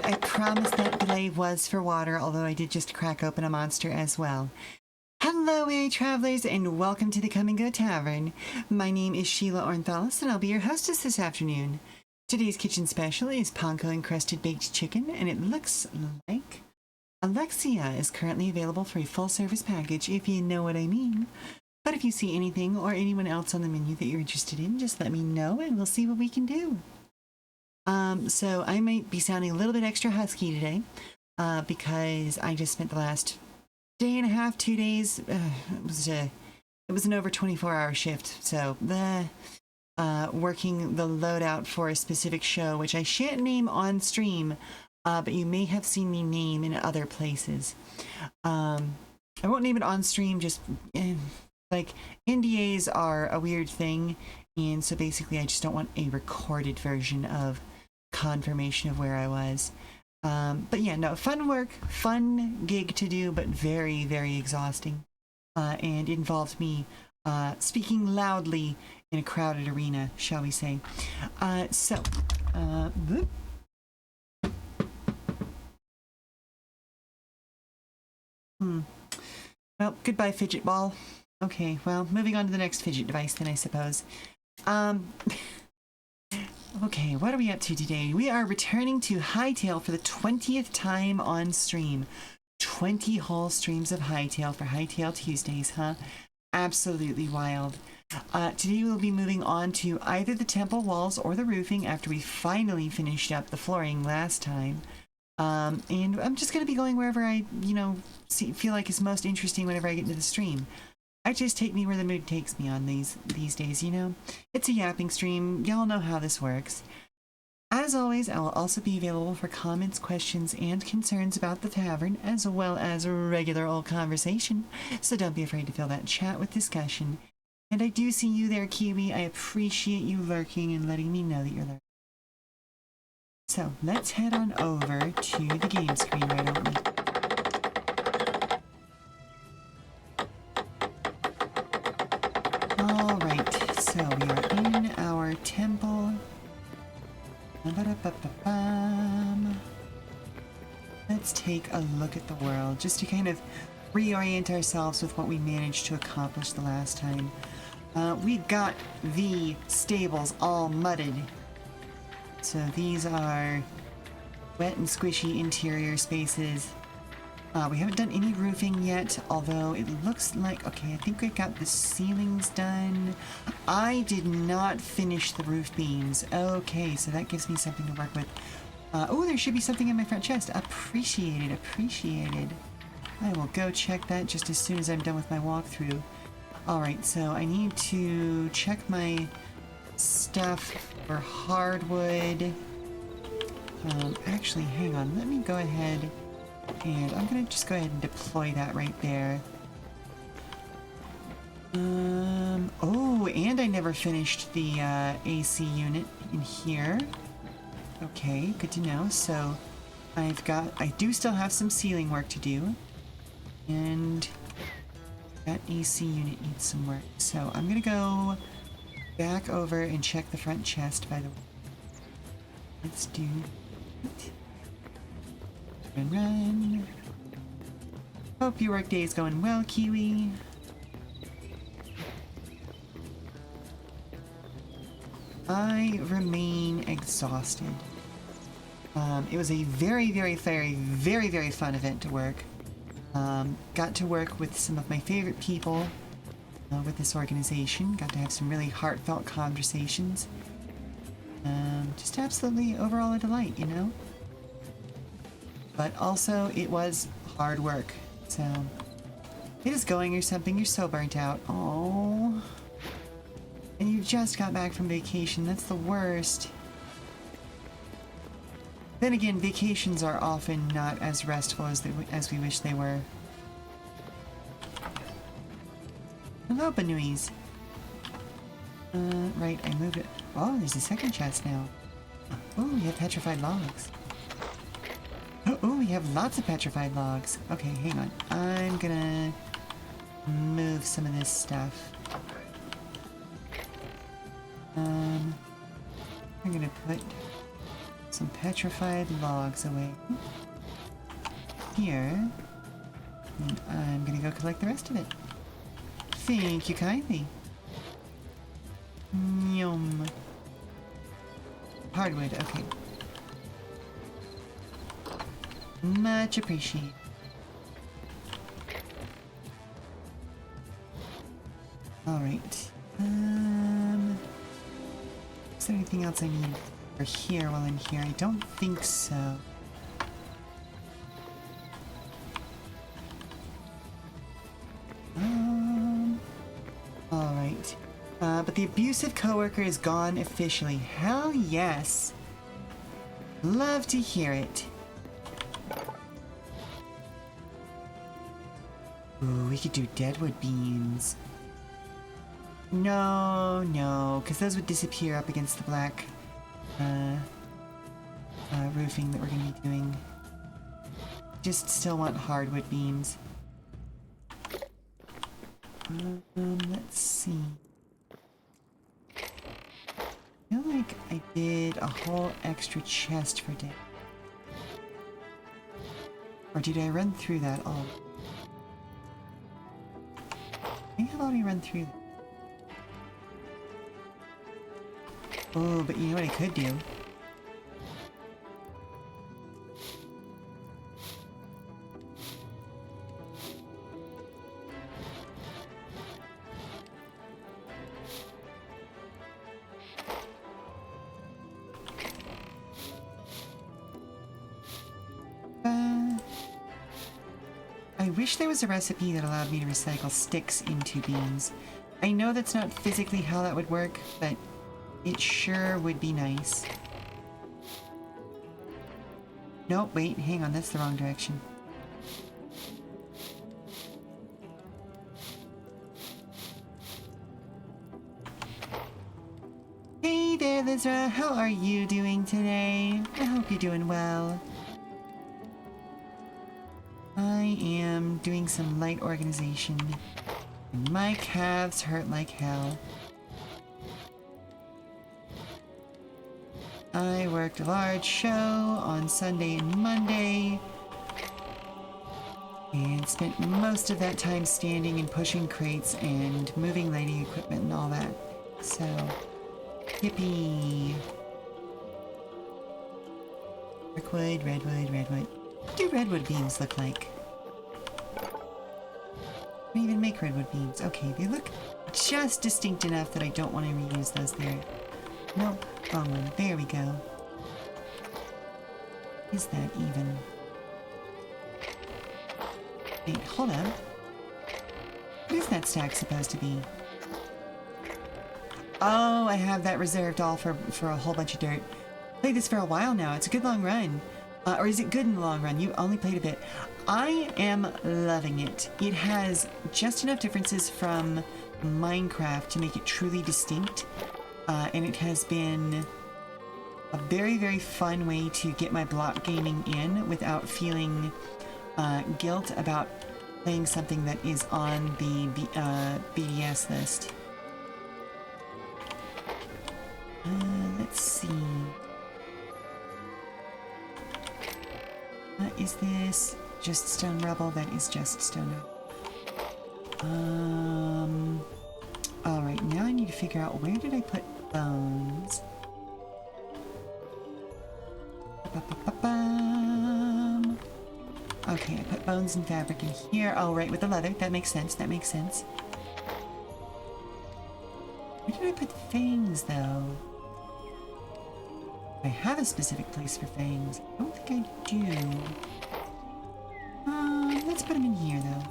I promise that delay was for water, although I did just crack open a monster as well. Hello, weary travelers, and welcome to the Come and Go Tavern. My name is Sheila Ornthalis, and I'll be your hostess this afternoon. Today's kitchen special is panko-encrusted baked chicken, and it looks like Alexia is currently available for a full-service package, if you know what I mean. But if you see anything or anyone else on the menu that you're interested in, just let me know, and we'll see what we can do. So I might be sounding a little bit extra husky today, because I just spent the last day and a half, 2 days. It was an over 24-hour shift, so working the loadout for a specific show, which I shan't name on stream, but you may have seen me name in other places. I won't name it on stream, just like NDAs are a weird thing, and so basically I just don't want a recorded version of confirmation of where I was. But yeah, no, fun work, fun gig to do, but very, very exhausting, and involved me speaking loudly in a crowded arena, shall we say. Well, goodbye, fidget ball. Okay, well, moving on to the next fidget device then, I suppose. Okay, what are we up to today? We are returning to Hytale for the 20th time on stream. 20 whole streams of Hytale for Hytale Tuesdays, huh? Absolutely wild. Today we'll be moving on to either the temple walls or the roofing after we finally finished up the flooring last time. And I'm just going to be going wherever I, feel like is most interesting whenever I get into the stream. I just take me where the mood takes me on these days, It's a yapping stream. Y'all know how this works. As always, I will also be available for comments, questions, and concerns about the tavern, as well as regular old conversation. So don't be afraid to fill that chat with discussion. And I do see you there, Kiwi. I appreciate you lurking and letting me know that you're lurking. So let's head on over to the game screen, why don't we? Alright, so we are in our temple. Let's take a look at the world, just to kind of reorient ourselves with what we managed to accomplish the last time. We got the stables all mudded. So these are wet and squishy interior spaces. We haven't done any roofing yet, although it looks like, okay, I think we got the ceilings done. I did not finish the roof beams. Okay, so that gives me something to work with. Oh, there should be something in my front chest. Appreciated, appreciated. I will go check that just as soon as I'm done with my walkthrough. Alright, so I need to check my stuff for hardwood. Actually, hang on, let me go ahead. And I'm gonna just go ahead and deploy that right there. Oh, and I never finished the AC unit in here. Okay, good to know. So I do still have some ceiling work to do. And that AC unit needs some work. So I'm gonna go back over and check the front chest, by the way. Let's do it. Run. Hope your work day is going well, Kiwi. I remain exhausted. It was a very, very, very, very, very fun event to work. Got to work with some of my favorite people with this organization. Got to have some really heartfelt conversations. Just absolutely overall a delight, But also, it was hard work, so it is going or something. You're so burnt out. Oh, and you just got back from vacation. That's the worst. Then again, vacations are often not as restful as we wish they were. Hello, Banuis. Right, I moved it. Oh, there's a second chest now. Oh, we have petrified logs. Oh, we have lots of petrified logs. Okay, hang on. I'm gonna move some of this stuff. I'm gonna put some petrified logs away. Here. And I'm gonna go collect the rest of it. Thank you kindly. Yum. Hardwood, okay. Much appreciated. Alright. Is there anything else I need for here while I'm here? I don't think so. Alright. But the abusive coworker is gone officially. Hell yes. Love to hear it. Ooh, we could do deadwood beams. No, because those would disappear up against the black roofing that we're going to be doing. Just still want hardwood beams. Let's see. I feel like I did a whole extra chest for day. Or did I run through that all? I think I've already run through that. Oh, but you know what I could do? I wish there was a recipe that allowed me to recycle sticks into beams. I know that's not physically how that would work, but it sure would be nice. Nope, wait, hang on, that's the wrong direction. Hey there, Lizra, how are you doing today? I hope you're doing well. I am doing some light organization, and my calves hurt like hell. I worked a large show on Sunday and Monday, and spent most of that time standing and pushing crates and moving lighting equipment and all that. So, yippee. Darkwood, redwood, redwood. What do redwood beams look like? I even make redwood beams. Okay, they look just distinct enough that I don't want to reuse those there. No, wrong one. There we go. Is that even? Wait, hold up. What is that stack supposed to be? Oh, I have that reserved all for a whole bunch of dirt. Played this for a while now. It's a good long run. Or is it good in the long run? You only played a bit. I am loving it. It has just enough differences from Minecraft to make it truly distinct. And it has been a very, very fun way to get my block gaming in without feeling guilt about playing something that is on the BDS list. Let's see. Is this just stone rubble? That is just stone rubble. Alright, now I need to figure out where did I put bones? Okay, I put bones and fabric in here. Oh, right, with the leather. That makes sense. That makes sense. Where did I put fangs, though? I have a specific place for fangs. I don't think I do. Let's put them in here, though.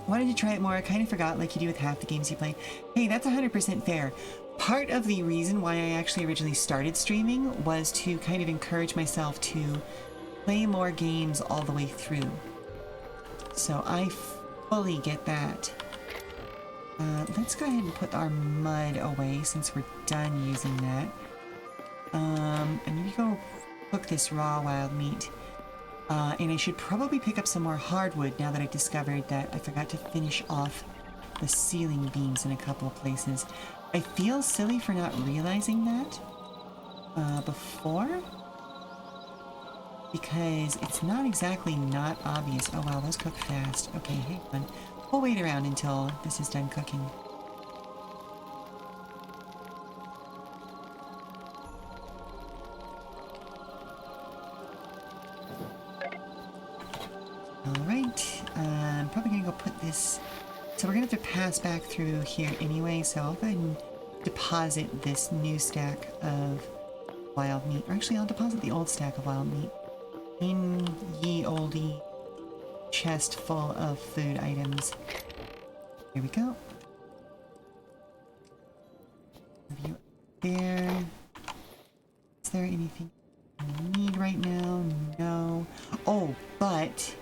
Wanted to try it more. I kind of forgot, like you do with half the games you play. Hey, that's 100% fair. Part of the reason why I actually originally started streaming was to kind of encourage myself to play more games all the way through. So I fully get that. Let's go ahead and put our mud away since we're done using that. And maybe go cook this raw wild meat. And I should probably pick up some more hardwood now that I've discovered that I forgot to finish off the ceiling beams in a couple of places. I feel silly for not realizing that. before? Because it's not exactly not obvious. Oh wow, those cook fast. Okay, hang on. We'll wait around until this is done cooking. Alright, I'm probably gonna go put this... So we're gonna have to pass back through here anyway, so I'll go ahead and deposit this new stack of wild meat. Or actually, I'll deposit the old stack of wild meat in ye olde chest full of food items. Here we go. Have you there? Is there anything I need right now? No. Oh, but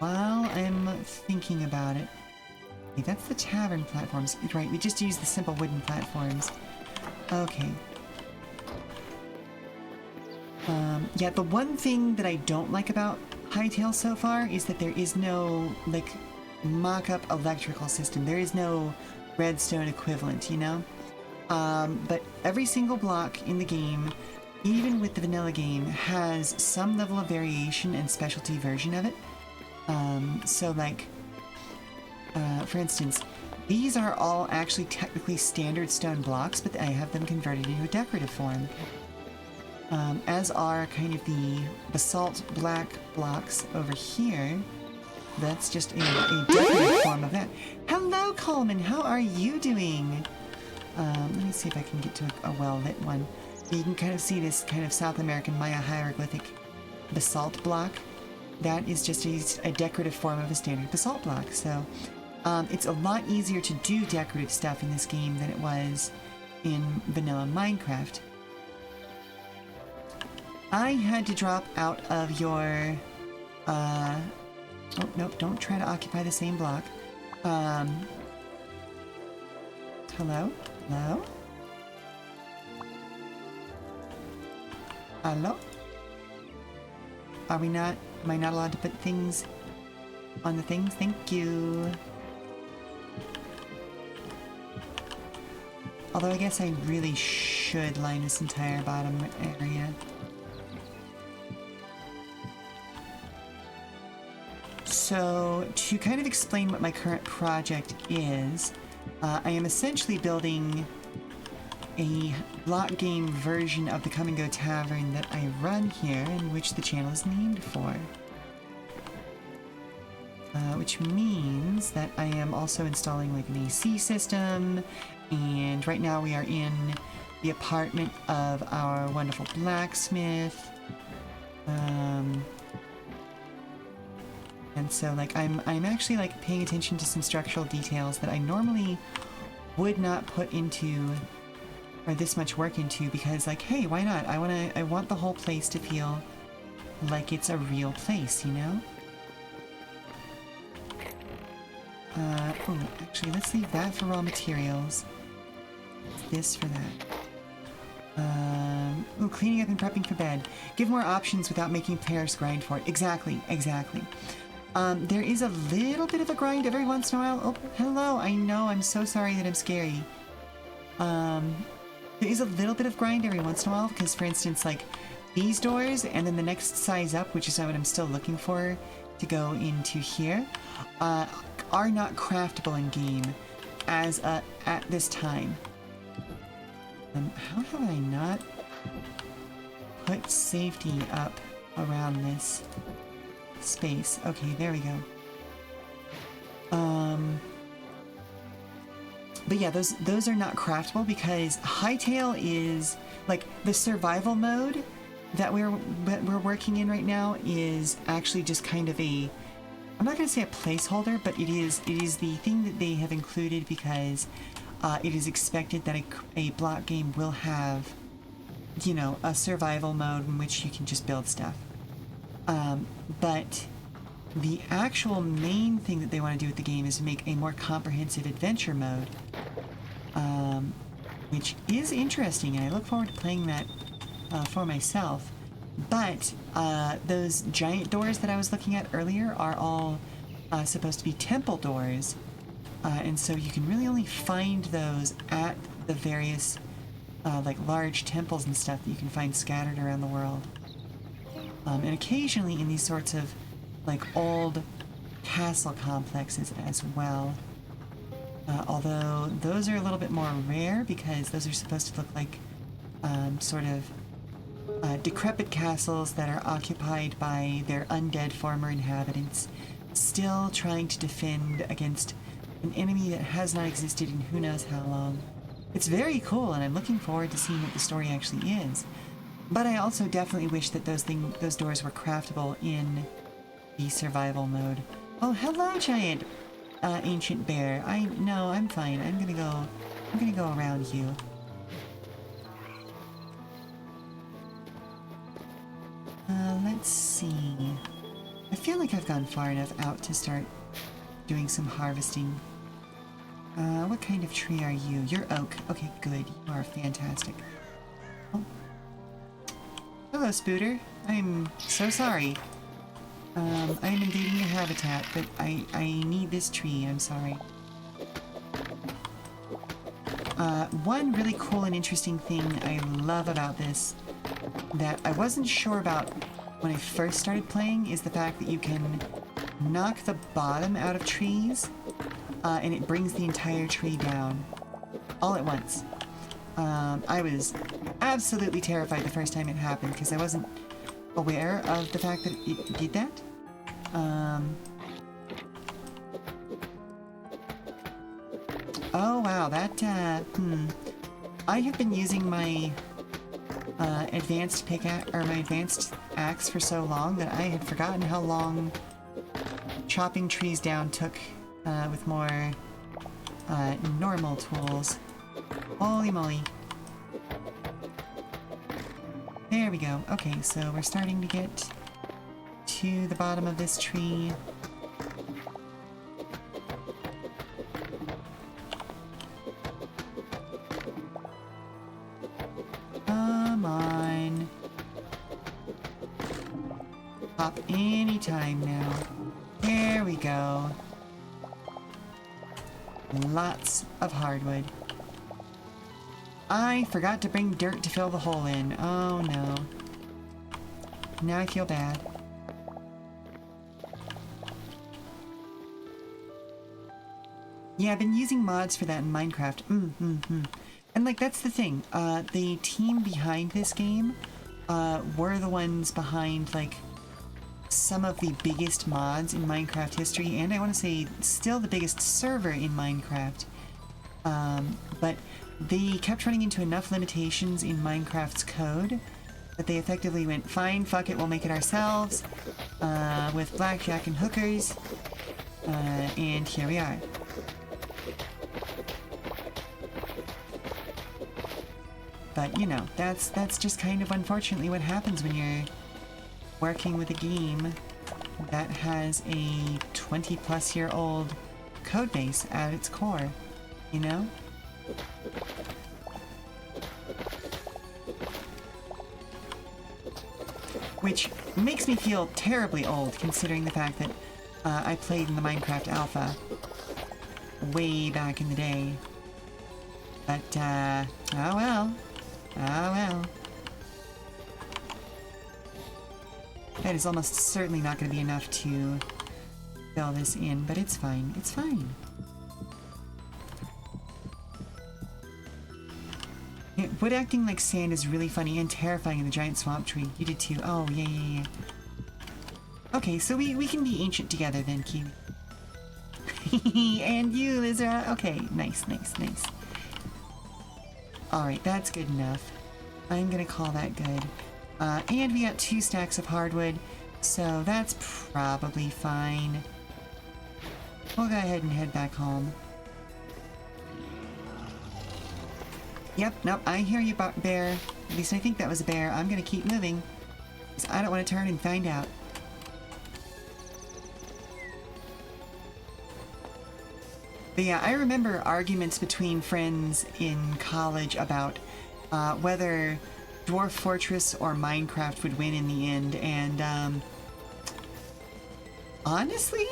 while I'm thinking about it, okay, that's the tavern platforms. Right, we just used the simple wooden platforms. Okay. Yeah, the one thing that I don't like about Hytale so far is that there is no, like, mock-up electrical system. There is no redstone equivalent, you know? But every single block in the game, even with the vanilla game, has some level of variation and specialty version of it. So like, for instance, these are all actually technically standard stone blocks, but I have them converted into a decorative form. As are kind of the basalt black blocks over here. That's just a decorative form of that. Hello, Coleman! How are you doing? Let me see if I can get to a well-lit one. You can kind of see this kind of South American Maya hieroglyphic basalt block. That is just a decorative form of a standard basalt block. So it's a lot easier to do decorative stuff in this game than it was in vanilla Minecraft. I had to drop out of your... oh, nope, don't try to occupy the same block. Hello? Hello? Hello? Are we not... Am I not allowed to put things on the things? Thank you. Although I guess I really should line this entire bottom area. So, to kind of explain what my current project is, I am essentially building a block game version of the Come and Go Tavern that I run here, and which the channel is named for. Which means that I am also installing like an AC system, and right now we are in the apartment of our wonderful blacksmith. And so like I'm actually like paying attention to some structural details that I normally would not put into or this much work into, because like, hey, why not? I want the whole place to feel like it's a real place, you know? Oh, actually, let's leave that for raw materials. This for that. Ooh, cleaning up and prepping for bed. Give more options without making players grind for it. Exactly, exactly. There is a little bit of a grind every once in a while. Oh, hello, I know, I'm so sorry that I'm scary. There is a little bit of grind every once in a while, because for instance, like, these doors, and then the next size up, which is what I'm still looking for to go into here, are not craftable in game as at this time. How have I not put safety up around this space? Okay, there we go. But yeah, those are not craftable because Hytale is like the survival mode that we're working in right now is actually just kind of a, I'm not going to say a placeholder, but it is the thing that they have included because it is expected that a block game will have, you know, a survival mode in which you can just build stuff. But the actual main thing that they want to do with the game is make a more comprehensive adventure mode, which is interesting, and I look forward to playing that for myself. But those giant doors that I was looking at earlier are all supposed to be temple doors, and so you can really only find those at the various like large temples and stuff that you can find scattered around the world. And occasionally in these sorts of like old castle complexes as well. Although those are a little bit more rare because those are supposed to look like sort of decrepit castles that are occupied by their undead former inhabitants, still trying to defend against an enemy that has not existed in who knows how long. It's very cool, and I'm looking forward to seeing what the story actually is. But I also definitely wish that those doors were craftable in the survival mode. Oh, hello, giant ancient bear. No, I'm fine. I'm gonna go around you. Let's see. I feel like I've gone far enough out to start doing some harvesting. What kind of tree are you? You're oak. Okay, good. You are fantastic. Oh. Hello, Spooter. I'm so sorry. I'm invading your habitat, but I need this tree. I'm sorry. One really cool and interesting thing I love about this that I wasn't sure about when I first started playing is the fact that you can knock the bottom out of trees and it brings the entire tree down all at once. I was absolutely terrified the first time it happened because I wasn't aware of the fact that it did that. Oh wow, that, I have been using my advanced pickaxe, or my advanced axe for so long that I had forgotten how long chopping trees down took with more normal tools. Holy moly. There we go. Okay, so we're starting to get to the bottom of this tree. Come on. Pop anytime now. There we go. Lots of hardwood. I forgot to bring dirt to fill the hole in. Oh no. Now I feel bad. Yeah, I've been using mods for that in Minecraft. And like, that's the thing. The team behind this game were the ones behind like some of the biggest mods in Minecraft history, and I want to say still the biggest server in Minecraft. But they kept running into enough limitations in Minecraft's code that they effectively went, fine, fuck it, we'll make it ourselves, with blackjack and hookers, and here we are. But, you know, that's just kind of unfortunately what happens when you're working with a game that has a 20-plus-year-old codebase at its core, you know? Which makes me feel terribly old, considering the fact that I played in the Minecraft alpha way back in the day. But, oh well. Oh well. That is almost certainly not going to be enough to fill this in, but it's fine. It's fine. Yeah, wood acting like sand is really funny and terrifying in the giant swamp tree. You did too. Oh, yeah. Okay, so we can be ancient together then, Kiwi. And you, Lizra. Okay, nice. Alright, that's good enough. I'm gonna call that good. And we got 2 stacks of hardwood, so that's probably fine. We'll go ahead and head back home. Yep, nope, I hear you, bear. At least I think that was a bear. I'm gonna keep moving, because I don't want to turn and find out. But yeah, I remember arguments between friends in college about whether Dwarf Fortress or Minecraft would win in the end, and honestly,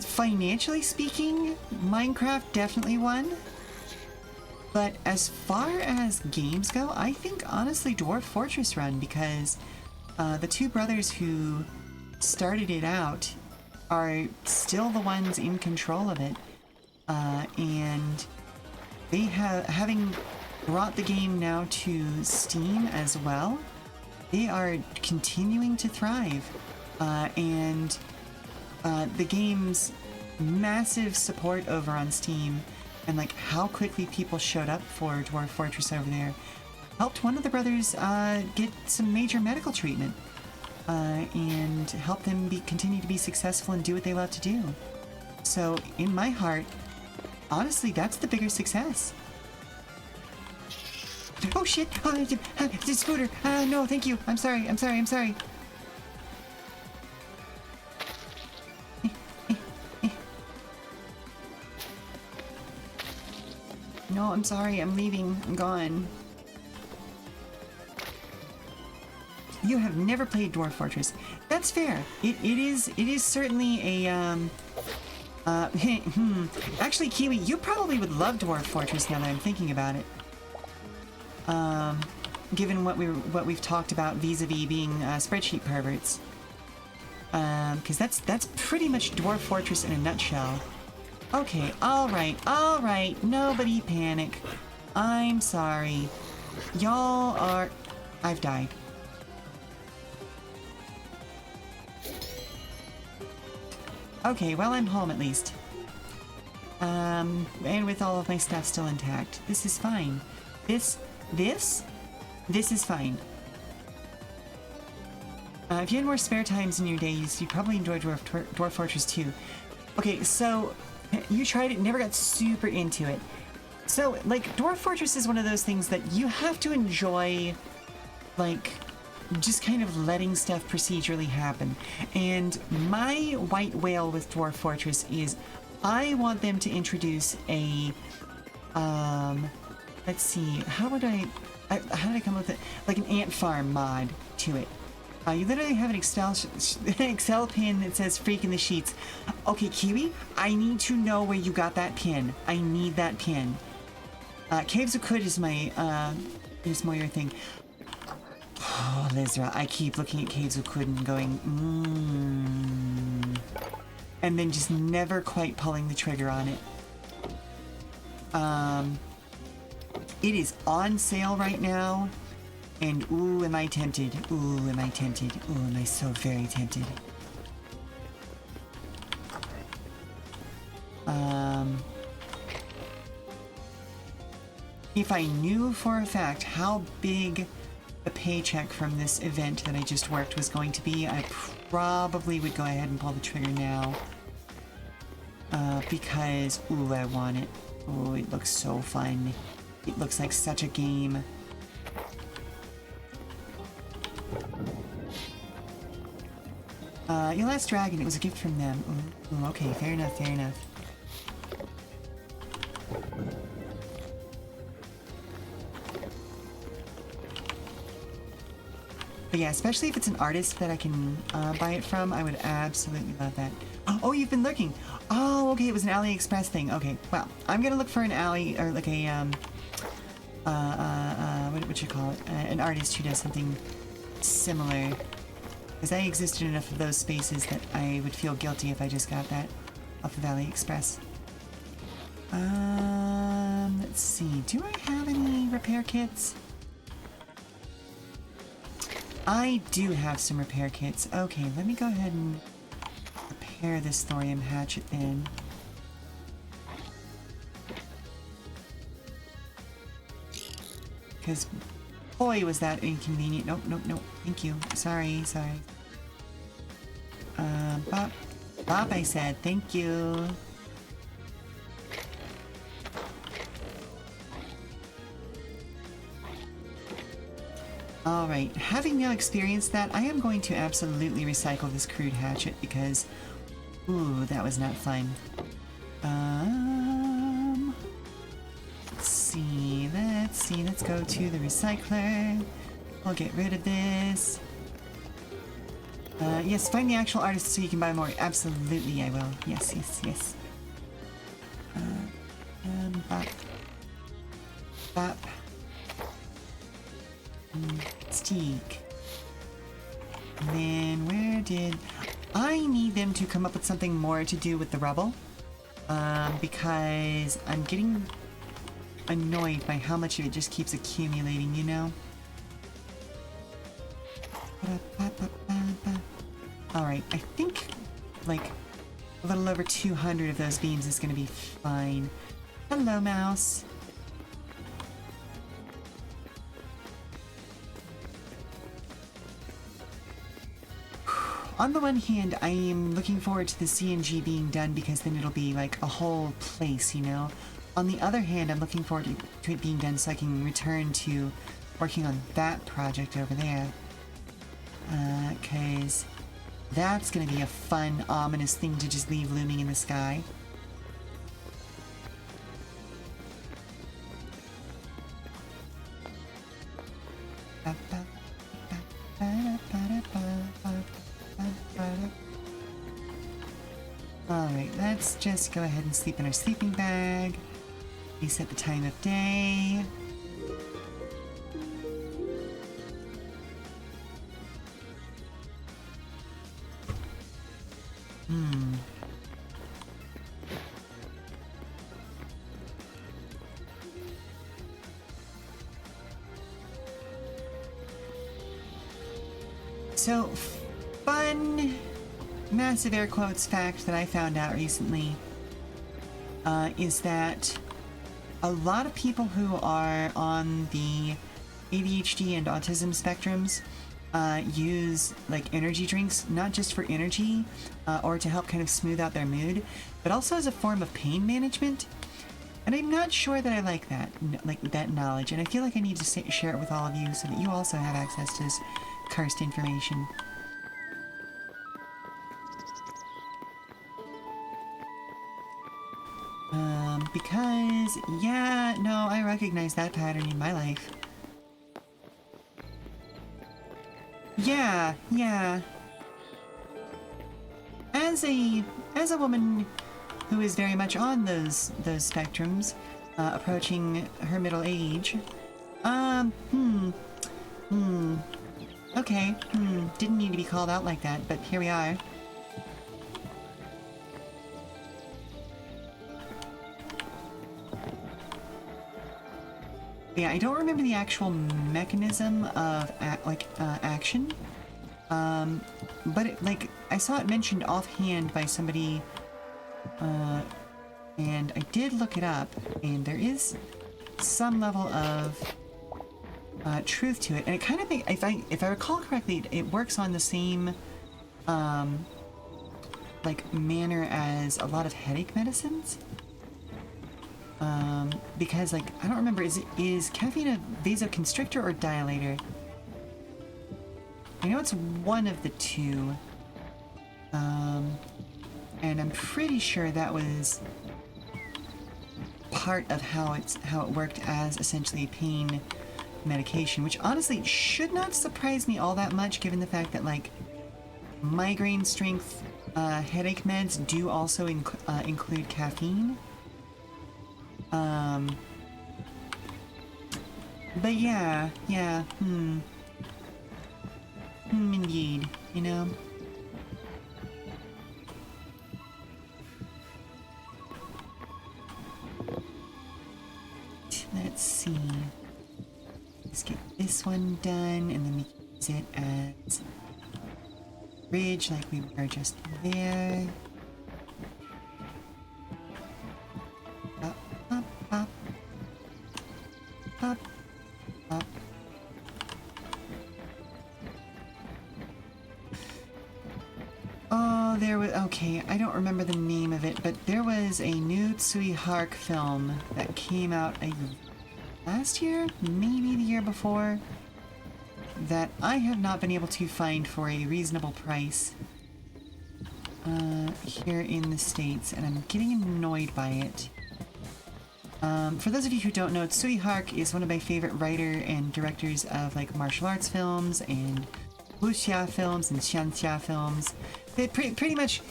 financially speaking, Minecraft definitely won. But as far as games go, I think honestly Dwarf Fortress run, because the two brothers who started it out are still the ones in control of it, and they having brought the game now to Steam as well, they are continuing to thrive, and the game's massive support over on Steam and like how quickly people showed up for Dwarf Fortress over there helped one of the brothers get some major medical treatment, and help them continue to be successful and do what they love to do. So in my heart, honestly, that's the bigger success. Oh shit! The scooter! No, thank you. I'm sorry. No, I'm sorry. I'm leaving. I'm gone. You have never played Dwarf Fortress. That's fair. It is certainly a actually, Kiwi, you probably would love Dwarf Fortress now that I'm thinking about it. Given what we've talked about vis-a-vis being spreadsheet perverts. Because that's pretty much Dwarf Fortress in a nutshell. Okay, alright, nobody panic. I'm sorry. Y'all are... I've died. Okay, well, I'm home at least. And with all of my stuff still intact. This is fine. This is fine. If you had more spare times in your days, you'd probably enjoy Dwarf Fortress 2. Okay, so you tried it, never got super into it. So, like, Dwarf Fortress is one of those things that you have to enjoy, like, just kind of letting stuff procedurally happen. And my white whale with Dwarf Fortress is I want them to introduce a, let's see, how did I come up with it? Like an ant farm mod to it. You literally have an Excel pin that says freak in the sheets. Okay, Kiwi, I need to know where you got that pin. I need that pin. Caves of Kut is my, is more your thing. Oh, Lizra, I keep looking at Caves of Kut and going, and then just never quite pulling the trigger on it. It is on sale right now, and ooh, am I tempted. Ooh, am I tempted. Ooh, am I so very tempted. If I knew for a fact how big the paycheck from this event that I just worked was going to be, I probably would go ahead and pull the trigger now. Because, ooh, I want it. Ooh, it looks so fun. It looks like such a game. Your last dragon, it was a gift from them. Ooh, okay, fair enough, fair enough. But yeah, especially if it's an artist that I can buy it from, I would absolutely love that. Oh, you've been looking! Oh, okay, it was an AliExpress thing. Okay, well, I'm gonna look for an alley, or like a, what you call it? An artist who does something similar. Because I exist in enough of those spaces that I would feel guilty if I just got that off of AliExpress. Let's see, do I have any repair kits? I do have some repair kits. Okay, let me go ahead and repair this thorium hatchet then. Because, boy, was that inconvenient. Nope, nope, nope. Thank you. Sorry, sorry. Bop, I said. Thank you. Alright, having now experienced that, I am going to absolutely recycle this crude hatchet because, ooh, that was not fun. Let's see, let's go to the recycler. We'll get rid of this. Yes, find the actual artist so you can buy more. Absolutely, I will. Yes, yes, yes. Bop. Bop. Steak. And then where did... I need them to come up with something more to do with the rubble. Because I'm getting annoyed by how much of it just keeps accumulating, you know? Alright, I think like a little over 200 of those beams is gonna be fine. Hello, mouse. On the one hand, I am looking forward to the CNG being done because then it'll be like a whole place, you know? On the other hand, I'm looking forward to it being done so I can return to working on that project over there. Cause that's gonna be a fun, ominous thing to just leave looming in the sky. Alright, let's just go ahead and sleep in our sleeping bag. Reset the time of day. So, fun, massive air quotes fact that I found out recently is that a lot of people who are on the ADHD and autism spectrums use like energy drinks, not just for energy or to help kind of smooth out their mood, but also as a form of pain management. And I'm not sure that I like that knowledge, and I feel like I need to share it with all of you so that you also have access to this cursed information. Because, yeah, no, I recognize that pattern in my life. Yeah. As a woman who is very much on those spectrums, approaching her middle age, okay, didn't need to be called out like that, but here we are. Yeah, I don't remember the actual mechanism of action, but I saw it mentioned offhand by somebody, and I did look it up, and there is some level of truth to it, and it kind of, if I recall correctly, it works on the same manner as a lot of headache medicines. Because I don't remember, is caffeine a vasoconstrictor or dilator? I know it's one of the two. And I'm pretty sure that was part of how it worked as essentially a pain medication, which honestly should not surprise me all that much given the fact that migraine strength headache meds do also include caffeine. But yeah, indeed, you know? Let's see. Let's get this one done, and then we can use it as a bridge like we were just there. Oh, there was... Okay, I don't remember the name of it, but there was a new Tsui Hark film that came out last year? Maybe the year before? That I have not been able to find for a reasonable price here in the States, and I'm getting annoyed by it. For those of you who don't know, Tsui Hark is one of my favorite writer and directors of martial arts films and wuxia films and xianxia films. Pretty much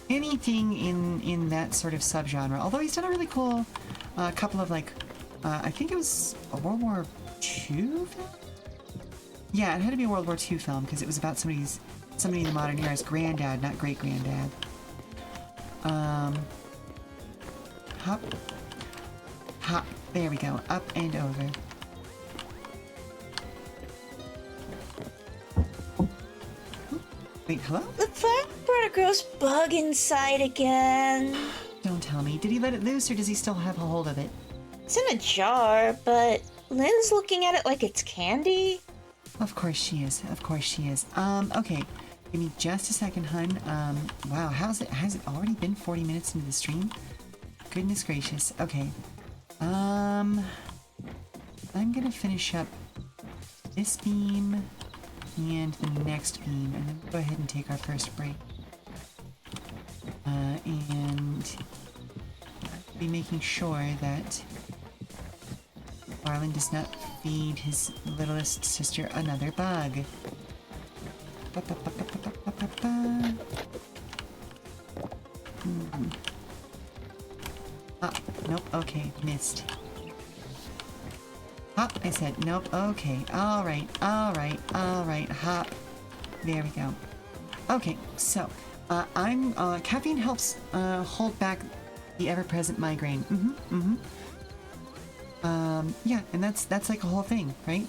anything in that sort of subgenre. Although he's done a really cool couple of I think it was a World War II film? Yeah, it had to be a World War II film because it was about somebody in the modern era's granddad, not great-granddad. Hop. Hop. There we go. Up and over. Wait, hello? The fact brought a gross bug inside again. Don't tell me. Did he let it loose or does he still have a hold of it? It's in a jar, but Lynn's looking at it like it's candy. Of course she is. Of course she is. Okay. Give me just a second, hun. Wow, has it already been 40 minutes into the stream? Goodness gracious. Okay. I'm gonna finish up this beam and the next beam, and then we'll go ahead and take our first break. And I'll be making sure that Marlin does not feed his littlest sister another bug. Ah, nope, okay, missed. Hop, I said, nope, okay, alright, hop. There we go. Okay, so, caffeine helps, hold back the ever-present migraine. Yeah, and that's like a whole thing, right?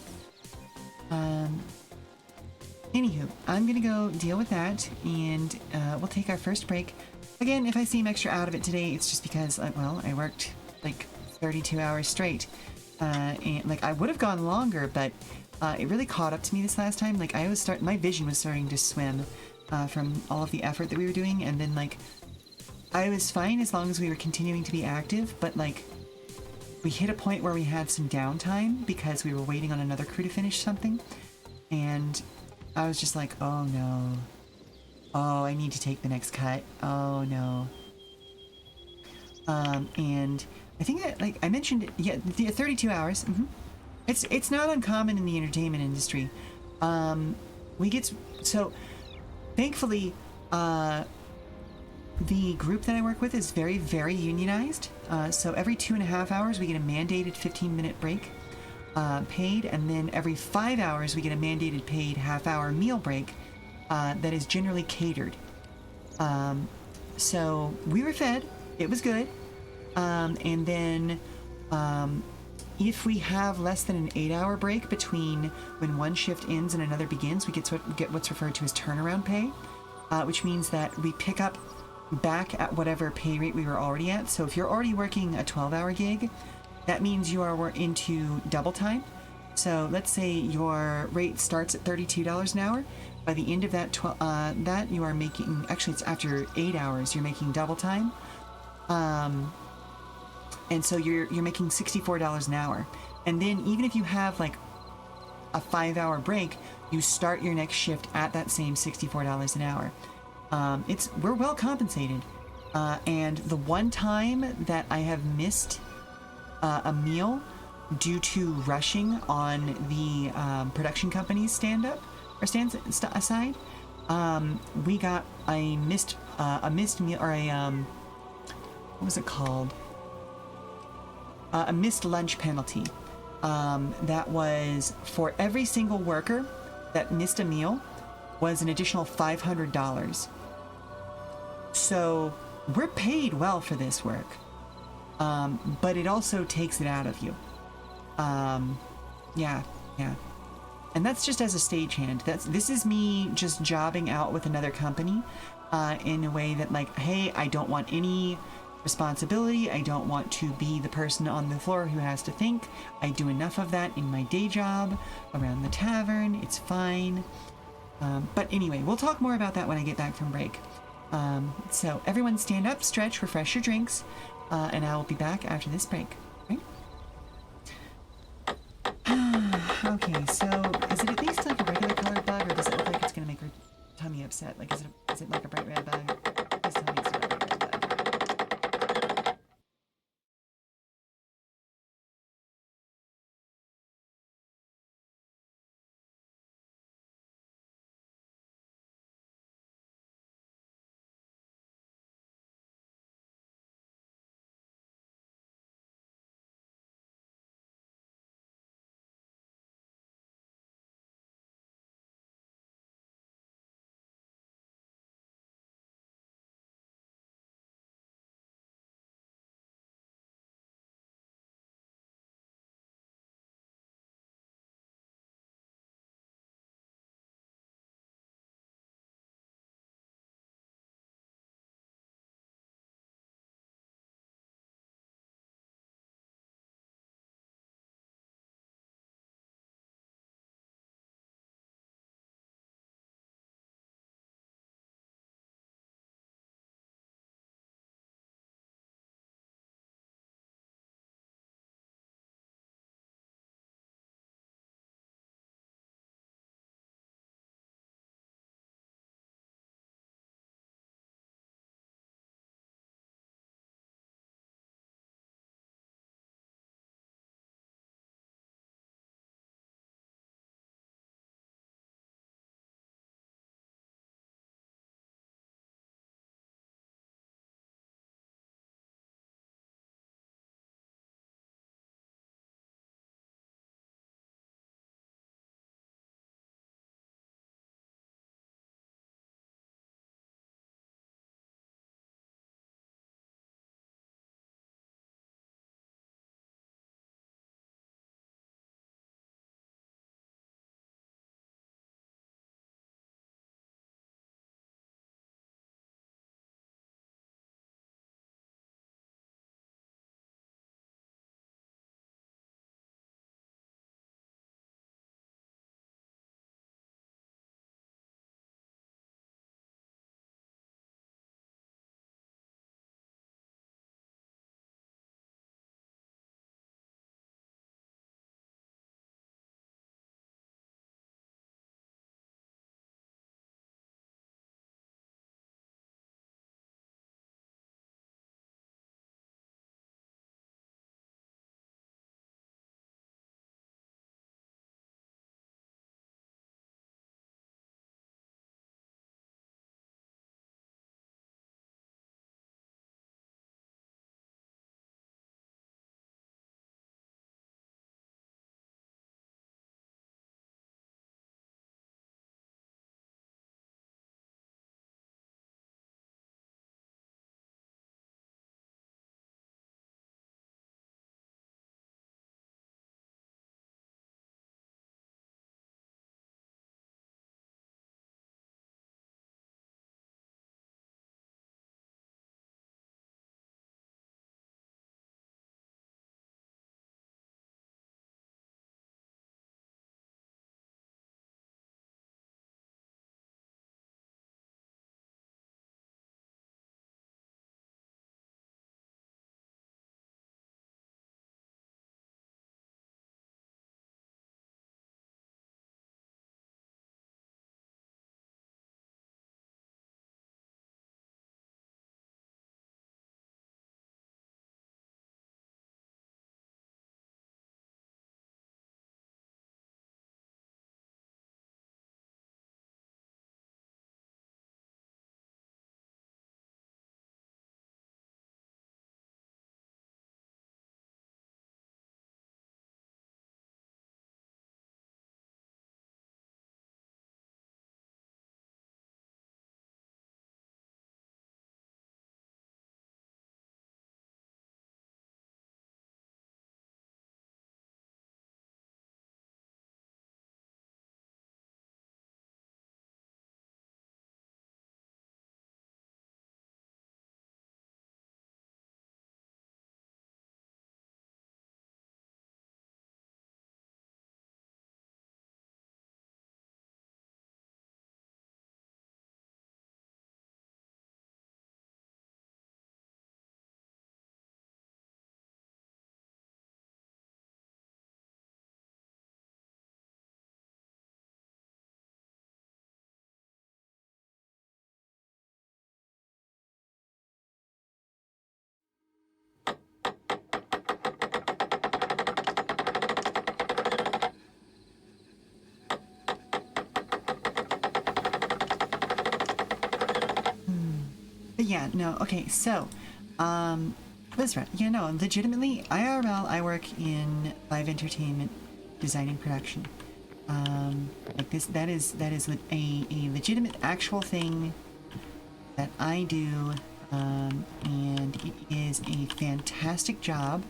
Anywho, I'm gonna go deal with that, and, we'll take our first break. Again, if I seem extra out of it today, it's just because, well, I worked, like, 32 hours straight. And, like, I would have gone longer, but, it really caught up to me this last time. Like, my vision was starting to swim, from all of the effort that we were doing, and then, like, I was fine as long as we were continuing to be active, but, like, we hit a point where we had some downtime because we were waiting on another crew to finish something, and I was just like, oh no. Oh, I need to take the next cut. Oh no. And I think that, like I mentioned, yeah, the 32 hours. It's not uncommon in the entertainment industry. So thankfully, the group that I work with is very, very unionized. So every 2.5 hours we get a mandated 15-minute break, paid, and then every 5 hours we get a mandated paid half-hour meal break that is generally catered. So we were fed. It was good. And then if we have less than an 8-hour break between when one shift ends and another begins, we get what's referred to as turnaround pay, which means that we pick up back at whatever pay rate we were already at. So if you're already working a 12-hour gig, that means you are into double time. So let's say your rate starts at $32 an hour. By the end of that, that you are making, actually it's after 8 hours, you're making double time. And so you're making $64 an hour. And then even if you have like a 5-hour break, you start your next shift at that same $64 an hour. We're well compensated. And the one time that I have missed a meal due to rushing on the production company's stand-up or aside, I missed a missed meal, or what was it called? A missed lunch penalty. That was for every single worker that missed a meal was an additional $500. So we're paid well for this work, but it also takes it out of you. Yeah. And that's just as a stagehand. This is me just jobbing out with another company in a way that, like, hey, I don't want any responsibility. I don't want to be the person on the floor who has to think. I do enough of that in my day job around the tavern. It's fine. But anyway, we'll talk more about that when I get back from break. So everyone stand up, stretch, refresh your drinks, and I will be back after this break. Right? Okay, so is it at least like a regular colored bug, or does it look like it's gonna make her tummy upset? Like, is it like a bright red bug? Please tell me it's not a bright red bug. yeah, no, okay, so, that's right. Yeah, no, legitimately, IRL, I work in live entertainment design and production. Like this, that is a legitimate actual thing that I do, and it is a fantastic job.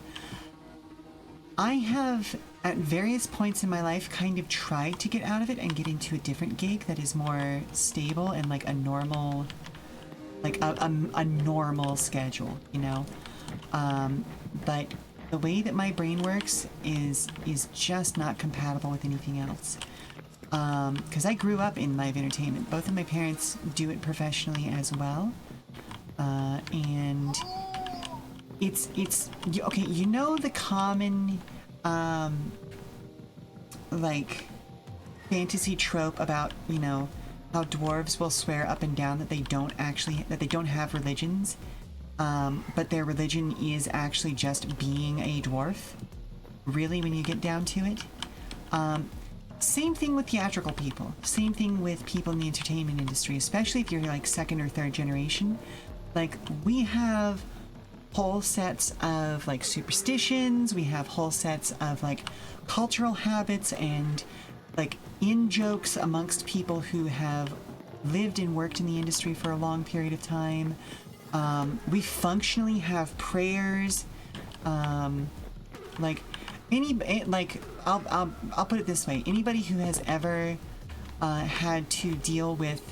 I have, at various points in my life, kind of tried to get out of it and get into a different gig that is more stable and like a normal, like a normal schedule, you know? But the way that my brain works is just not compatible with anything else. Because I grew up in live entertainment. Both of my parents do it professionally as well. And it's okay, you know the common like fantasy trope about, you know, how dwarves will swear up and down that they don't have religions, but their religion is actually just being a dwarf, really, when you get down to it. Same thing with theatrical people. Same thing with people in the entertainment industry, especially if you're like second or third generation. Like, we have whole sets of like superstitions, we have whole sets of like cultural habits and like in jokes amongst people who have lived and worked in the industry for a long period of time. We functionally have prayers. Like I'll put it this way: anybody who has ever had to deal with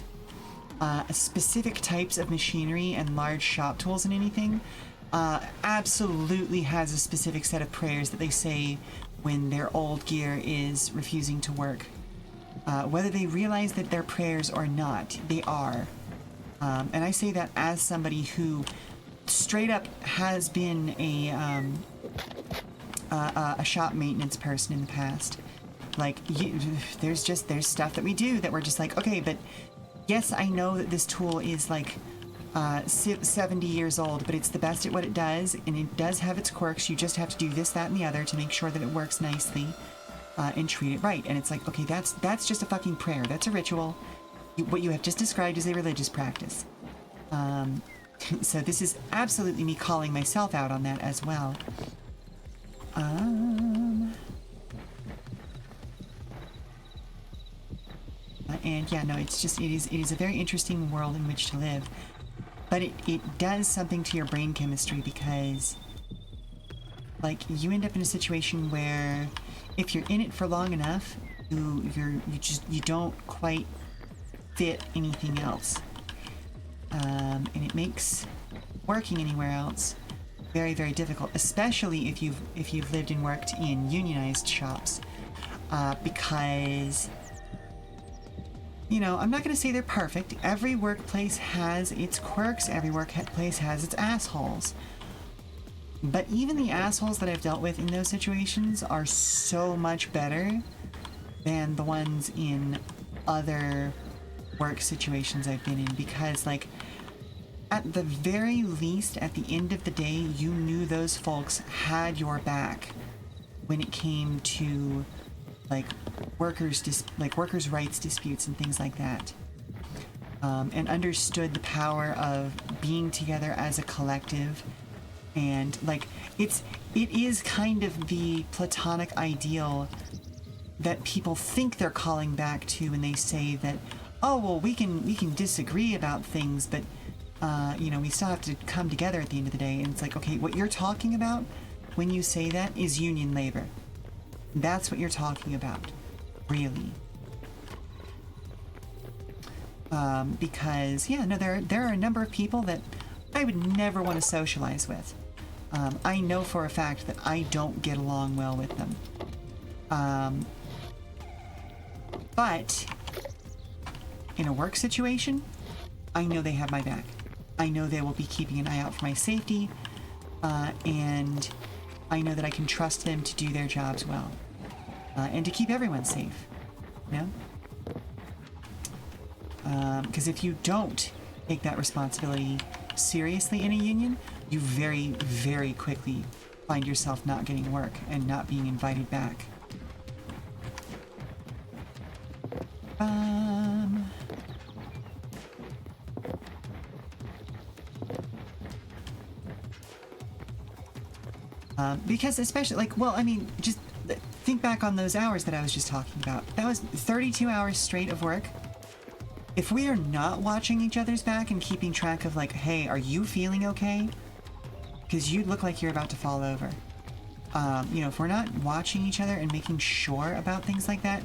specific types of machinery and large shop tools and anything, absolutely has a specific set of prayers that they say when their old gear is refusing to work. Whether they realize that they're prayers or not, they are. And I say that as somebody who straight up has been a shop maintenance person in the past. Like, there's stuff that we do that we're just like, okay, but yes, I know that this tool is like 70 years old, but it's the best at what it does, and it does have its quirks. You just have to do this, that, and the other to make sure that it works nicely, and treat it right. And it's like, okay, that's just a fucking prayer. That's a ritual. What you have just described is a religious practice. So this is absolutely me calling myself out on that as well. And yeah, no, it is a very interesting world in which to live. But it does something to your brain chemistry, because like you end up in a situation where if you're in it for long enough, you don't quite fit anything else. And it makes working anywhere else very, very difficult, especially if you've lived and worked in unionized shops, because, you know, I'm not going to say they're perfect. Every workplace has its quirks. Every workplace has its assholes. But even the assholes that I've dealt with in those situations are so much better than the ones in other work situations I've been in, because, like, at the very least, at the end of the day, you knew those folks had your back when it came to like workers' rights disputes and things like that, and understood the power of being together as a collective. And like it is kind of the platonic ideal that people think they're calling back to when they say that, oh well, we can disagree about things, but you know, we still have to come together at the end of the day. And it's like, okay, what you're talking about when you say that is union labor. That's what you're talking about, really. Because, yeah, no, there are a number of people that I would never want to socialize with. I know for a fact that I don't get along well with them. But in a work situation, I know they have my back. I know they will be keeping an eye out for my safety, and I know that I can trust them to do their jobs well, and to keep everyone safe, you know? Because if you don't take that responsibility seriously in a union, you very, very quickly find yourself not getting work and not being invited back. Because especially, like, well, I mean, just think back on those hours that I was just talking about. That was 32 hours straight of work. If we are not watching each other's back and keeping track of, like, hey, are you feeling okay? Because you look like you're about to fall over. You know, if we're not watching each other and making sure about things like that,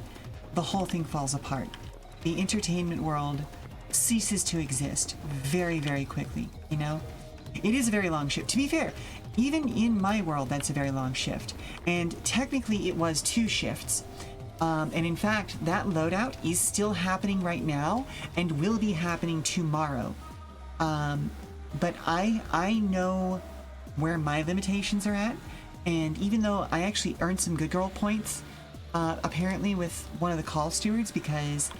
the whole thing falls apart. The entertainment world ceases to exist very, very quickly, you know? It is a very long shift. To be fair, even in my world, that's a very long shift. And technically, it was 2 shifts. And in fact, that loadout is still happening right now and will be happening tomorrow. But I know where my limitations are at. And even though I actually earned some good girl points, apparently with one of the call stewards, because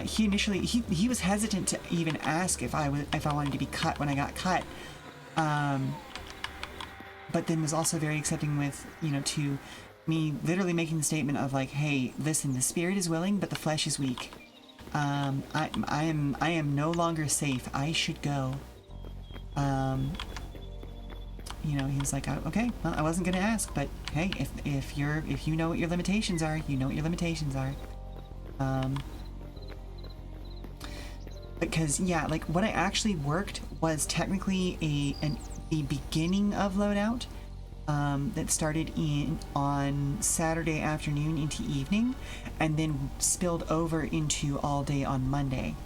he initially he was hesitant to even ask if I wanted to be cut when I got cut, but then was also very accepting with, you know, to me literally making the statement of like, hey, listen, the spirit is willing but the flesh is weak. I am no longer safe. I should go. You know, he was like, okay, well, I wasn't gonna ask, but hey, if you know what your limitations are, you know what your limitations are. Because yeah, like what I actually worked was technically the beginning of loadout that started on Saturday afternoon into evening, and then spilled over into all day on Monday.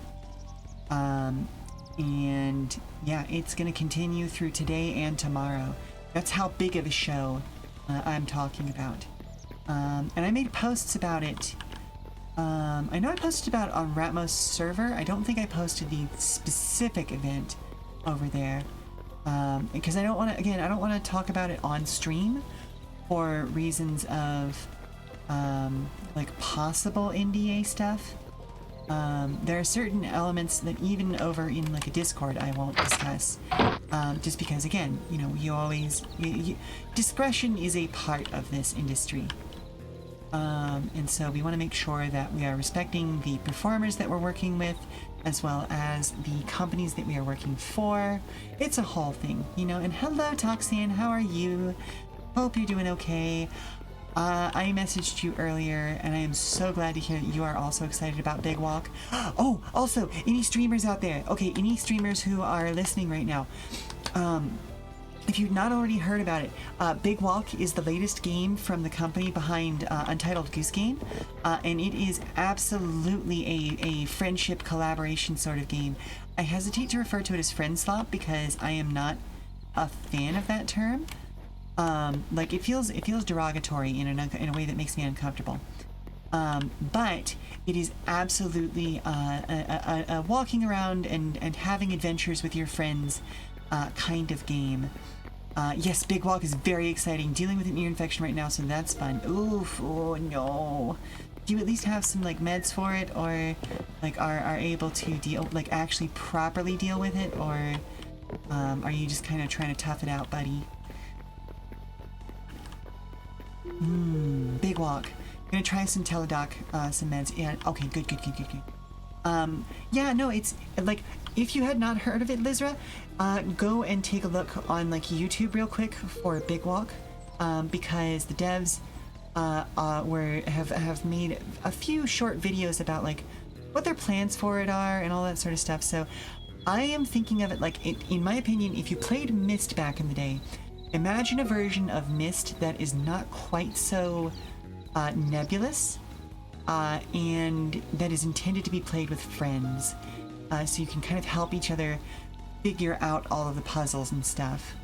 And yeah, it's gonna continue through today and tomorrow. That's how big of a show I'm talking about. And I made posts about it. I know I posted about it on Ratmos server. I don't think I posted the specific event over there. Because I don't want to talk about it on stream for reasons of like possible NDA stuff. There are certain elements that even over in like a Discord I won't discuss, just because again, you know, discretion is a part of this industry. And so we want to make sure that we are respecting the performers that we're working with, as well as the companies that we are working for. It's a whole thing, you know. And hello, Toxan, how are you? Hope you're doing okay. I messaged you earlier, and I am so glad to hear that you are also excited about Big Walk. Oh, also, any streamers out there? Okay, any streamers who are listening right now, if you've not already heard about it, Big Walk is the latest game from the company behind Untitled Goose Game, and it is absolutely a friendship collaboration sort of game. I hesitate to refer to it as friend slop because I am not a fan of that term. Like it feels derogatory in a way that makes me uncomfortable. But it is absolutely a walking around and having adventures with your friends kind of game. Yes, Big Walk is very exciting. Dealing with an ear infection right now, so that's fun. Oof, oh no. Do you at least have some like meds for it, or like are able to deal, like actually properly deal with it, or are you just kind of trying to tough it out, buddy? Big Walk. Gonna try some Teledoc, some meds. Yeah, okay, good. Yeah, no, it's like, if you had not heard of it, Lizra, go and take a look on like YouTube real quick for Big Walk, because the devs have made a few short videos about like what their plans for it are and all that sort of stuff. So I am thinking of it like, in my opinion, if you played Myst back in the day, imagine a version of Myst that is not quite so nebulous, and that is intended to be played with friends, so you can kind of help each other figure out all of the puzzles and stuff.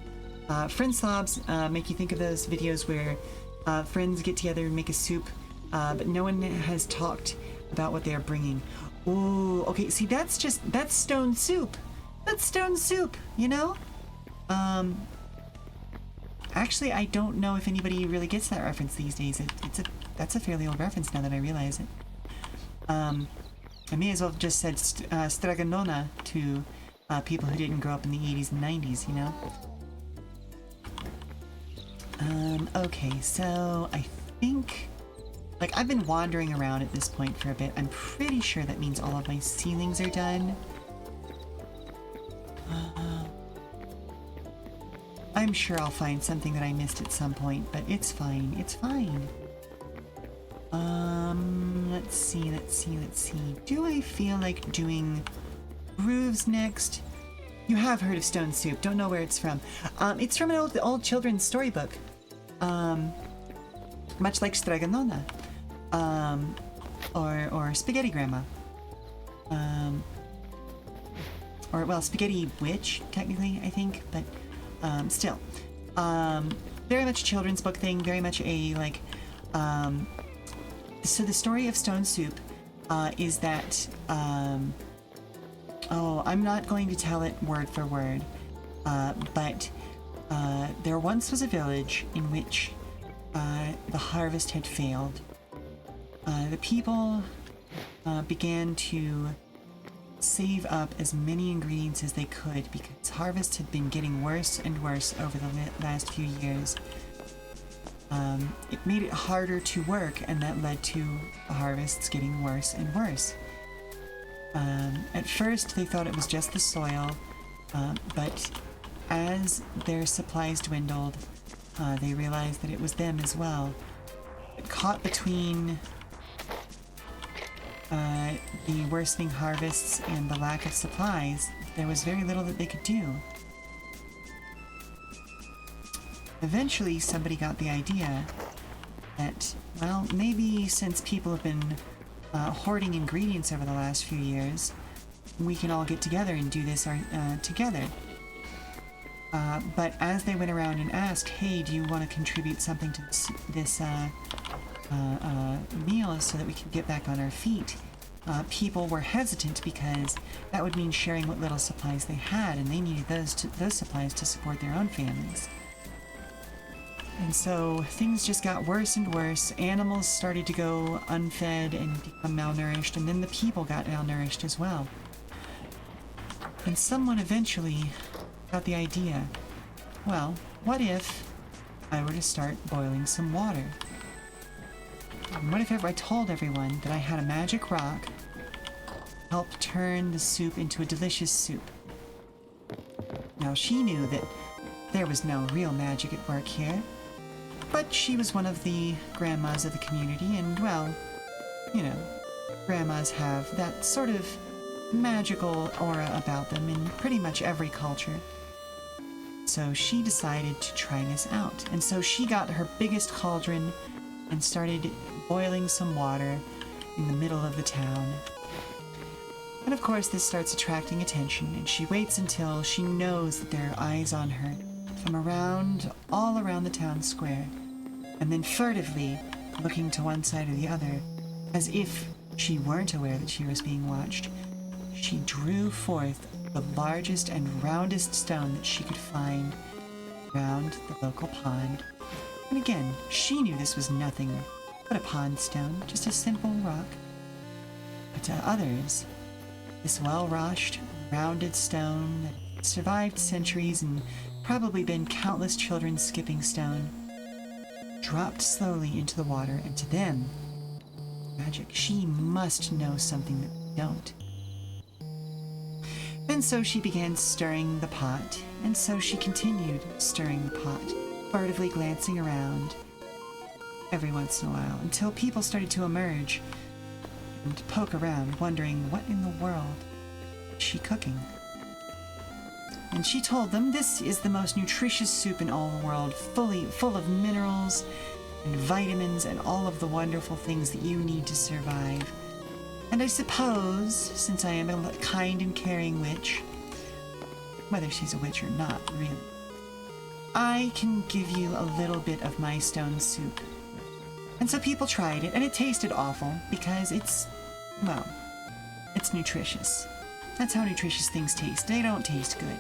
Friend slobs make you think of those videos where friends get together and make a soup, but no one has talked about what they are bringing. Ooh, okay, see, that's stone soup. That's stone soup, you know? Actually, I don't know if anybody really gets that reference these days. That's a fairly old reference now that I realize it. I may as well have just said straganona to people who didn't grow up in the 80s and 90s, you know? Okay, so I think, like, I've been wandering around at this point for a bit. I'm pretty sure that means all of my ceilings are done. I'm sure I'll find something that I missed at some point, but it's fine. It's fine. Let's see. Do I feel like doing grooves next? You have heard of stone soup. Don't know where it's from. It's from an old children's storybook. Much like Straganona. Or Spaghetti Grandma. Or, well, Spaghetti Witch, technically, I think, but, still. Very much a children's book thing, very much a, like, so the story of Stone Soup, is that, oh, I'm not going to tell it word for word, but, there once was a village in which, the harvest had failed. The people, began to save up as many ingredients as they could because harvest had been getting worse and worse over the last few years. It made it harder to work, and that led to harvests getting worse and worse. At first, they thought it was just the soil, but as their supplies dwindled, they realized that it was them as well. Caught between the worsening harvests and the lack of supplies, there was very little that they could do. Eventually, somebody got the idea that, well, maybe since people have been hoarding ingredients over the last few years, we can all get together and do this together. But as they went around and asked, hey, do you want to contribute something to this meal so that we can get back on our feet, people were hesitant because that would mean sharing what little supplies they had, and they needed those supplies to support their own families. And so things just got worse and worse. Animals started to go unfed and become malnourished, and then the people got malnourished as well. And someone eventually got the idea, well, what if I were to start boiling some water? And what if I told everyone that I had a magic rock to help turn the soup into a delicious soup? Now, she knew that there was no real magic at work here, but she was one of the grandmas of the community, and, well, you know, grandmas have that sort of magical aura about them in pretty much every culture. So she decided to try this out, and so she got her biggest cauldron and started boiling some water in the middle of the town. And of course, this starts attracting attention, and she waits until she knows that there are eyes on her from all around the town square, and then furtively looking to one side or the other, as if she weren't aware that she was being watched, she drew forth the largest and roundest stone that she could find around the local pond. And again, she knew this was nothing but a pond stone, just a simple rock. But to others, this well-washed, rounded stone that had survived centuries and probably been countless children's skipping stone, dropped slowly into the water, and to them, magic, she must know something that we don't. And so she began stirring the pot, and so she continued stirring the pot, furtively glancing around every once in a while, until people started to emerge and poke around, wondering what in the world is she cooking. And she told them this is the most nutritious soup in all the world, full of minerals and vitamins and all of the wonderful things that you need to survive. And I suppose, since I am a kind and caring witch, whether she's a witch or not, really, I can give you a little bit of my stone soup. And so people tried it, and it tasted awful, because it's nutritious. That's how nutritious things taste. They don't taste good.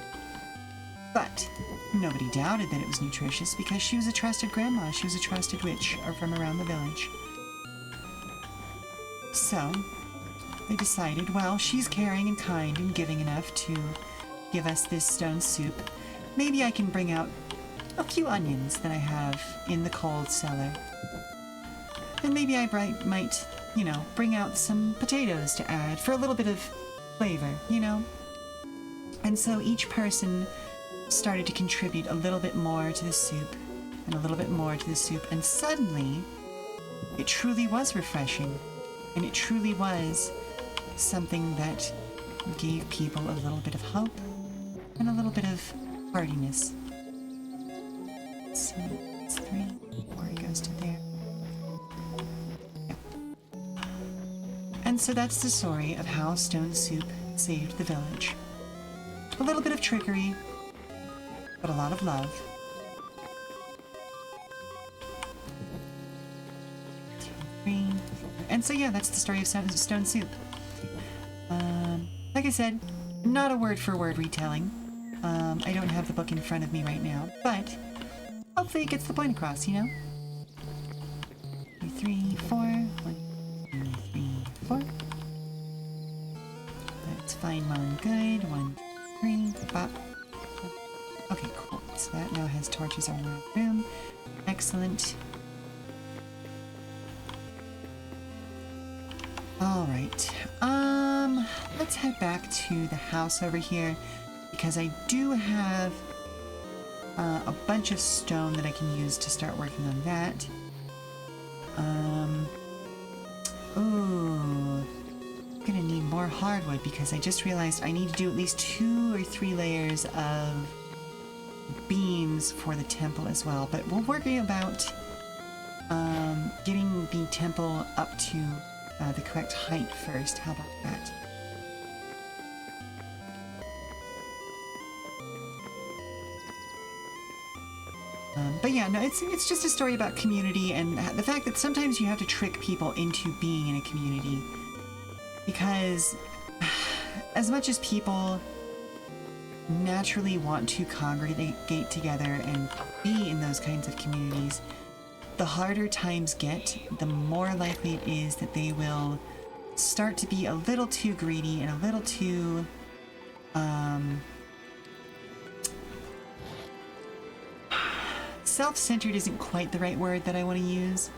But nobody doubted that it was nutritious, because she was a trusted grandma. She was a trusted witch from around the village. So they decided, well, she's caring and kind and giving enough to give us this stone soup. Maybe I can bring out a few onions that I have in the cold cellar. And maybe I might, bring out some potatoes to add for a little bit of flavor, And so each person started to contribute a little bit more to the soup and a little bit more to the soup, and suddenly it truly was refreshing, and it truly was something that gave people a little bit of hope and a little bit of heartiness. Let's see, it's 3, 4, it goes to there. Yeah. And so that's the story of how stone soup saved the village. A little bit of trickery, but a lot of love. 2, 3, 4. And so yeah, that's the story of stone soup. Like I said, not a word-for-word retelling. I don't have the book in front of me right now, but hopefully it gets the point across, you know? 2, 3, 4. 1, 2, 3, 4. That's fine, well and good. 1, 2, 3, bop. Okay, cool. So that now has torches all around the room. Excellent. Alright. Let's head back to the house over here, because I do have a bunch of stone that I can use to start working on that. Ooh. I'm gonna need more hardwood, because I just realized I need to do at least 2 or 3 layers of beams for the temple as well. But we'll worry about getting the temple up to the correct height first. How about that? But yeah, no, it's just a story about community and the fact that sometimes you have to trick people into being in a community. Because as much as people naturally want to congregate together and be in those kinds of communities, the harder times get, the more likely it is that they will start to be a little too greedy and a little too self-centered isn't quite the right word that I want to use,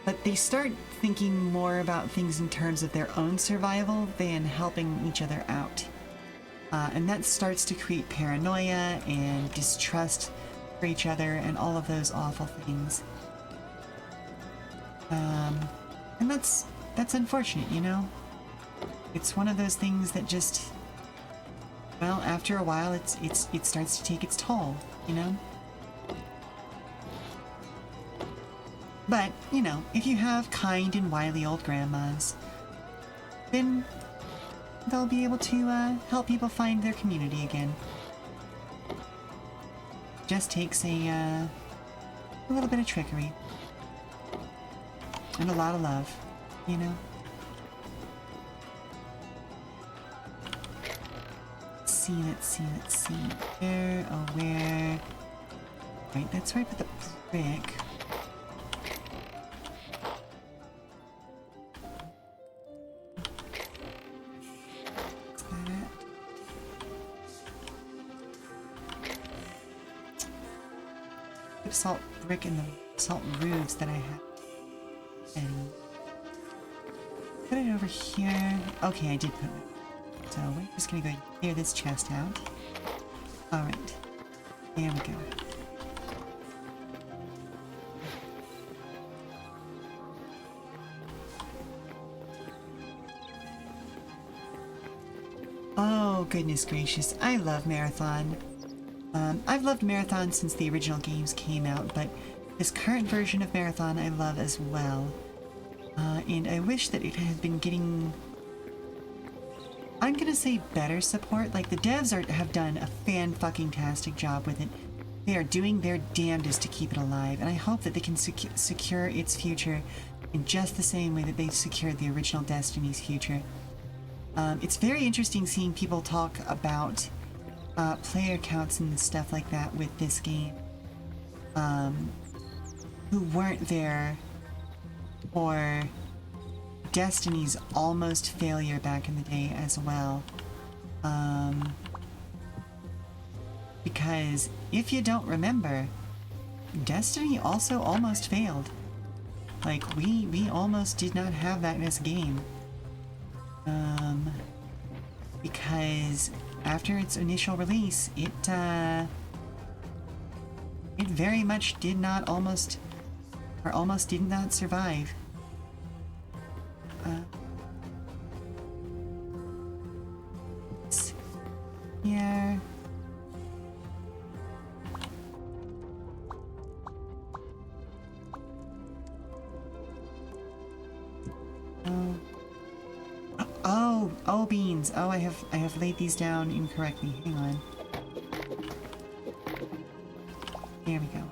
but they start thinking more about things in terms of their own survival than helping each other out. And that starts to create paranoia and distrust for each other and all of those awful things. And that's unfortunate, you know? It's one of those things that just, well, after a while it starts to take its toll, you know? But, you know, if you have kind and wily old grandmas, then they'll be able to help people find their community again. Just takes a little bit of trickery. And a lot of love, you know? Let's see. Where, oh, where? Right, that's right with the brick. Salt brick and the salt roofs that I have. And put it over here. Okay, I did put it. So we're just gonna go ahead and clear this chest out. Alright. There we go. Oh, goodness gracious. I love Marathon. I've loved Marathon since the original games came out, but this current version of Marathon I love as well. And I wish that it had been getting, I'm gonna say, better support. Like, the devs have done a fan-fucking-tastic job with it. They are doing their damnedest to keep it alive, and I hope that they can secure its future in just the same way that they secured the original Destiny's future. It's very interesting seeing people talk about player counts and stuff like that with this game, who weren't there for Destiny's almost failure back in the day as well. Because if you don't remember, Destiny also almost failed. Like, we almost did not have that in this game. Because after its initial release, it very much did not almost did not survive. Here. Oh, beans. Oh, I have laid these down incorrectly. Hang on. There we go.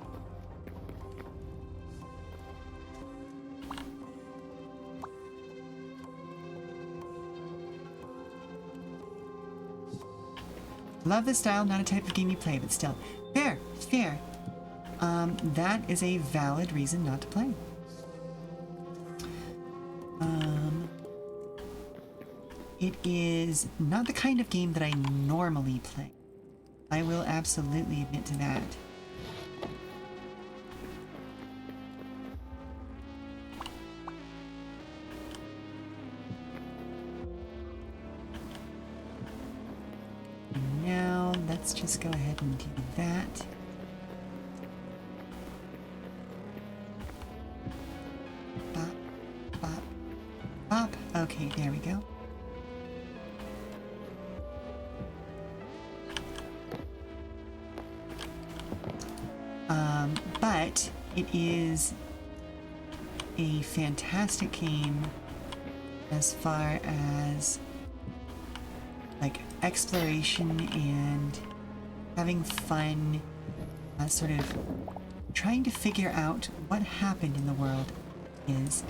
Love the style, not a type of game you play, but still. Fair, fair. That is a valid reason not to play. It is not the kind of game that I normally play. I will absolutely admit to that. And now, let's just go ahead and do that. Bop, bop, bop. Okay, there we go. But it is a fantastic game as far as like exploration and having fun, sort of trying to figure out what happened in the world is.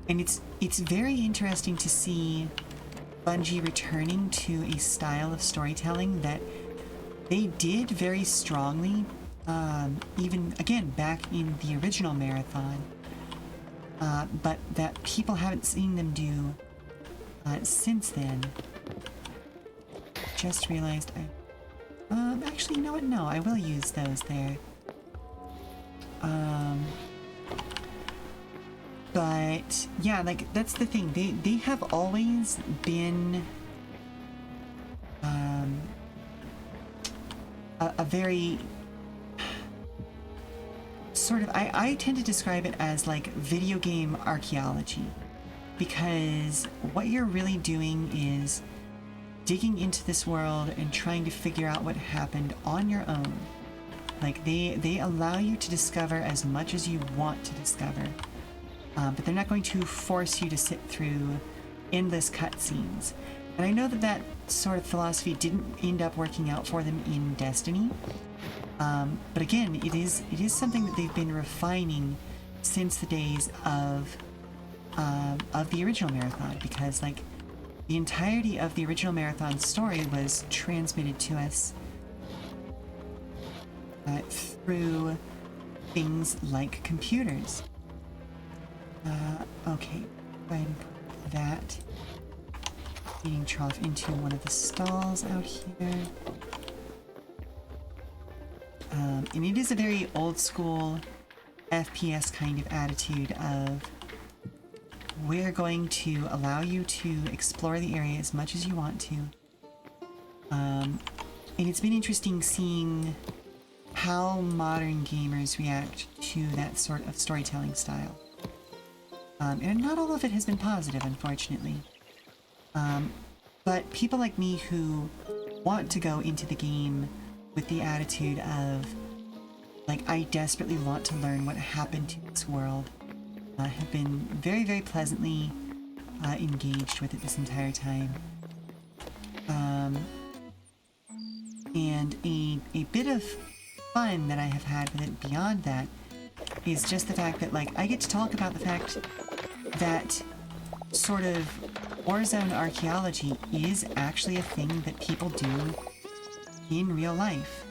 And it's very interesting to see Bungie returning to a style of storytelling that they did very strongly, even again back in the original Marathon, but that people haven't seen them do since then. Just realized actually, you know what? No, I will use those there. But yeah, like that's the thing. They have always been a very sort of, I tend to describe it as like video game archaeology, because what you're really doing is digging into this world and trying to figure out what happened on your own. Like they allow you to discover as much as you want to discover, but they're not going to force you to sit through endless cutscenes. And I know that that sort of philosophy didn't end up working out for them in Destiny. But again, it is something that they've been refining since the days of the original Marathon, because like the entirety of the original Marathon story was transmitted to us through things like computers. Okay, go ahead and put that feeding trough into one of the stalls out here. And it is a very old school FPS kind of attitude of, we're going to allow you to explore the area as much as you want to. And it's been interesting seeing how modern gamers react to that sort of storytelling style. And not all of it has been positive, unfortunately. But people like me who want to go into the game with the attitude of, like, I desperately want to learn what happened to this world, have been very, very pleasantly engaged with it this entire time. And a bit of fun that I have had with it beyond that is just the fact that, like, I get to talk about the fact that sort of Warzone archaeology is actually a thing that people do in real life.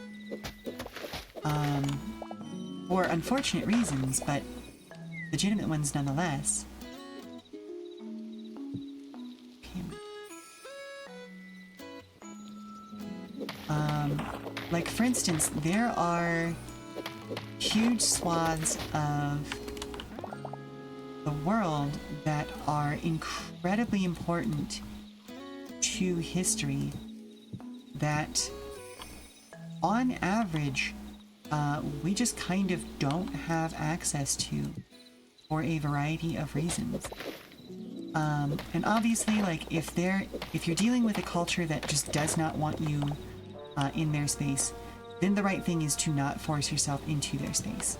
For unfortunate reasons, but legitimate ones nonetheless. Like for instance, there are huge swaths of the world that are incredibly important to history that on average, we just kind of don't have access to for a variety of reasons. And obviously, like, if you're dealing with a culture that just does not want you in their space, then the right thing is to not force yourself into their space.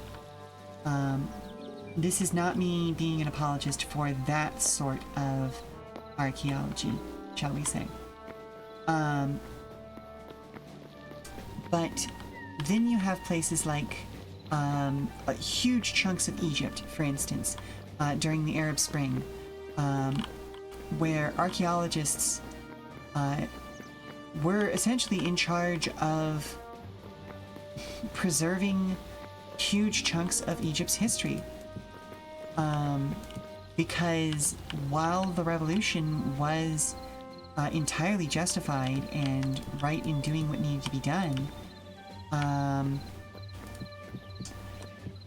This is not me being an apologist for that sort of archaeology, shall we say. But then you have places like huge chunks of Egypt, for instance, during the Arab Spring, where archaeologists were essentially in charge of preserving huge chunks of Egypt's history. Because while the revolution was entirely justified and right in doing what needed to be done,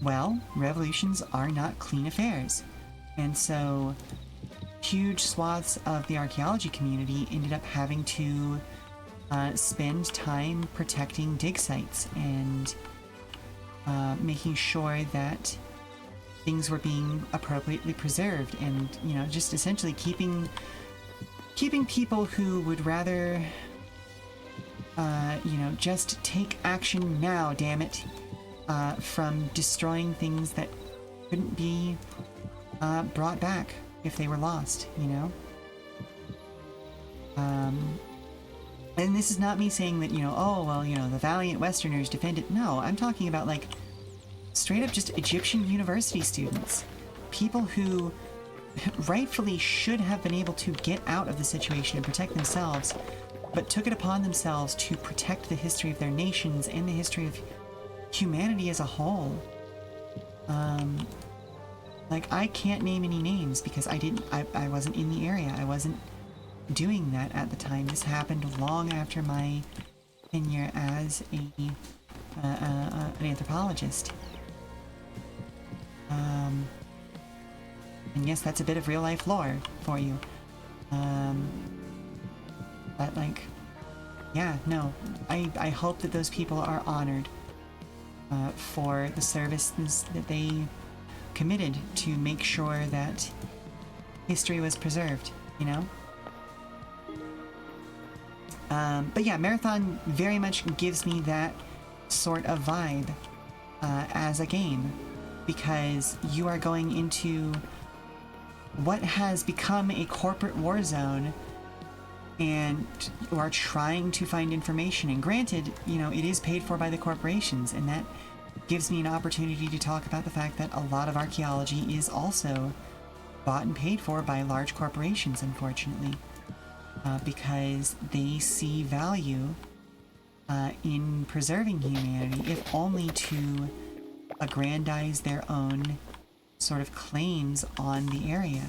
well, revolutions are not clean affairs. And so huge swaths of the archaeology community ended up having to spend time protecting dig sites and making sure that things were being appropriately preserved, and, you know, just essentially keeping people who would rather you know, just take action now, damn it, from destroying things that couldn't be brought back if they were lost, you know? And this is not me saying that, you know, oh, well, you know, the valiant Westerners defended. No, I'm talking about, like, straight up just Egyptian university students. People who rightfully should have been able to get out of the situation and protect themselves, but took it upon themselves to protect the history of their nations and the history of humanity as a whole. Like, I can't name any names because I wasn't in the area. I wasn't doing that at the time. This happened long after my tenure as an anthropologist. And yes, that's a bit of real life lore for you. But, like, yeah, no, I hope that those people are honored for the services that they committed to make sure that history was preserved, you know? But yeah, Marathon very much gives me that sort of vibe as a game, because you are going into what has become a corporate war zone, and you are trying to find information. And granted, you know, it is paid for by the corporations, and that gives me an opportunity to talk about the fact that a lot of archaeology is also bought and paid for by large corporations, unfortunately, because they see value in preserving humanity, if only to aggrandize their own sort of claims on the area,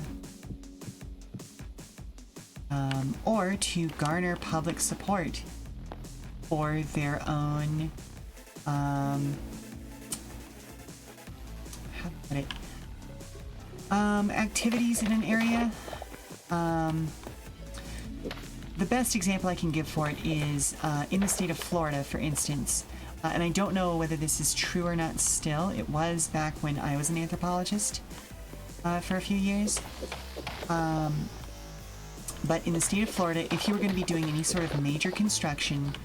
or to garner public support for their own how to put it, activities in an area. The best example I can give for it is in the state of Florida, for instance. And I don't know whether this is true or not still. It was back when I was an anthropologist for a few years. But in the state of Florida, if you were going to be doing any sort of major construction,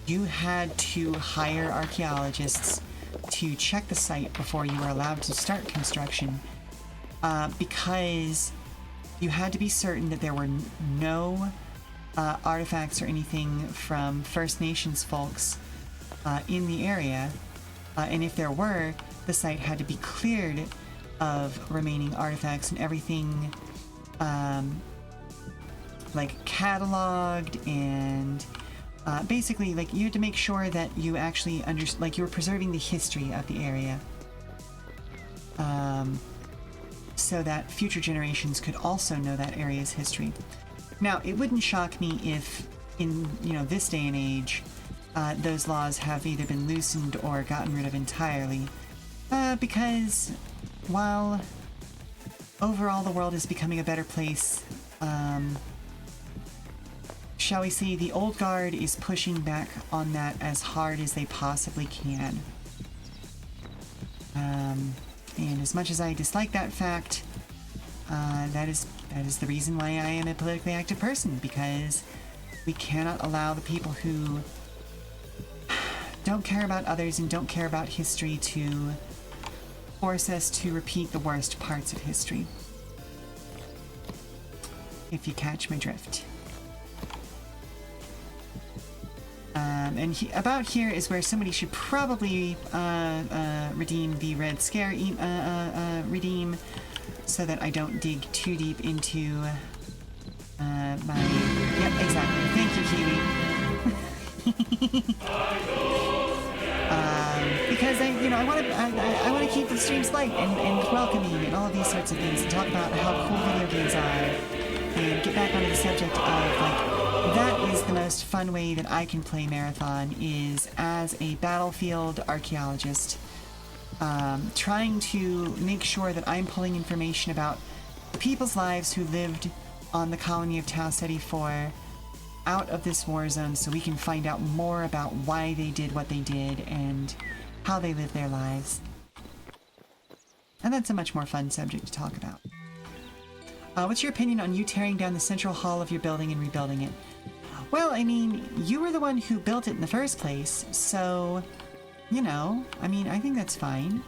you had to hire archaeologists to check the site before you were allowed to start construction, because you had to be certain that there were no artifacts or anything from First Nations folks in the area, and if there were, the site had to be cleared of remaining artifacts and everything, like cataloged, and basically, like, you had to make sure that you actually like you were preserving the history of the area, so that future generations could also know that area's history. Now, it wouldn't shock me if, in, you know, this day and age, those laws have either been loosened or gotten rid of entirely, because while overall the world is becoming a better place, shall we say, the old guard is pushing back on that as hard as they possibly can. And as much as I dislike that fact, that is the reason why I am a politically active person, because we cannot allow the people who don't care about others and don't care about history to force us to repeat the worst parts of history. If you catch my drift. And about here is where somebody should probably redeem the Red Scare redeem, so that I don't dig too deep into my... Yep, exactly. Thank you, Kiwi. Because I want to keep the streams light and welcoming and all of these sorts of things, and talk about how cool video games are, and get back onto the subject of, like, that is the most fun way that I can play Marathon, is as a battlefield archaeologist, trying to make sure that I'm pulling information about the people's lives who lived on the colony of Tau 74 out of this war zone, so we can find out more about why they did what they did and how they lived their lives. And that's a much more fun subject to talk about. What's your opinion on you tearing down the central hall of your building and rebuilding it? Well, I mean, you were the one who built it in the first place, so, you know, I mean, I think that's fine.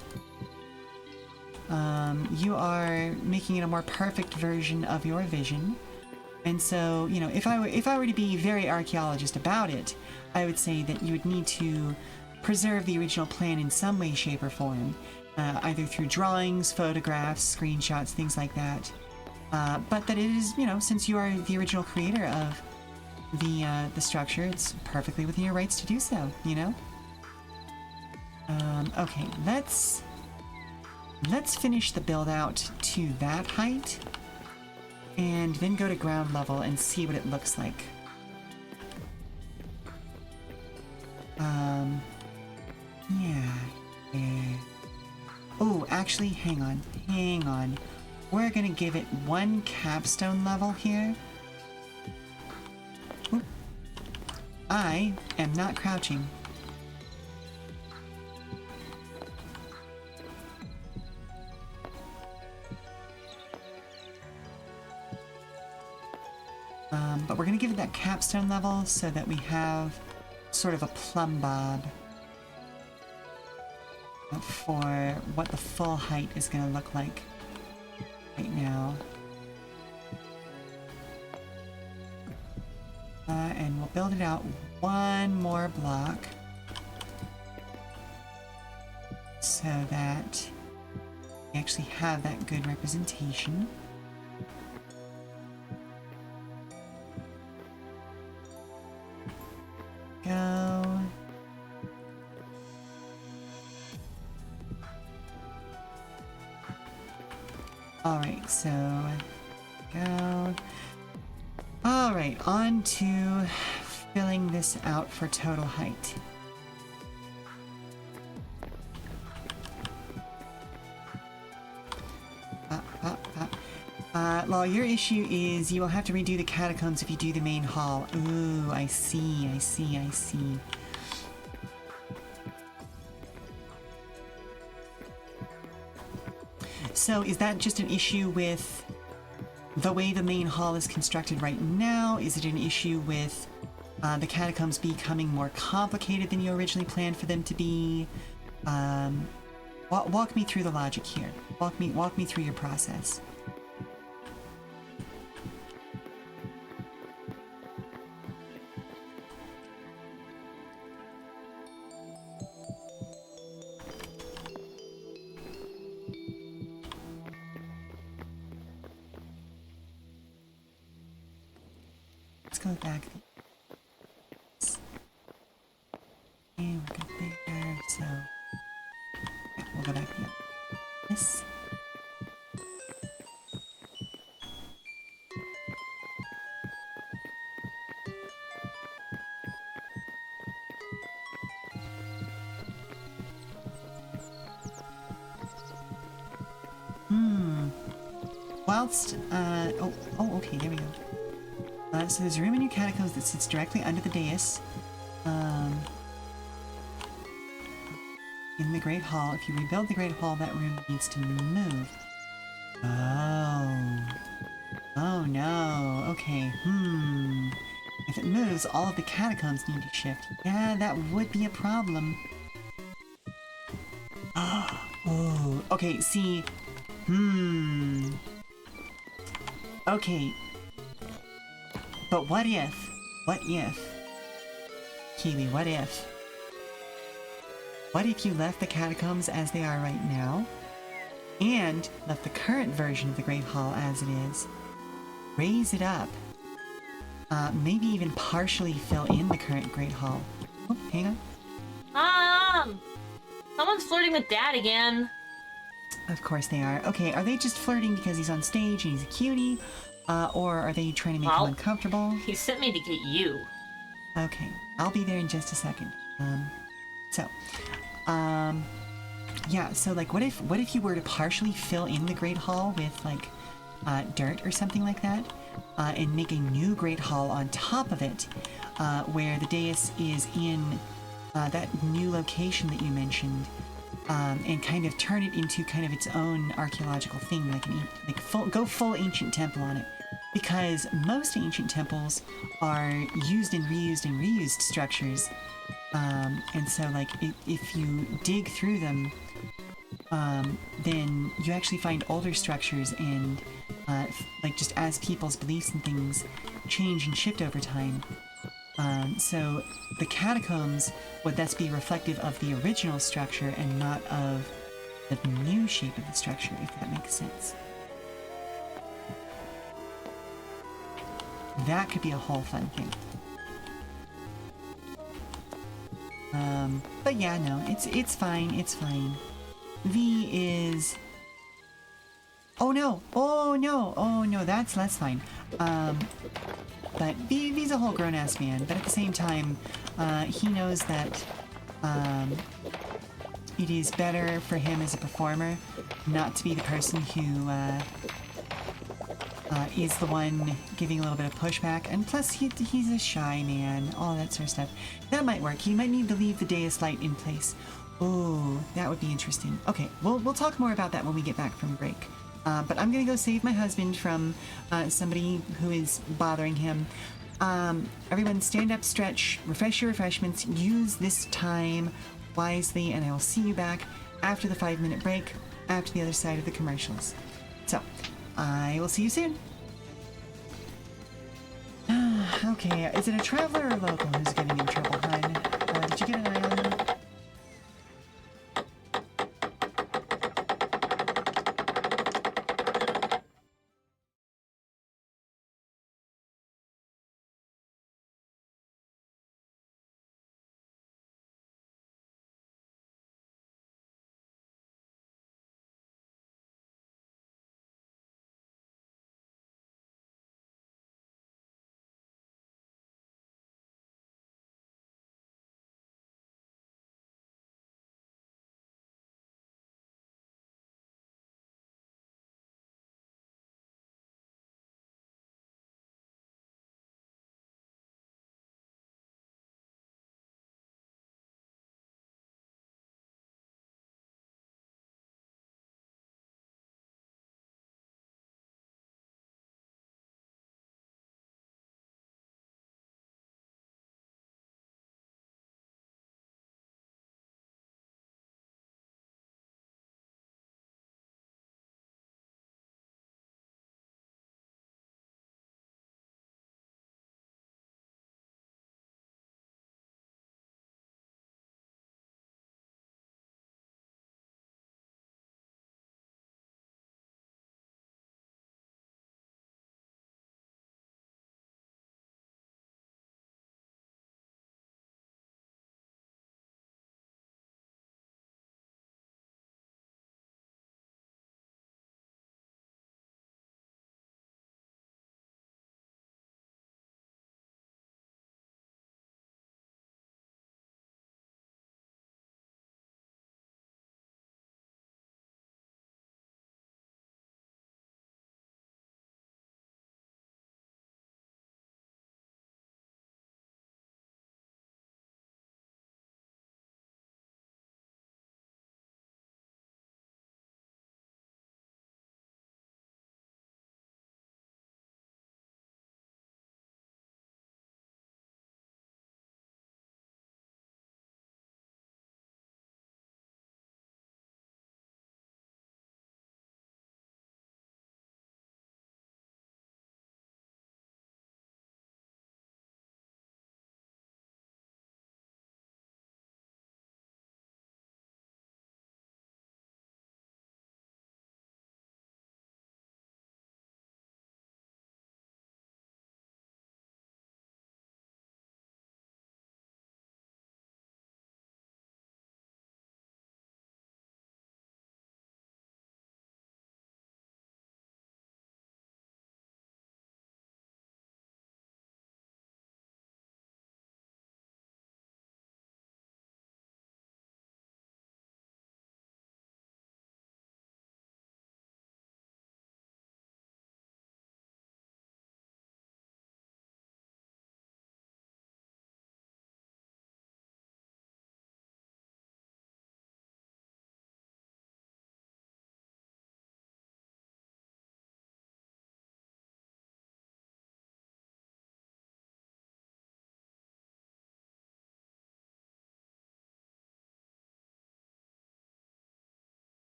You are making it a more perfect version of your vision. And so, you know, if I were to be very archaeologist about it, I would say that you would need to preserve the original plan in some way, shape, or form, either through drawings, photographs, screenshots, things like that. But that it is, you know, since you are the original creator of the structure, it's perfectly within your rights to do so, you know? Okay, let's finish the build out to that height, and then go to ground level and see what it looks like. Yeah. Oh, actually, hang on. We're gonna give it one capstone level here. Oop. I am not crouching. But we're gonna give it that capstone level so that we have sort of a plumb bob for what the full height is gonna look like right now. And we'll build it out one more block so that we actually have that good representation. Go. Alright, so go. Alright, on to filling this out for total height. Law, your issue is you will have to redo the catacombs if you do the main hall. Ooh, I see. So is that just an issue with the way the main hall is constructed right now? Is it an issue with the catacombs becoming more complicated than you originally planned for them to be? Walk me through the logic here. Walk me through your process. Let's go back. And we're good there, so yeah, we'll go back to this. Whilst, okay, there we go. So there's a room in your catacombs that sits directly under the dais. In the Great Hall. If you rebuild the Great Hall, that room needs to move. Oh. Oh no. Okay. If it moves, all of the catacombs need to shift. Yeah, that would be a problem. Oh. Okay, see. Okay. But what if? What if? Kiwi, what if? What if you left the catacombs as they are right now? And left the current version of the Great Hall as it is? Raise it up. Maybe even partially fill in the current Great Hall. Oh, hang on. Someone's flirting with Dad again. Of course they are. Okay, are they just flirting because he's on stage and he's a cutie? Or are they trying to make him uncomfortable? He sent me to get you. Okay, I'll be there in just a second. Yeah, so like what if you were to partially fill in the Great Hall with like dirt or something like that? And make a new Great Hall on top of it, where the dais is in that new location that you mentioned, and kind of turn it into kind of its own archaeological thing, go full ancient temple on it, because most ancient temples are used and reused structures, and so like if you dig through them, then you actually find older structures and like just as people's beliefs and things change and shift over time. So the catacombs would thus be reflective of the original structure and not of the new shape of the structure, if that makes sense. That could be a whole fun thing. But yeah, no, it's fine, it's fine. V is... Oh no! Oh no! Oh no, that's fine. But V's a whole grown-ass man, but at the same time, he knows that, it is better for him as a performer not to be the person who, is the one giving a little bit of pushback, and plus he's a shy man, all that sort of stuff. That might work. He might need to leave the dais light in place. Oh, that would be interesting. Okay, we'll talk more about that when we get back from break. But I'm gonna go save my husband from somebody who is bothering him. Everyone stand up, stretch, refresh your refreshments, use this time wisely, and I will see you back after the 5-minute break, after the other side of the commercials. So, I will see you soon. Okay, is it a traveler or a local who's getting in trouble, hon? Did you get an eye on them?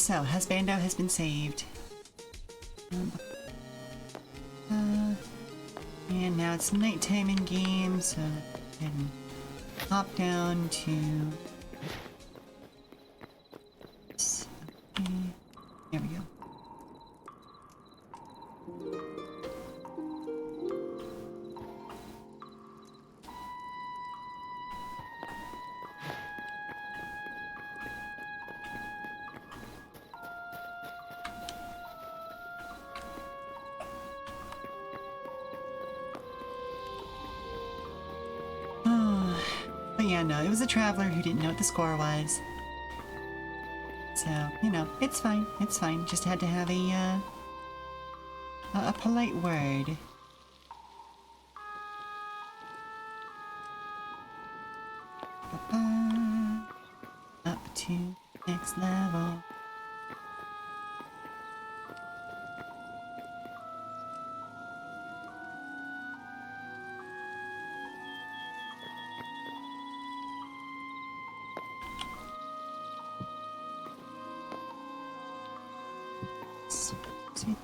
so Husbando has been saved. And now it's nighttime in game, so I can hop down to... Okay. There we go. But yeah, no, it was a traveler who didn't know what the score was. So, you know, it's fine. It's fine. Just had to have a polite word. Up to next level. Sweet.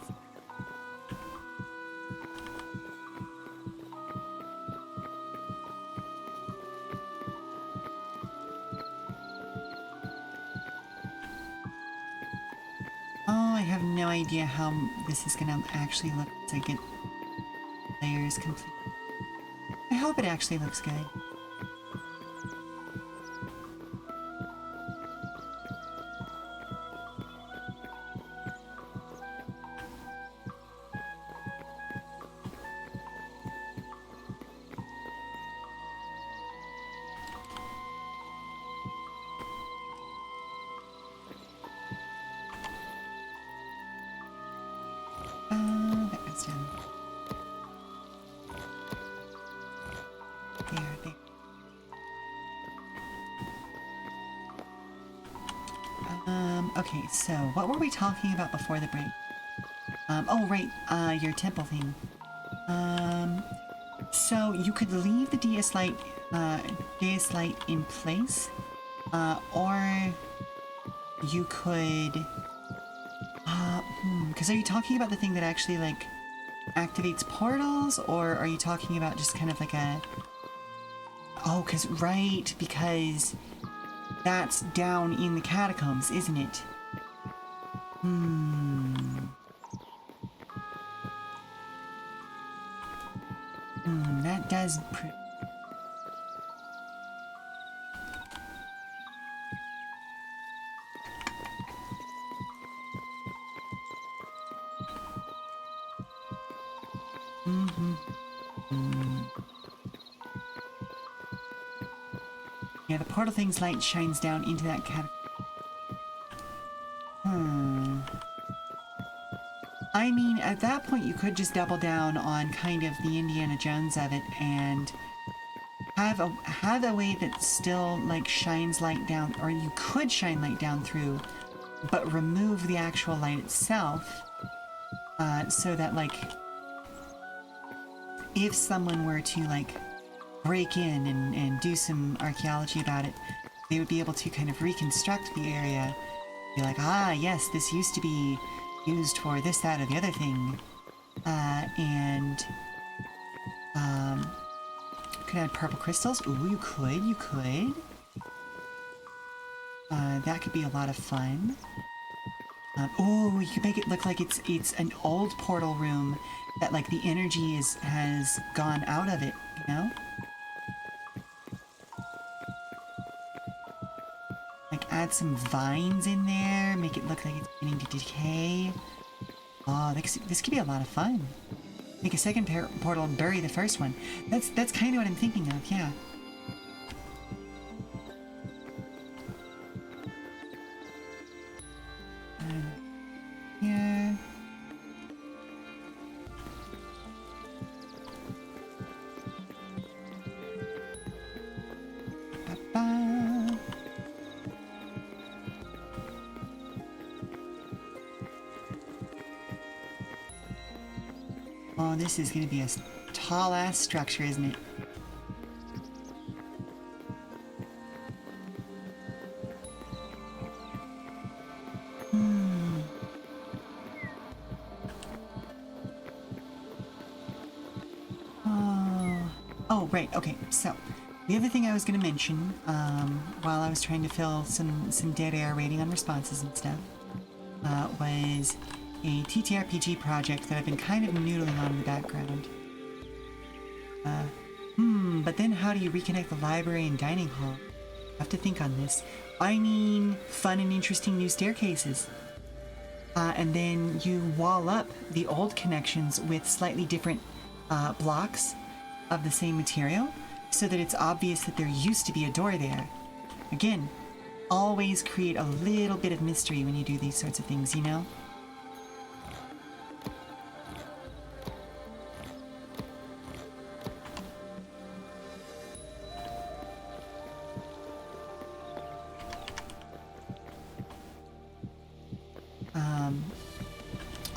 Oh, I have no idea how this is gonna actually look to get layers complete. I hope it actually looks good. That goes down. There. Okay, so what were we talking about before the break? Oh right, your temple thing. So you could leave the dais light in place, or you could, because are you talking about the thing that actually like activates portals, or are you talking about just kind of like a, oh, because that's down in the catacombs, isn't it? That does Yeah, the portal thing's light shines down into that catacomb. I mean, at that point you could just double down on kind of the Indiana Jones of it and have a way that still like shines light down, or you could shine light down through, but remove the actual light itself, so that like if someone were to like break in and do some archaeology about it, they would be able to kind of reconstruct the area, be like, ah yes, this used to be used for this, that, or the other thing, and could add purple crystals. Ooh, you could. That could be a lot of fun. Oh, you could make it look like it's an old portal room that like the energy has gone out of it, you know? Like add some vines in there, make it look like it's beginning to decay. Oh, this could be a lot of fun. Make a second portal and bury the first one. That's kind of what I'm thinking of, yeah. Yeah. Ba-ba. Oh, this is gonna be a tall-ass structure, isn't it? Oh, right. Okay. So the other thing I was going to mention, while I was trying to fill some dead air waiting on responses and stuff, was a TTRPG project that I've been kind of noodling on in the background. But then how do you reconnect the library and dining hall? I have to think on this. I mean, fun and interesting new staircases. And then you wall up the old connections with slightly different blocks of the same material so that it's obvious that there used to be a door there. Again, always create a little bit of mystery when you do these sorts of things, you know?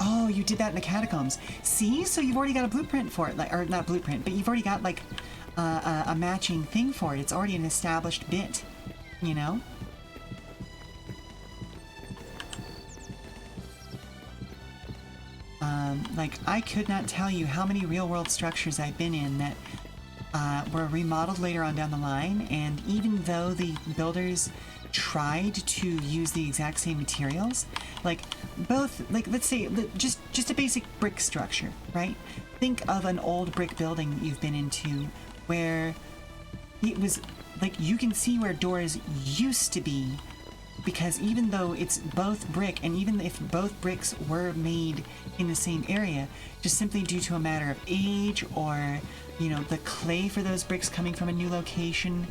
Oh, you did that in the catacombs. See? So you've already got a blueprint for it. Like, or not blueprint, but you've already got, like, a matching thing for it. It's already an established bit, you know? Like, I could not tell you how many real-world structures I've been in that were remodeled later on down the line, and even though the builders tried to use the exact same materials, like both, like let's say just a basic brick structure, right? Think of an old brick building that you've been into where it was like you can see where doors used to be, because even though it's both brick, and even if both bricks were made in the same area, just simply due to a matter of age or, you know, the clay for those bricks coming from a new location,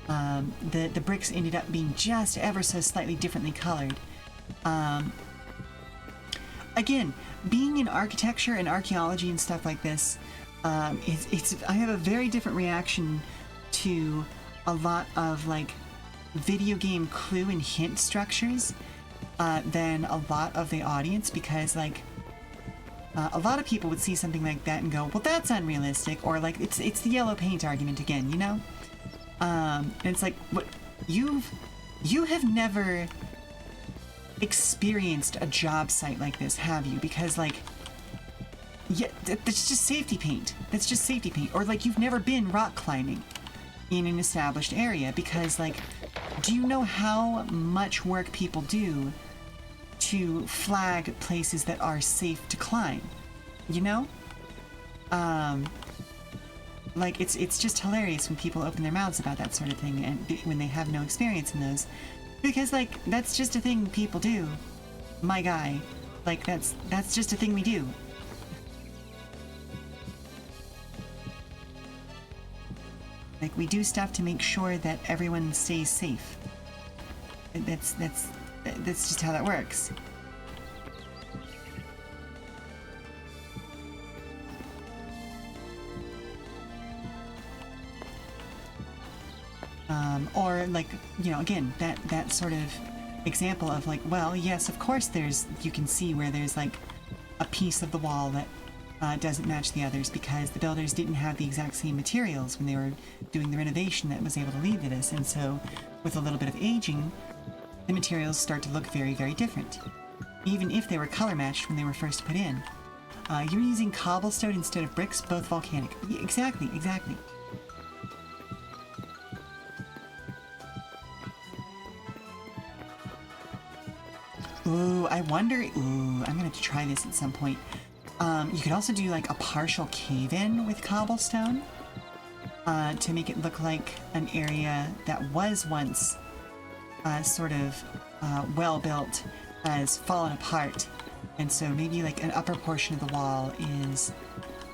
the bricks ended up being just ever so slightly differently colored. Again, being in architecture and archaeology and stuff like this, I have a very different reaction to a lot of like video game clue and hint structures than a lot of the audience, because like a lot of people would see something like that and go, well, that's unrealistic, or like it's the yellow paint argument again, you know? And it's like, what, you have never experienced a job site like this, have you? Because like, yeah, that's just safety paint. That's just safety paint. Or like, you've never been rock climbing in an established area, because like, do you know how much work people do to flag places that are safe to climb? You know? Like, it's just hilarious when people open their mouths about that sort of thing, and when they have no experience in those. Because, like, that's just a thing people do. My guy. Like, that's just a thing we do. Like, we do stuff to make sure that everyone stays safe. That's just how that works. Or like, you know, again, that sort of example of like, well, yes, of course you can see where there's like a piece of the wall that doesn't match the others, because the builders didn't have the exact same materials when they were doing the renovation that was able to lead to this. And so with a little bit of aging, the materials start to look very, very different, even if they were color matched when they were first put in. You're using cobblestone instead of bricks, both volcanic. Yeah, exactly. Ooh, I wonder... Ooh, I'm gonna have to try this at some point. You could also do like a partial cave-in with cobblestone to make it look like an area that was once sort of well-built has fallen apart. And so maybe like an upper portion of the wall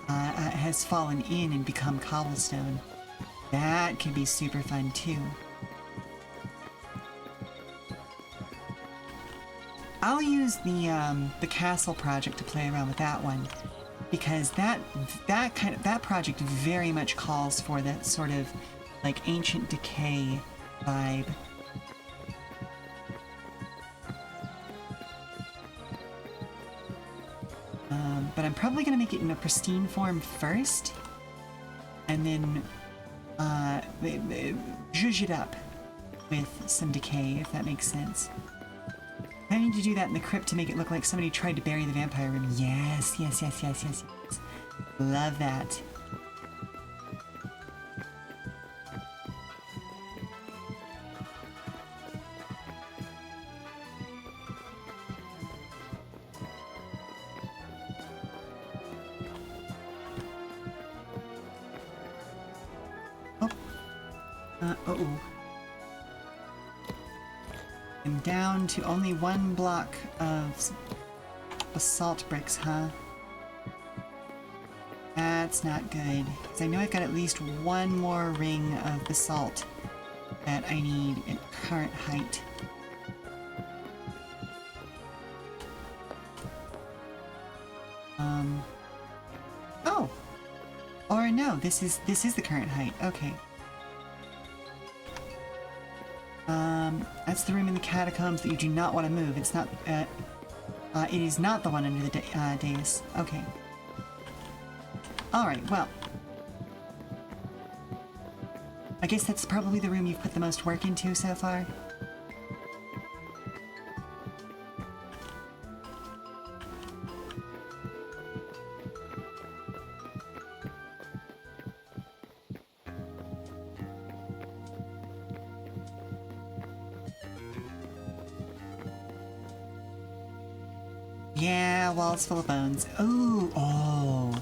has fallen in and become cobblestone. That could be super fun too. I'll use the castle project to play around with that one, because that project very much calls for that sort of like ancient decay vibe. But I'm probably gonna make it in a pristine form first, and then zhuzh it up with some decay, if that makes sense. I need to do that in the crypt to make it look like somebody tried to bury the vampire room. Yes. Love that. Uh-oh. I'm down to only one block of basalt bricks, huh? That's not good. Because I know I've got at least one more ring of basalt that I need at current height. Oh! Or no, this is the current height. Okay. That's the room in the catacombs that you do not want to move. It's not, it is not the one under the dais. Okay. Alright, well. I guess that's probably the room you've put the most work into so far. Yeah, walls full of bones. Ooh, oh.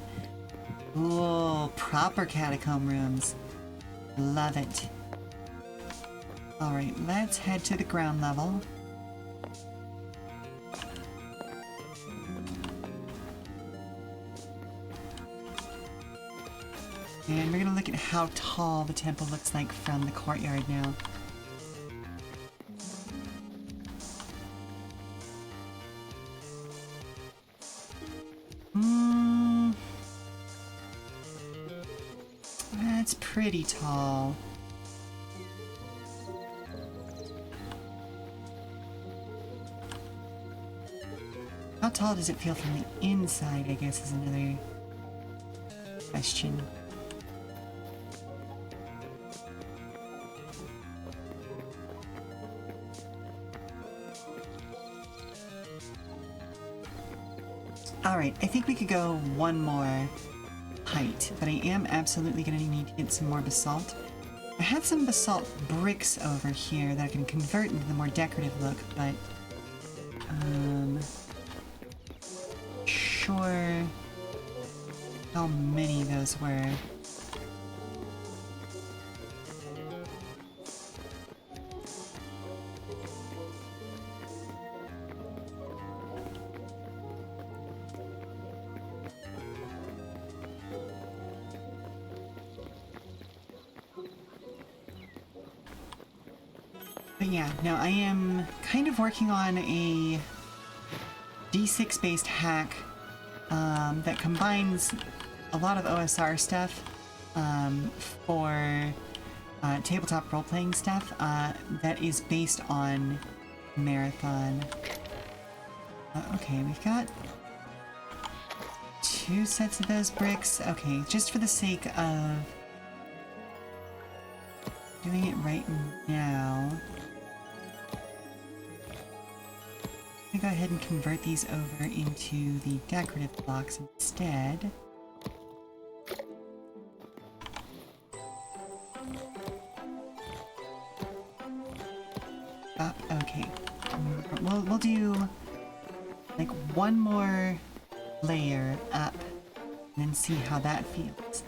Ooh, proper catacomb rooms. Love it. Alright, let's head to the ground level. And we're gonna look at how tall the temple looks like from the courtyard now. That's pretty tall. How tall does it feel from the inside, I guess, is another question. Alright, I think we could go one more height, but I am absolutely going to need to get some more basalt. I had some basalt bricks over here that I can convert into the more decorative look, but sure how many those were. But yeah, no, I am kind of working on a D6 based hack that combines a lot of OSR stuff for tabletop role-playing stuff that is based on Marathon. Okay, we've got 2 sets of those bricks. Okay, just for the sake of doing it right now, I'm gonna go ahead and convert these over into the decorative blocks instead. Up, okay. We'll do like one more layer up and then see how that feels.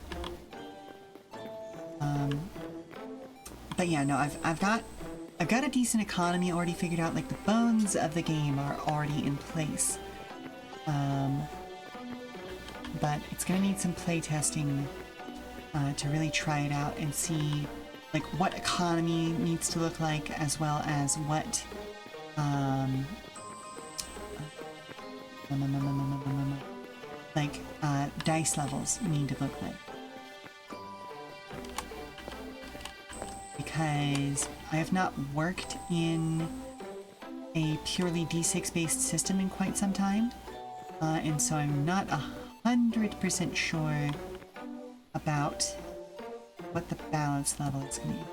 But yeah, no, I've got a decent economy already figured out. Like, the bones of the game are already in place. But it's gonna need some play testing to really try it out and see like what economy needs to look like, as well as what dice levels need to look like. Because I have not worked in a purely D6 based system in quite some time, and so I'm not 100% sure about what the balance level is going to be.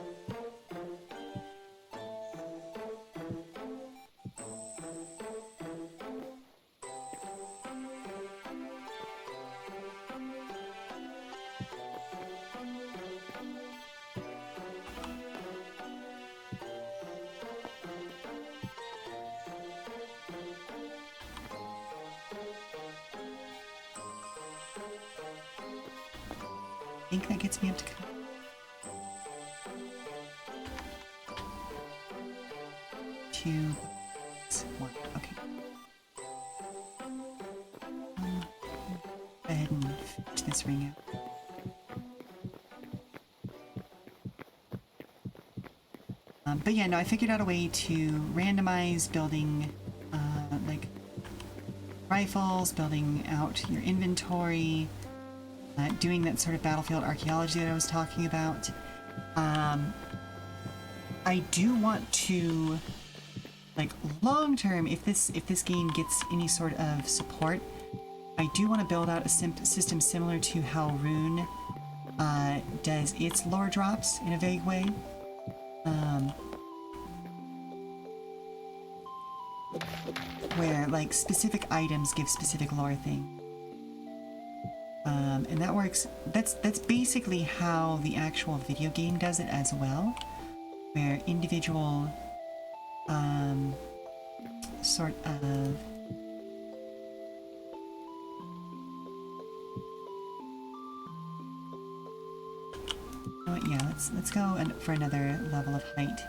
I think that gets me up to... 2, 1. Okay. Go ahead and finish this ring out. But yeah, no, I figured out a way to randomize building, like, rifles, building out your inventory, doing that sort of battlefield archaeology that I was talking about. I do want to, like, long term, if this game gets any sort of support, I do want to build out a system similar to how Rune does its lore drops in a vague way. Where, like, specific items give specific lore thing. And that works, that's basically how the actual video game does it as well, where individual, sort of... Oh, yeah, let's go for another level of height.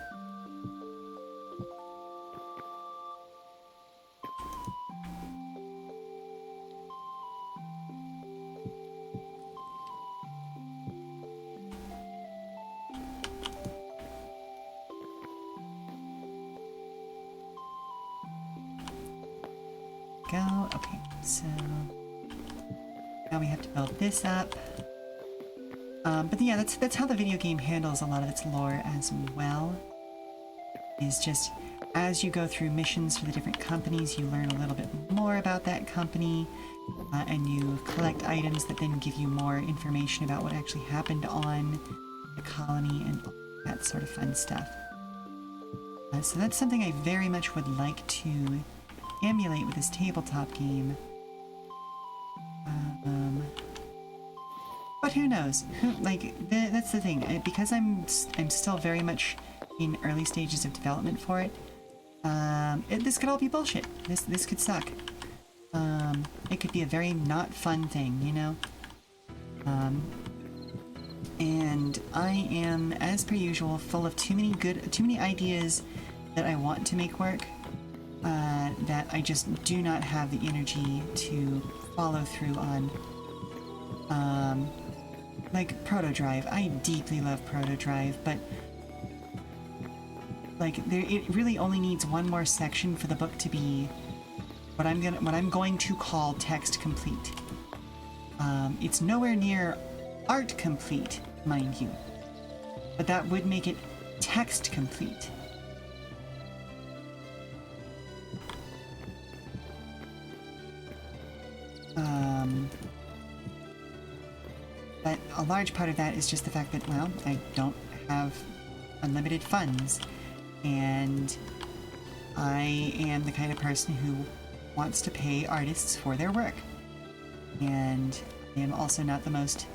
Go. Okay, so now we have to build this up. But yeah, that's how the video game handles a lot of its lore as well. Is just as you go through missions for the different companies, you learn a little bit more about that company, and you collect items that then give you more information about what actually happened on the colony and all that sort of fun stuff. So that's something I very much would like to emulate with this tabletop game. But who knows? That's the thing. Because I'm still very much in early stages of development for it. This could all be bullshit. This could suck. It could be a very not fun thing, you know. And I am, as per usual, full of too many ideas that I want to make work. That I just do not have the energy to follow through on. Like Proto Drive. I deeply love Proto Drive, but like it really only needs one more section for the book to be what I'm going to call text complete. It's nowhere near art complete, mind you, but that would make it text complete. But a large part of that is just the fact that, well, I don't have unlimited funds, and I am the kind of person who wants to pay artists for their work. And I am also not the most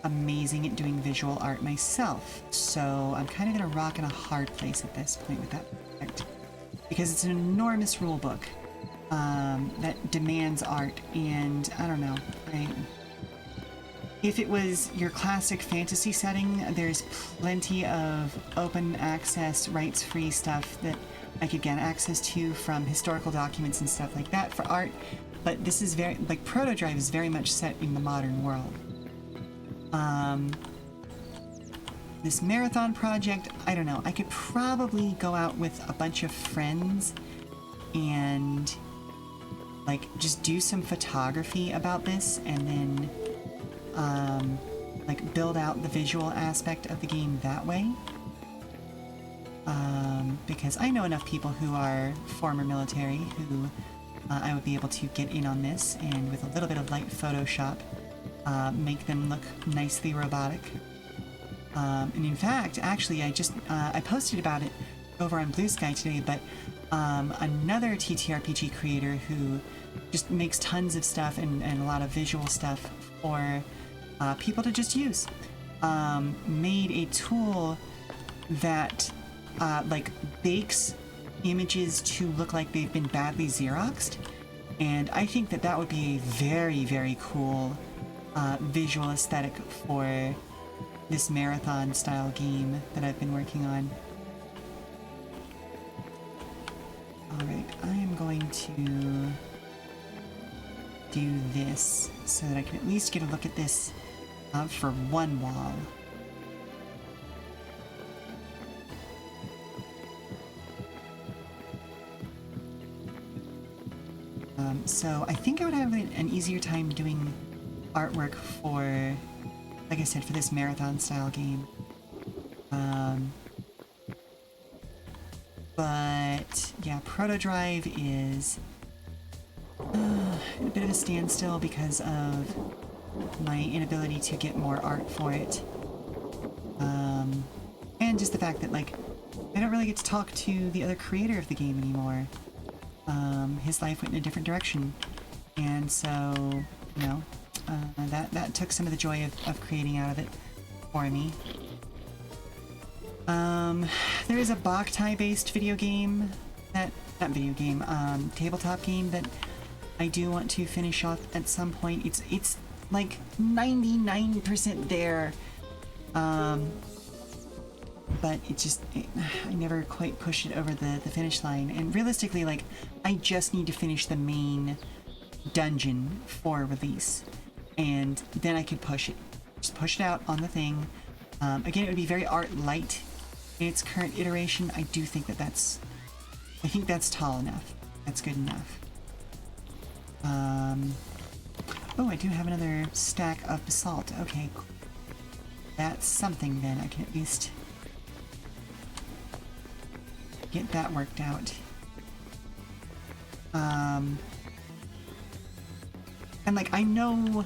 amazing at doing visual art myself, so I'm kind of in a rock and a hard place at this point with that project. Because it's an enormous rule book that demands art, and I don't know, if it was your classic fantasy setting, there's plenty of open access, rights-free stuff that I could get access to from historical documents and stuff like that for art, but this is very, like, Proto Drive is very much set in the modern world. This marathon project, I don't know, I could probably go out with a bunch of friends and, like, just do some photography about this, and then like, build out the visual aspect of the game that way. Because I know enough people who are former military who I would be able to get in on this, and with a little bit of light Photoshop, make them look nicely robotic. And in fact, actually, I posted about it over on Blue Sky today, but another TTRPG creator who just makes tons of stuff and a lot of visual stuff for people to just use, made a tool that like bakes images to look like they've been badly Xeroxed, and I think that that would be a very, very cool visual aesthetic for this marathon style game that I've been working on. Alright, I am going to do this so that I can at least get a look at this for one wall. So I think I would have an easier time doing artwork for, like I said, for this marathon style game. But yeah, Proto Drive is a bit of a standstill because of my inability to get more art for it. And just the fact that, like, I don't really get to talk to the other creator of the game anymore. His life went in a different direction. And so, you know, that took some of the joy of creating out of it for me. There is a Boktai-based video game tabletop game that I do want to finish off at some point. It's like 99% there. But I never quite pushed it over the finish line. And realistically, like, I just need to finish the main dungeon for release. And then I could push it. Just push it out on the thing. Again, it would be very art light in its current iteration. I do think I think that's tall enough. That's good enough. Oh, I do have another stack of basalt. Okay, cool. That's something then. I can at least get that worked out. And like, I know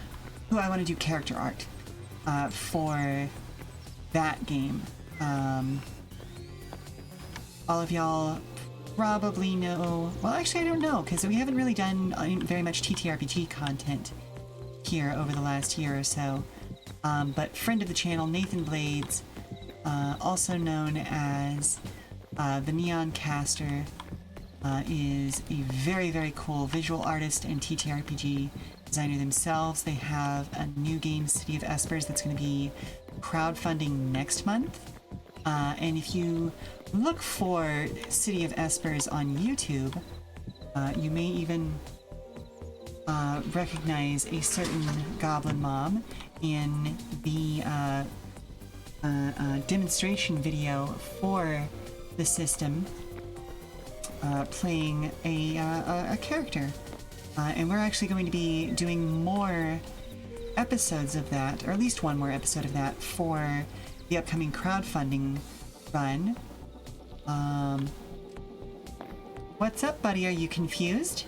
who I want to do character art for that game. All of y'all probably know, well, actually I don't know, because we haven't really done very much TTRPG content here over the last year or so. But friend of the channel, Nathan Blades, also known as the Neon Caster, is a very, very cool visual artist and TTRPG designer themselves. They have a new game, City of Espers, that's going to be crowdfunding next month. And if you look for City of Espers on YouTube, you may even recognize a certain goblin mom in the demonstration video for the system, playing a character. And we're actually going to be doing more episodes of that, or at least one more episode of that, for the upcoming crowdfunding run. What's up, buddy? Are you confused?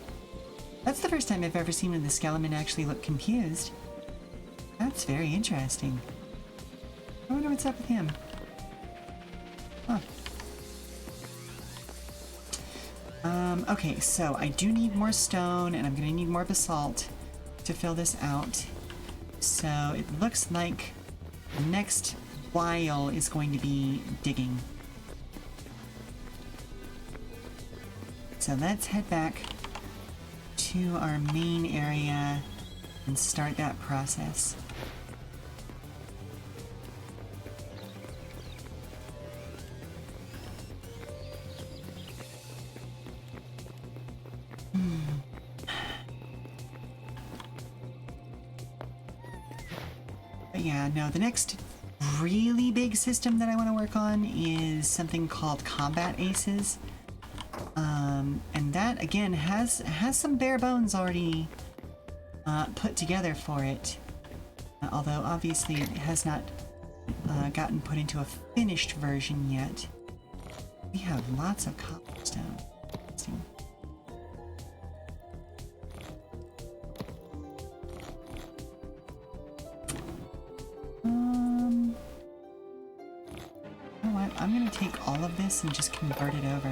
That's the first time I've ever seen one of the Skelemen actually look confused. That's very interesting. I wonder what's up with him. Huh. Okay, so I do need more stone, and I'm gonna need more basalt to fill this out. So it looks like the next while is going to be digging. So let's head back to our main area and start that process. But yeah, no, the next really big system that I want to work on is something called Combat Aces. And that, again, has some bare bones already put together for it. Although, obviously, it has not gotten put into a finished version yet. We have lots of cobblestone. Let's see. You know what? I'm gonna take all of this and just convert it over.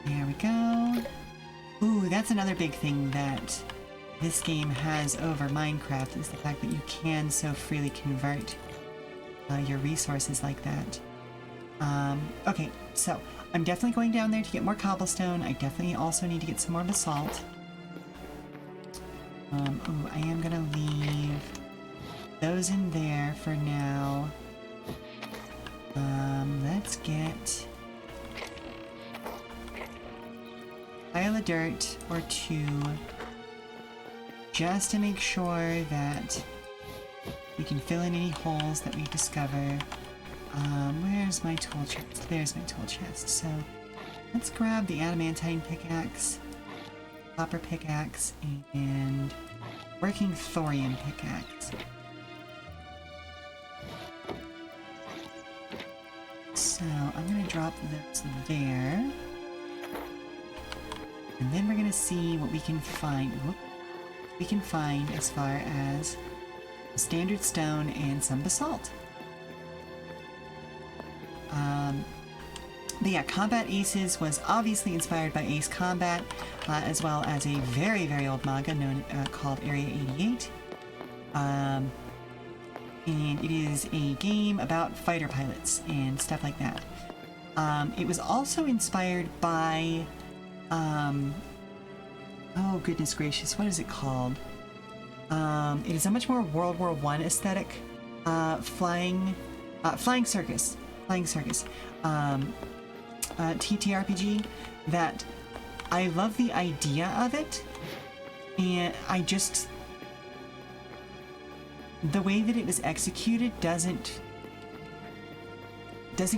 There we go. Ooh, that's another big thing that this game has over Minecraft is the fact that you can so freely convert your resources like that. Okay, so I'm definitely going down there to get more cobblestone. I definitely also need to get some more basalt. Ooh, I am gonna leave those in there for now. Let's get a pile of dirt or two just to make sure that we can fill in any holes that we discover. Where's my tool chest? There's my tool chest. So let's grab the adamantine pickaxe, copper pickaxe, and working thorium pickaxe. So I'm gonna drop those there. And then we're gonna see what we can find. We can find as far as standard stone and some basalt. But yeah, Combat Aces was obviously inspired by Ace Combat, as well as a very, very old manga known called Area 88. And it is a game about fighter pilots and stuff like that. It was also inspired by, oh goodness gracious, what is it called? It is a much more World War I aesthetic, Flying Circus. TTRPG that I love the idea of it, and the way that it was executed doesn't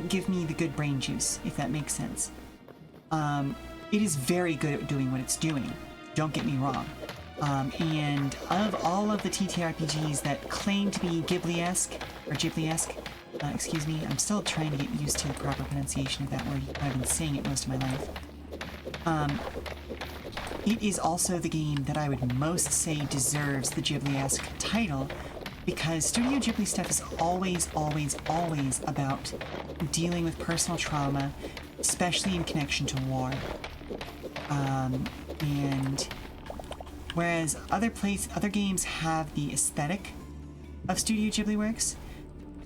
give me the good brain juice, if that makes sense. It is very good at doing what it's doing, don't get me wrong. And of all of the TTRPGs that claim to be Ghibli-esque, excuse me, I'm still trying to get used to the proper pronunciation of that word. I've been saying it most of my life. It is also the game that I would most say deserves the Ghibli-esque title, because Studio Ghibli stuff is always, always, always about dealing with personal trauma, especially in connection to war. And whereas other games have the aesthetic of Studio Ghibli works,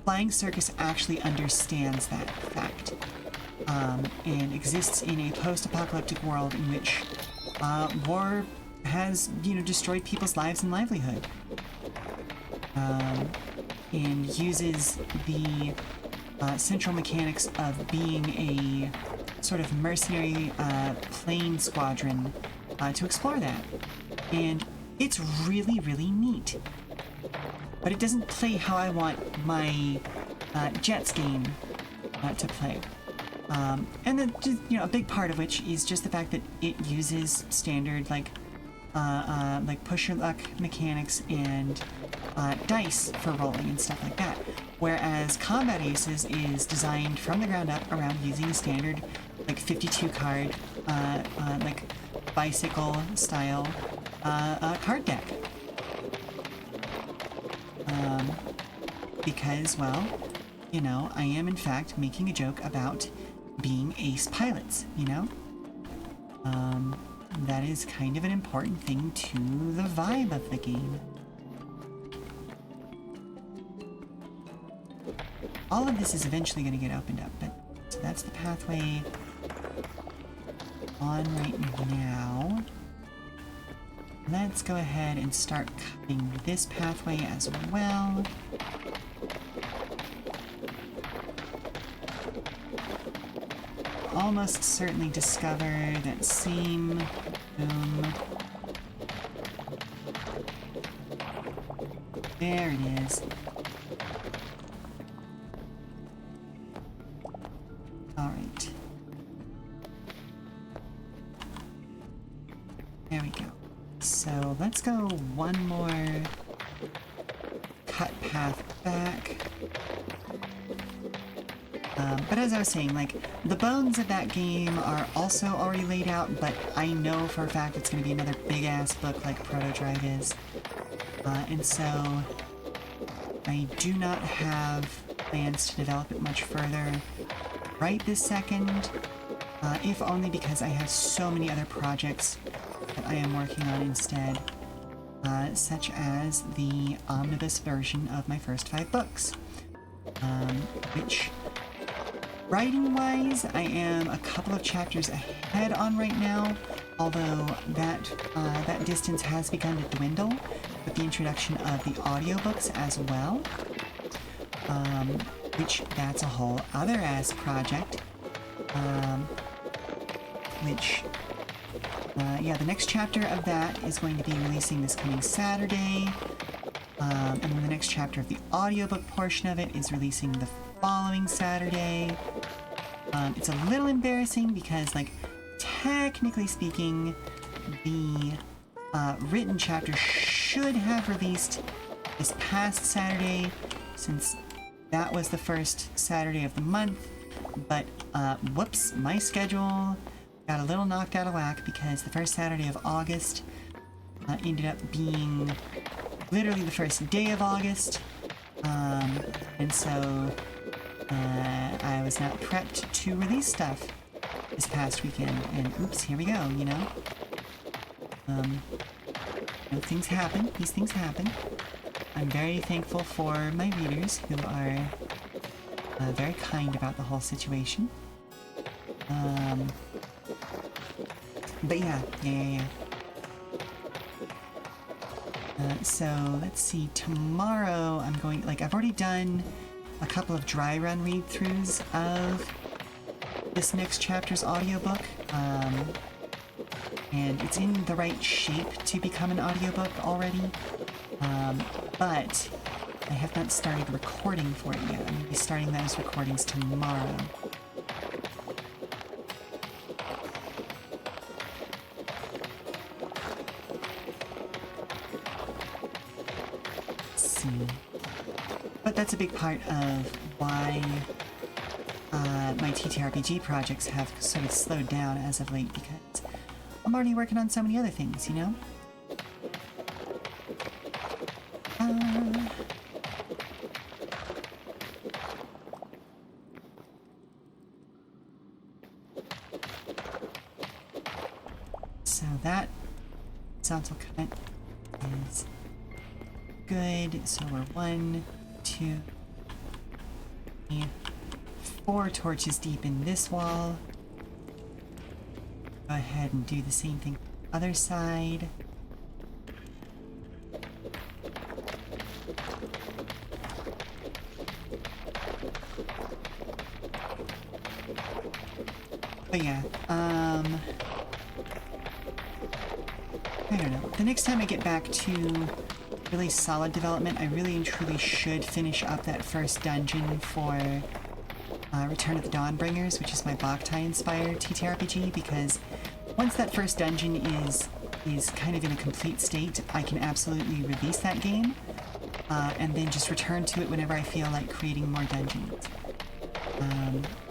Flying Circus actually understands that fact, and exists in a post-apocalyptic world in which war has, destroyed people's lives and livelihood, and uses the central mechanics of being a sort of mercenary plane squadron to explore that. And it's really, really neat. But it doesn't play how I want my Jets game to play. And then, a big part of which is just the fact that it uses standard, like push your luck mechanics and dice for rolling and stuff like that. Whereas Combat Aces is designed from the ground up around using a standard, 52 card, bicycle style card deck. Because, well, I am in fact making a joke about being ace pilots, that is kind of an important thing to the vibe of the game. All of this is eventually going to get opened up, but so that's the pathway on right now. Let's go ahead and start cutting this pathway as well. Almost certainly discover that same boom. There it is. Alright. There we go. So let's go one more cut path back. But as I was saying, the bones of that game are also already laid out, but I know for a fact it's going to be another big-ass book like Proto Drive is. And so I do not have plans to develop it much further right this second, if only because I have so many other projects that I am working on instead. such as the omnibus version of my first 5 books, which, writing-wise, I am a couple of chapters ahead on right now, although that distance has begun to dwindle with the introduction of the audiobooks as well, which that's a whole other ass project, which, yeah, the next chapter of that is going to be releasing this coming Saturday, and then the next chapter of the audiobook portion of it is releasing the following Saturday. It's a little embarrassing because, like, technically speaking, the written chapter should have released this past Saturday, since that was the first Saturday of the month, but whoops, my schedule got a little knocked out of whack because the first Saturday of August ended up being literally the first day of August, and so I was not prepped to release stuff this past weekend, and oops, here we go, you know? Things happen, these things happen. I'm very thankful for my readers who are very kind about the whole situation. But yeah. So let's see, tomorrow I'm going, like, I've already done a couple of dry run read-throughs of this next chapter's audiobook, and it's in the right shape to become an audiobook already, but I have not started recording for it yet. I'm going to be starting those recordings tomorrow. Let's see. But that's a big part of why my TTRPG projects have sort of slowed down as of late, because I'm already working on so many other things, you know? So that horizontal cut is good. So we're 1, 2, 3, 4 torches deep in this wall. Go ahead and do the same thing other side. But yeah, I don't know. The next time I get back to really solid development, I really and truly should finish up that first dungeon for Return of the Dawnbringers, which is my Boktai-inspired TTRPG, because once that first dungeon is kind of in a complete state, I can absolutely release that game, and then just return to it whenever I feel like creating more dungeons.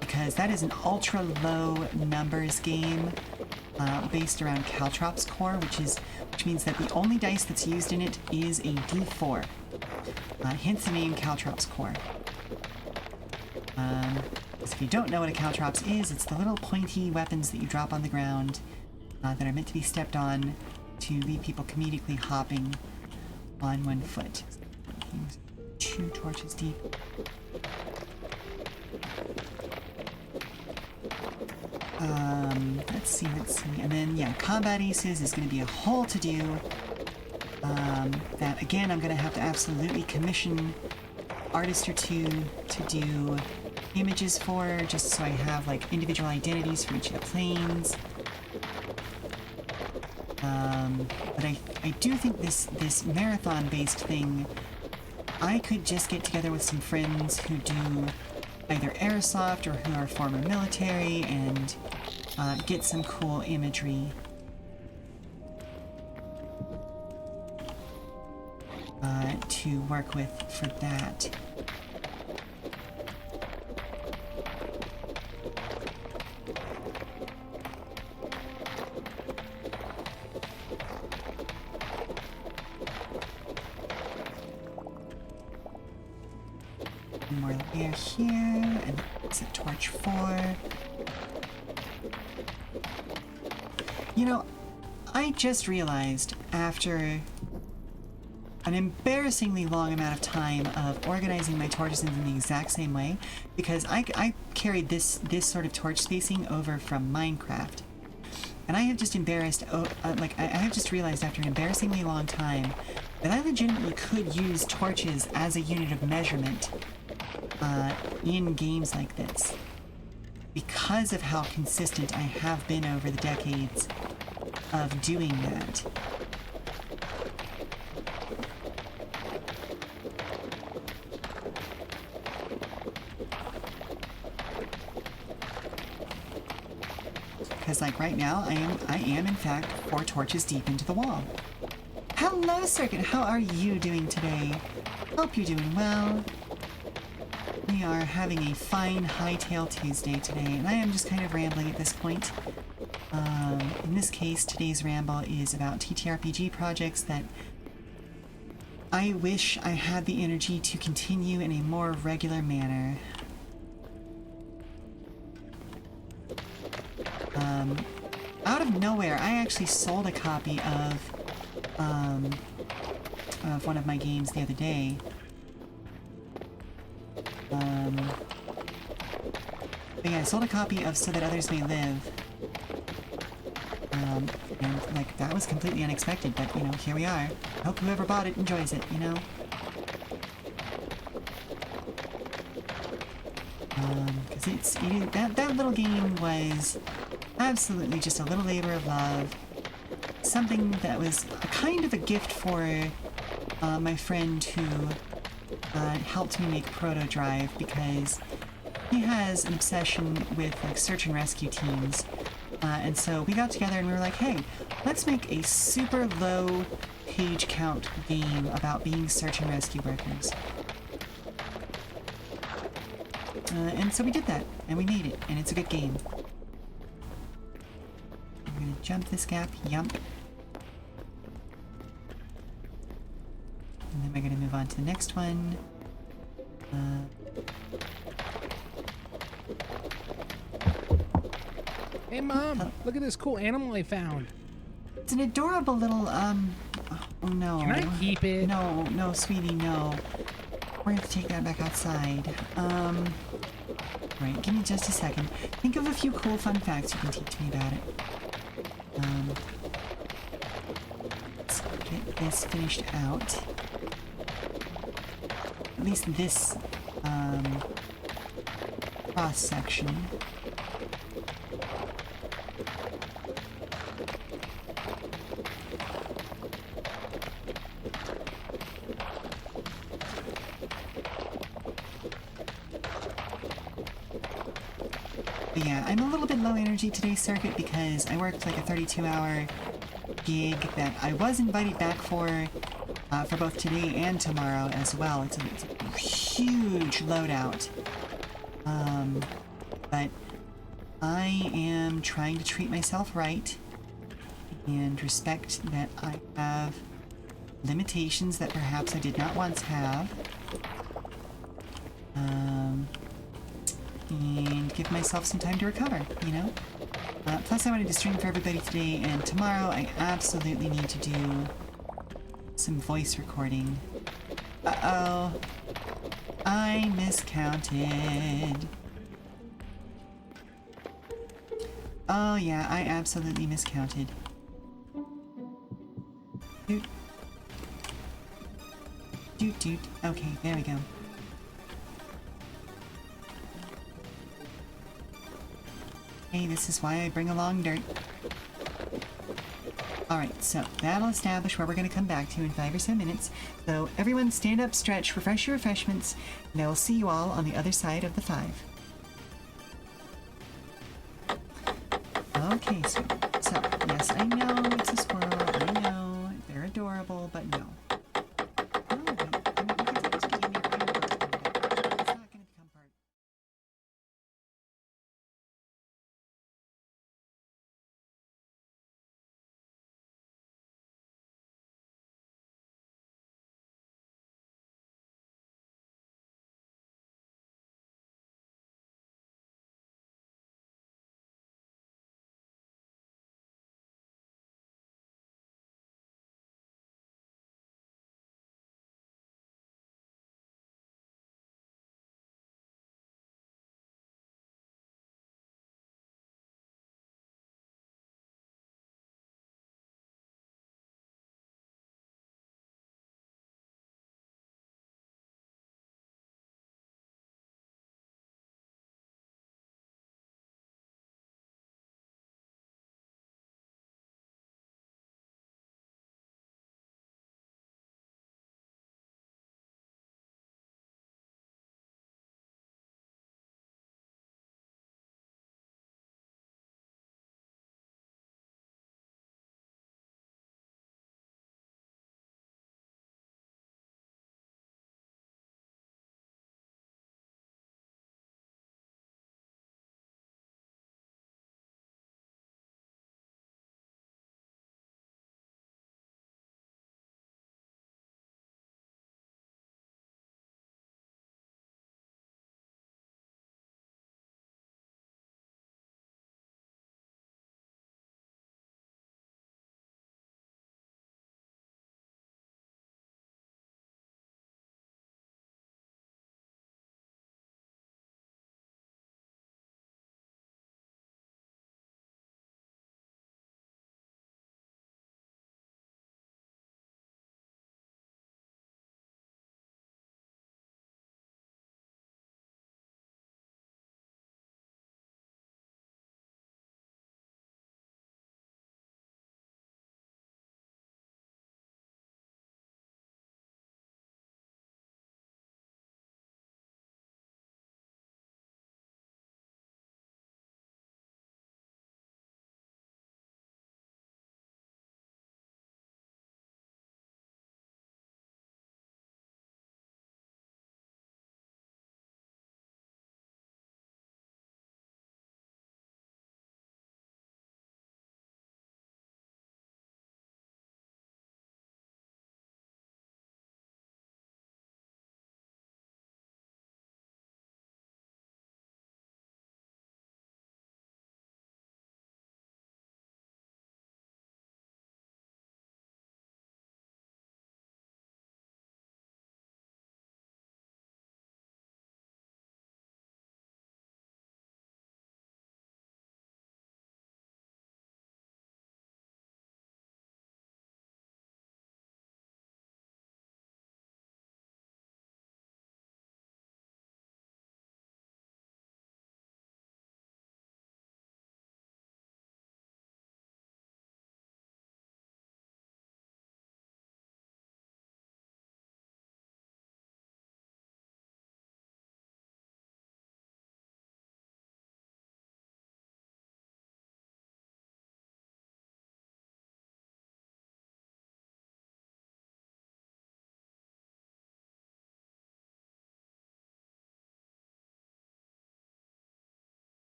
Because that is an ultra-low numbers game, based around Caltrops core, which means that the only dice that's used in it is a D4. Hence the name Caltrops core. Because if you don't know what a Caltrops is, it's the little pointy weapons that you drop on the ground that are meant to be stepped on to leave people comedically hopping on one foot. 2 torches deep. Let's see. And then, yeah, Combat Aces is going to be a whole to-do. That, again, I'm going to have to absolutely commission artist or two to do images for, just so I have, like, individual identities for each of the planes. But I do think this marathon-based thing, I could just get together with some friends who do either airsoft or who are former military and get some cool imagery. To work with for that. One more layer here, and it's a torch 4. You know, I just realized after an embarrassingly long amount of time of organizing my torches in the exact same way, because I carried this sort of torch spacing over from Minecraft. And I have just I have just realized after an embarrassingly long time that I legitimately could use torches as a unit of measurement in games like this, because of how consistent I have been over the decades of doing that. Because like right now, I am in fact 4 torches deep into the wall. Hello, Circuit. How are you doing today? Hope you're doing well. We are having a fine Hytale Tuesday today, and I am just kind of rambling at this point. In this case, today's ramble is about TTRPG projects that I wish I had the energy to continue in a more regular manner. Out of nowhere, I actually sold a copy of one of my games the other day. But yeah, I sold a copy of So That Others May Live. And, like, that was completely unexpected, but, you know, here we are. I hope whoever bought it enjoys it, you know? Because that little game was absolutely just a little labor of love. Something that was a kind of a gift for my friend who helped me make Proto Drive, because he has an obsession with like search and rescue teams. And so we got together and we were like, hey, let's make a super low page count game about being search and rescue workers. And so we did that, and we made it, and it's a good game. I'm gonna jump this gap, yump. And then we're gonna move on to the next one. Hey Mom, look at this cool animal I found. It's an adorable little, oh no. Can I keep it? No, no, sweetie, no. We're gonna have to take that back outside. Right, give me just a second. Think of a few cool fun facts you can teach me about it. Let's get this finished out. At least this, cross section. But yeah, I'm a little bit low energy today, Circuit, because I worked like a 32-hour gig that I was invited back for both today and tomorrow as well. It's a huge loadout. But I am trying to treat myself right and respect that I have limitations that perhaps I did not once have. And give myself some time to recover, you know? Plus I wanted to stream for everybody today, and tomorrow I absolutely need to do some voice recording. Uh-oh. I miscounted. Oh yeah, I absolutely miscounted. Doot. Doot doot. Okay, there we go. Hey, this is why I bring along dirt. Alright, so that'll establish where we're going to come back to in 5 or so minutes. So everyone stand up, stretch, refresh your refreshments, and I will see you all on the other side of the 5. Okay, so yes, I know it's a squirrel, I know, they're adorable, but no.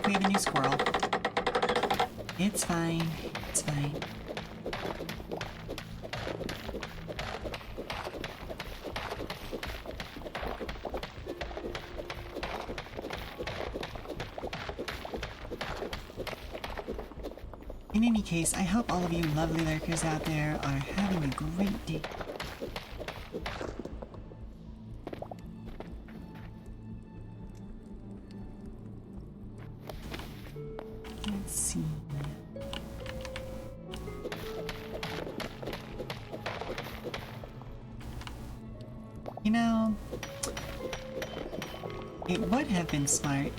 Look, we have a new squirrel. It's fine. It's fine. In any case, I hope all of you lovely lurkers out there are having a great day. Let's see. You know, it would have been smart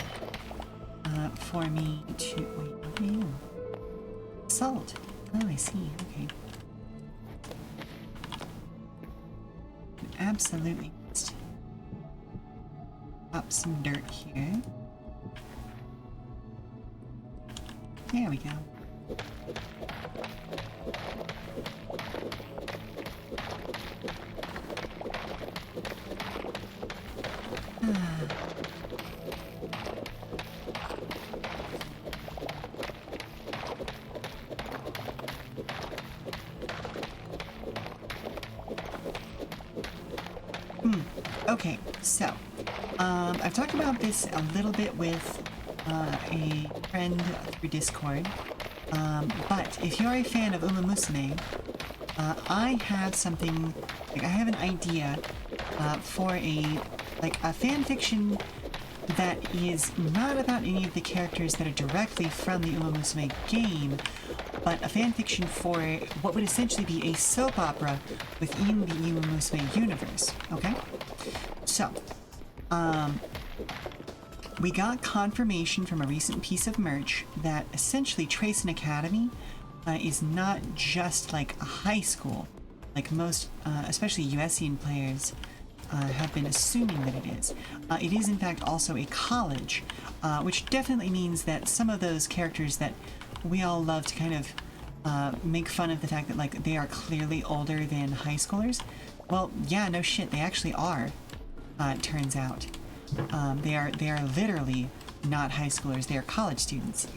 for me to... Wait, what are you? Salt. Oh, I see. Okay. Absolutely. Just pop some dirt here. There we go. Okay, so, I've talked about this a little bit with a friend through Discord, but if you're a fan of Uma Musume, I have something, like I have an idea for a fan fiction that is not about any of the characters that are directly from the Uma Musume game, but a fan fiction for what would essentially be a soap opera within the Uma Musume universe, okay? So, we got confirmation from a recent piece of merch that essentially Tracing Academy is not just like a high school, like most, especially USian players, have been assuming that it is. It is in fact also a college, which definitely means that some of those characters that we all love to kind of make fun of the fact that like they are clearly older than high schoolers. Well, yeah, no shit, they actually are. It turns out, they are literally not high schoolers. They are college students.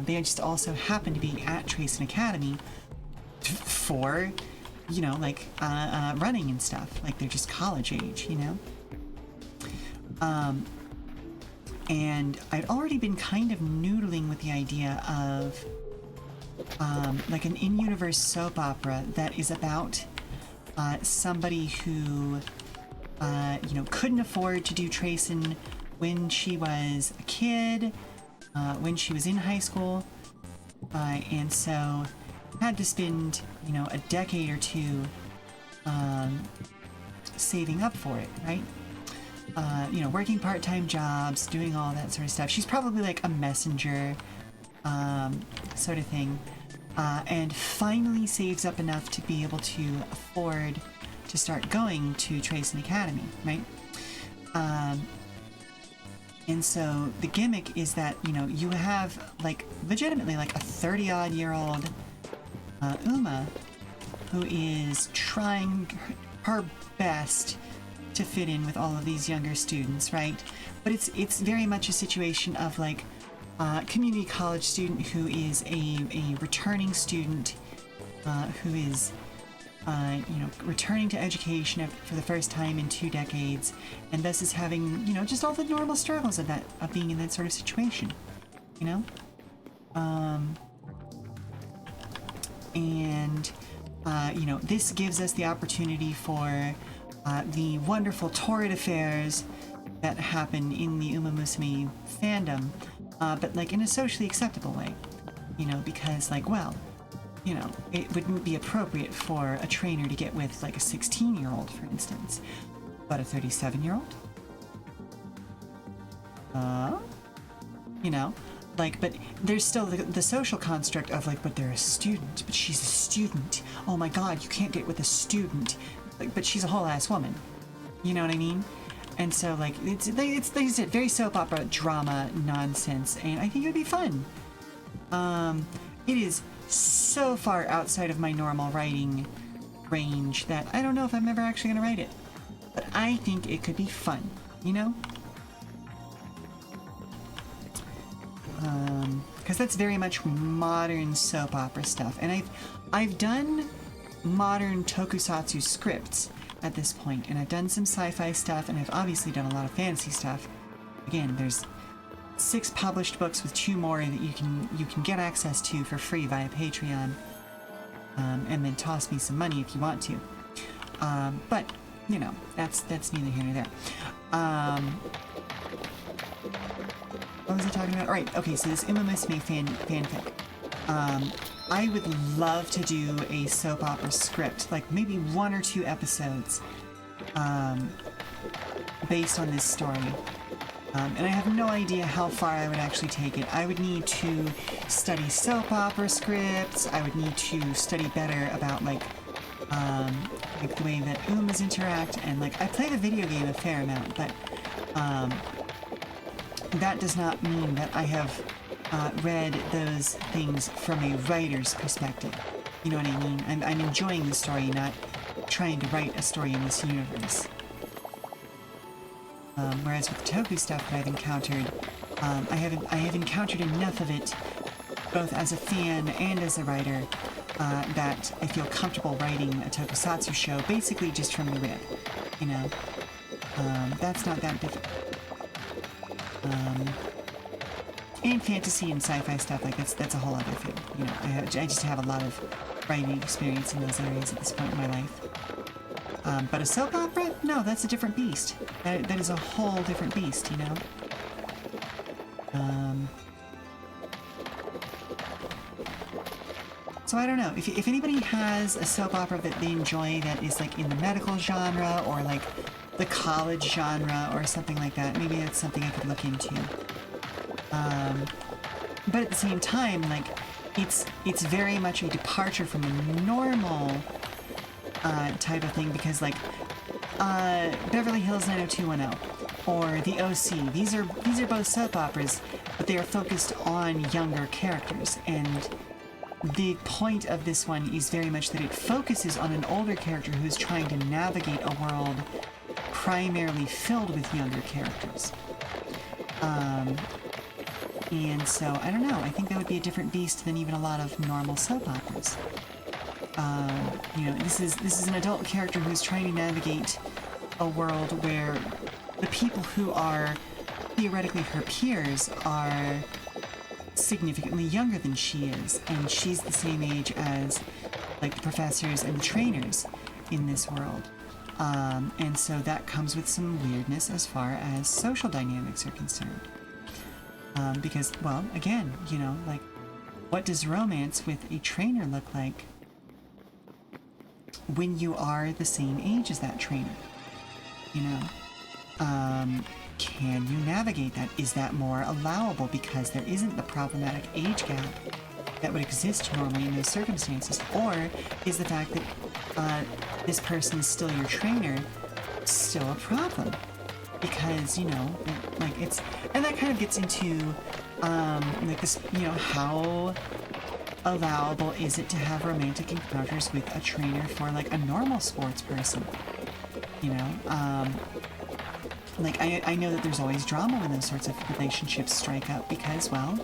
They just also happen to be at Tracing Academy for, you know, like running and stuff. Like they're just college age, you know. And I'd already been kind of noodling with the idea of like an in-universe soap opera that is about somebody who, you know, couldn't afford to do tracing when she was a kid, when she was in high school, and so had to spend, you know, a decade or two saving up for it, right? You know, working part-time jobs, doing all that sort of stuff. She's probably like a messenger, sort of thing, and finally saves up enough to be able to afford to start going to Tracing Academy, right? And so the gimmick is that, you know, you have like legitimately like a 30-odd-year-old Uma who is trying her best to fit in with all of these younger students, right? But it's very much a situation of like community college student who is a returning student who is you know, returning to education for the first time in 2 decades, and thus is having, you know, just all the normal struggles of being in that sort of situation, you know? And you know, this gives us the opportunity for the wonderful torrid affairs that happen in the Uma Musume fandom, but like in a socially acceptable way, you know, because like, well, you know, it wouldn't be appropriate for a trainer to get with like a 16-year-old, for instance, but a 37-year-old? You know, like, but there's still the social construct of like, but they're a student, but she's a student. Oh my god, you can't get with a student. Like, but she's a whole ass woman. You know what I mean? And so like, it's like I said, very soap opera drama nonsense, and I think it would be fun. It is so far outside of my normal writing range that I don't know if I'm ever actually going to write it. But I think it could be fun, you know? because that's very much modern soap opera stuff, and I've done modern tokusatsu scripts at this point, and I've done some sci-fi stuff, and I've obviously done a lot of fantasy stuff. Again, there's 6 published books with 2 more that you can get access to for free via Patreon, and then toss me some money if you want to. But you know, that's neither here nor there. What was I talking about? All right, okay, so this Uma Musume fanfic. I would love to do a soap opera script, like maybe 1 or 2 episodes, based on this story. And I have no idea how far I would actually take it. I would need to study soap opera scripts. I would need to study better about like the way that Umas interact, and like I play the video game a fair amount, but that does not mean that I have read those things from a writer's perspective. You know what I mean? I'm enjoying the story, not trying to write a story in this universe. Whereas with the Toku stuff that I've encountered, I have encountered enough of it, both as a fan and as a writer, that I feel comfortable writing a tokusatsu show basically just from the rip. You know, that's not that difficult. And fantasy and sci-fi stuff, like that's a whole other thing. You know, I just have a lot of writing experience in those areas at this point in my life. But a soap opera? No, that's a different beast. That is a whole different beast, you know? So I don't know. If anybody has a soap opera that they enjoy that is like in the medical genre or like the college genre or something like that, maybe that's something I could look into. But at the same time, like, it's very much a departure from a normal type of thing, because like Beverly Hills 90210 or The OC, these are both soap operas, but they are focused on younger characters, and the point of this one is very much that it focuses on an older character who's trying to navigate a world primarily filled with younger characters. And so, I don't know, I think that would be a different beast than even a lot of normal soap operas. You know, this is an adult character who's trying to navigate a world where the people who are theoretically her peers are significantly younger than she is, and she's the same age as like the professors and the trainers in this world. And so that comes with some weirdness as far as social dynamics are concerned. Because, well, again, you know, like, what does romance with a trainer look like when you are the same age as that trainer? You know? Can you navigate that? Is that more allowable because there isn't the problematic age gap that would exist normally in those circumstances? Or is the fact that this person is still your trainer still a problem? Because, you know, like it's, and that kind of gets into, like this, you know, how allowable is it to have romantic encounters with a trainer for like a normal sports person? You know, like I know that there's always drama when those sorts of relationships strike up because, well,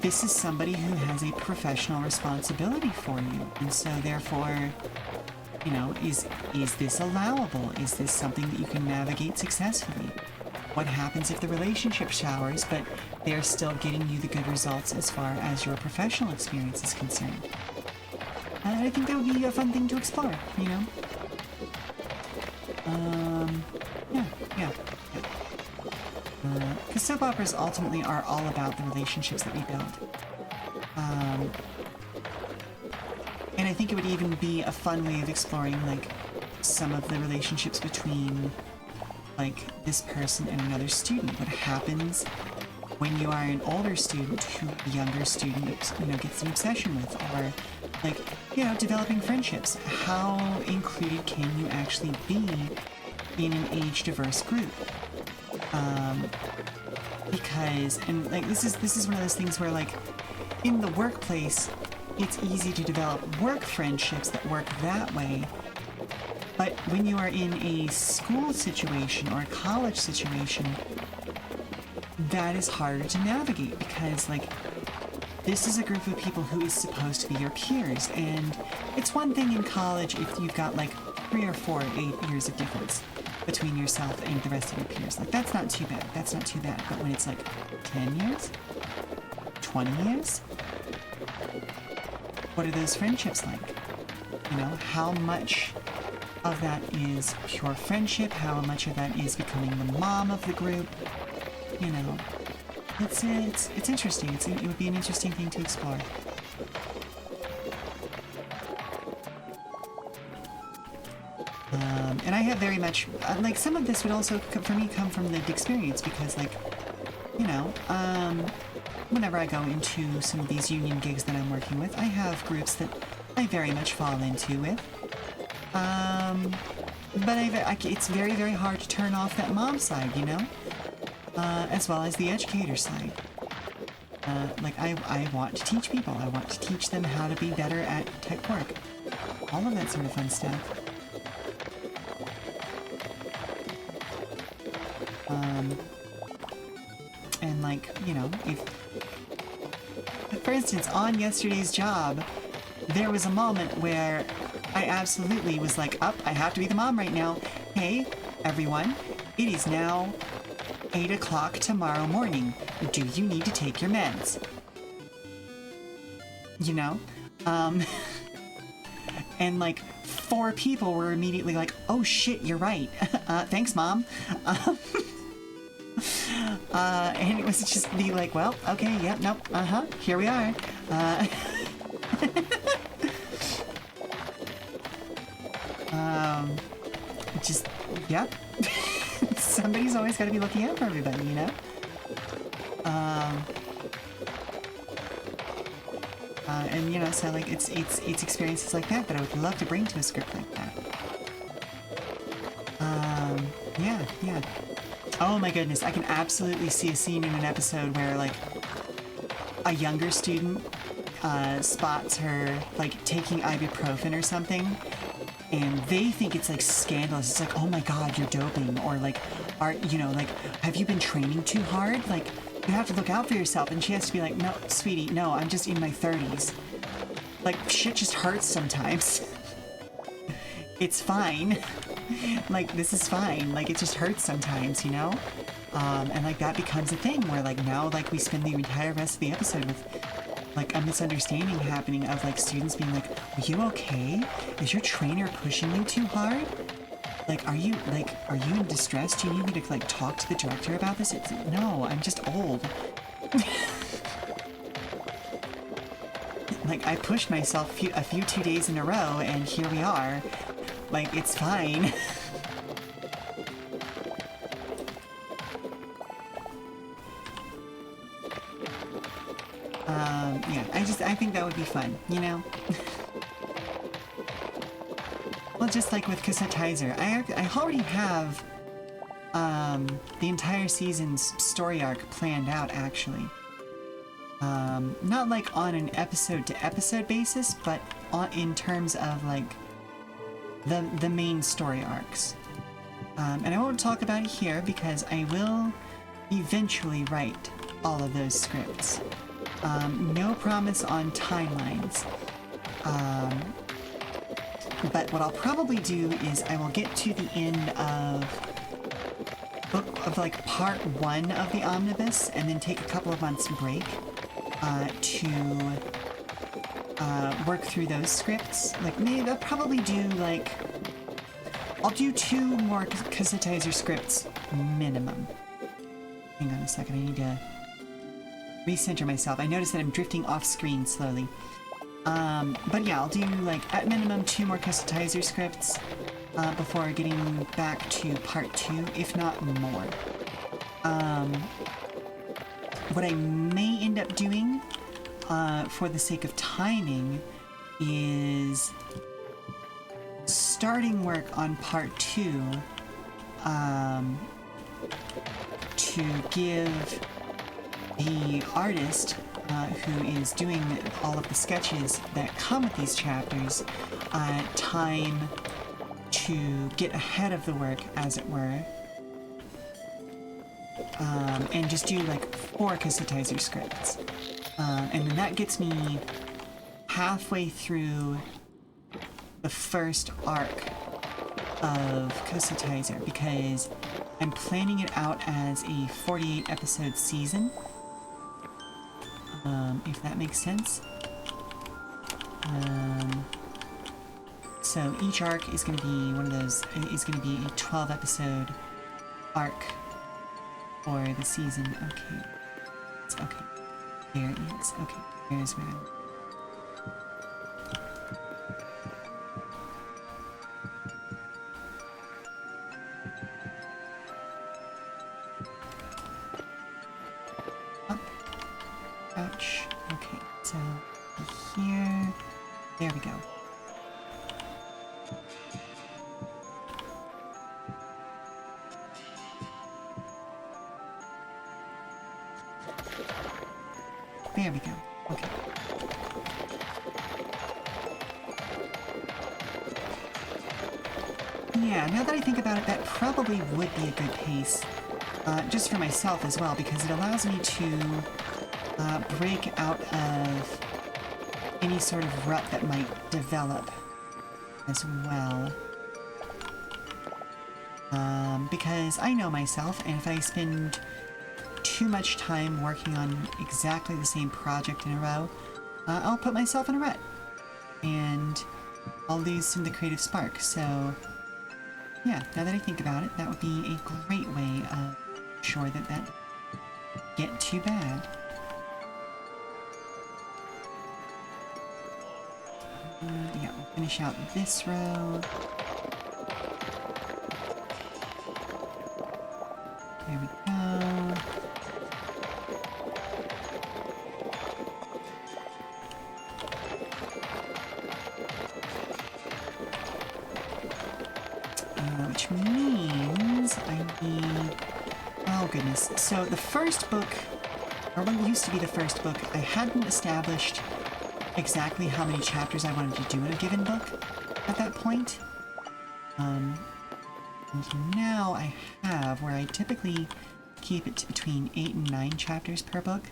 this is somebody who has a professional responsibility for you, and so therefore, you know, is this allowable? Is this something that you can navigate successfully? What happens if the relationship showers, but they're still getting you the good results as far as your professional experience is concerned? I think that would be a fun thing to explore, you know? Yeah. Because soap operas ultimately are all about the relationships that we build. And I think it would even be a fun way of exploring, like, some of the relationships between, like, this person and another student. What happens when you are an older student who a younger student, you know, gets an obsession with? Or, like, you know, developing friendships. How included can you actually be in an age-diverse group? Because, and, like, this is one of those things where, like, in the workplace, it's easy to develop work friendships that work that way. But when you are in a school situation or a college situation, that is harder to navigate because, like, this is a group of people who is supposed to be your peers, and it's one thing in college if you've got, like, 3 or 4, 8 years of difference between yourself and the rest of your peers. Like, that's not too bad. That's not too bad. But when it's, like, 10 years? 20 years? What are those friendships like? You know, how much of that is pure friendship? How much of that is becoming the mom of the group? You know, it's interesting. It would be an interesting thing to explore. And I have very much, like, some of this would also, for me, come from lived experience because, like, you know, whenever I go into some of these union gigs that I'm working with, I have groups that I very much fall into with. But it's very, very hard to turn off that mom side, you know? As well as the educator side. Like, I want to teach people. I want to teach them how to be better at tech work. All of that sort of fun stuff. And, like, you know, for instance, on yesterday's job, there was a moment where I absolutely was like, I have to be the mom right now. Hey, everyone, it is now 8 o'clock tomorrow morning. Do you need to take your meds? You know? And, like, 4 people were immediately like, oh shit, you're right. Thanks, Mom. And it was just be like, well, okay, yep, nope, here we are. Just, yep. Somebody's always got to be looking out for everybody, you know? And, you know, so, like, it's experiences like that that I would love to bring to a script like that. Yeah. Oh my goodness, I can absolutely see a scene in an episode where, like, a younger student spots her, like, taking ibuprofen or something, and they think it's, like, scandalous. It's like, oh my god, you're doping, or, like, you know, like, have you been training too hard? Like, you have to look out for yourself. And she has to be like, no, sweetie, no, I'm just in my 30s. Like, shit just hurts sometimes. It's fine. Like, this is fine. Like, it just hurts sometimes, you know? And, like, that becomes a thing where, like, now, like, we spend the entire rest of the episode with, like, a misunderstanding happening of, like, students being like, are you okay? Is your trainer pushing you too hard? Like, are you in distress? Do you need me to, like, talk to the director about this? No, I'm just old. Like, I pushed myself a few 2 days in a row, and here we are. Like, it's fine. Yeah, I think that would be fun, you know? Well, just like with Kasetizer, I already have, the entire season's story arc planned out, actually. Not like on an episode-to-episode basis, but in terms of, like, the main story arcs. And I won't talk about it here because I will eventually write all of those scripts. No promise on timelines. But what I'll probably do is I will get to the end of like part 1 of the omnibus and then take a couple of months break to work through those scripts. Like, maybe I'll probably do, like, I'll do 2 more Kasetizer scripts minimum. Hang on a second, I need to recenter myself. I notice that I'm drifting off screen slowly. But yeah, I'll do, like, at minimum 2 more Kasetizer scripts before getting back to part 2, if not more. What I may end up doing, for the sake of timing, is starting work on part 2, to give the artist who is doing all of the sketches that come with these chapters time to get ahead of the work, as it were. and just do like 4 Cositizer scripts. And then that gets me halfway through the first arc of Cositizer, because I'm planning it out as a 48 episode season, if that makes sense. So each arc is going to be one of those, is going to be a 12 episode arc for the season. Okay. It's okay. There it is. Okay. There's where I'm... Up. Ouch. Okay. So here. There we go. There we go. Okay. Yeah, now that I think about it, that probably would be a good pace. Just for myself as well, because it allows me to break out of any sort of rut that might develop as well. Because I know myself, and if I spend too much time working on exactly the same project in a row, I'll put myself in a rut, and I'll lose some of the creative spark. So yeah, now that I think about it, that would be a great way of sure that that get too bad. Yeah, we'll finish out this row. There we go. Which means I need... Oh goodness. So the first book, or what used to be the first book, I hadn't established exactly how many chapters I wanted to do in a given book at that point. And now I have, where I typically keep it to between 8 and 9 chapters per book.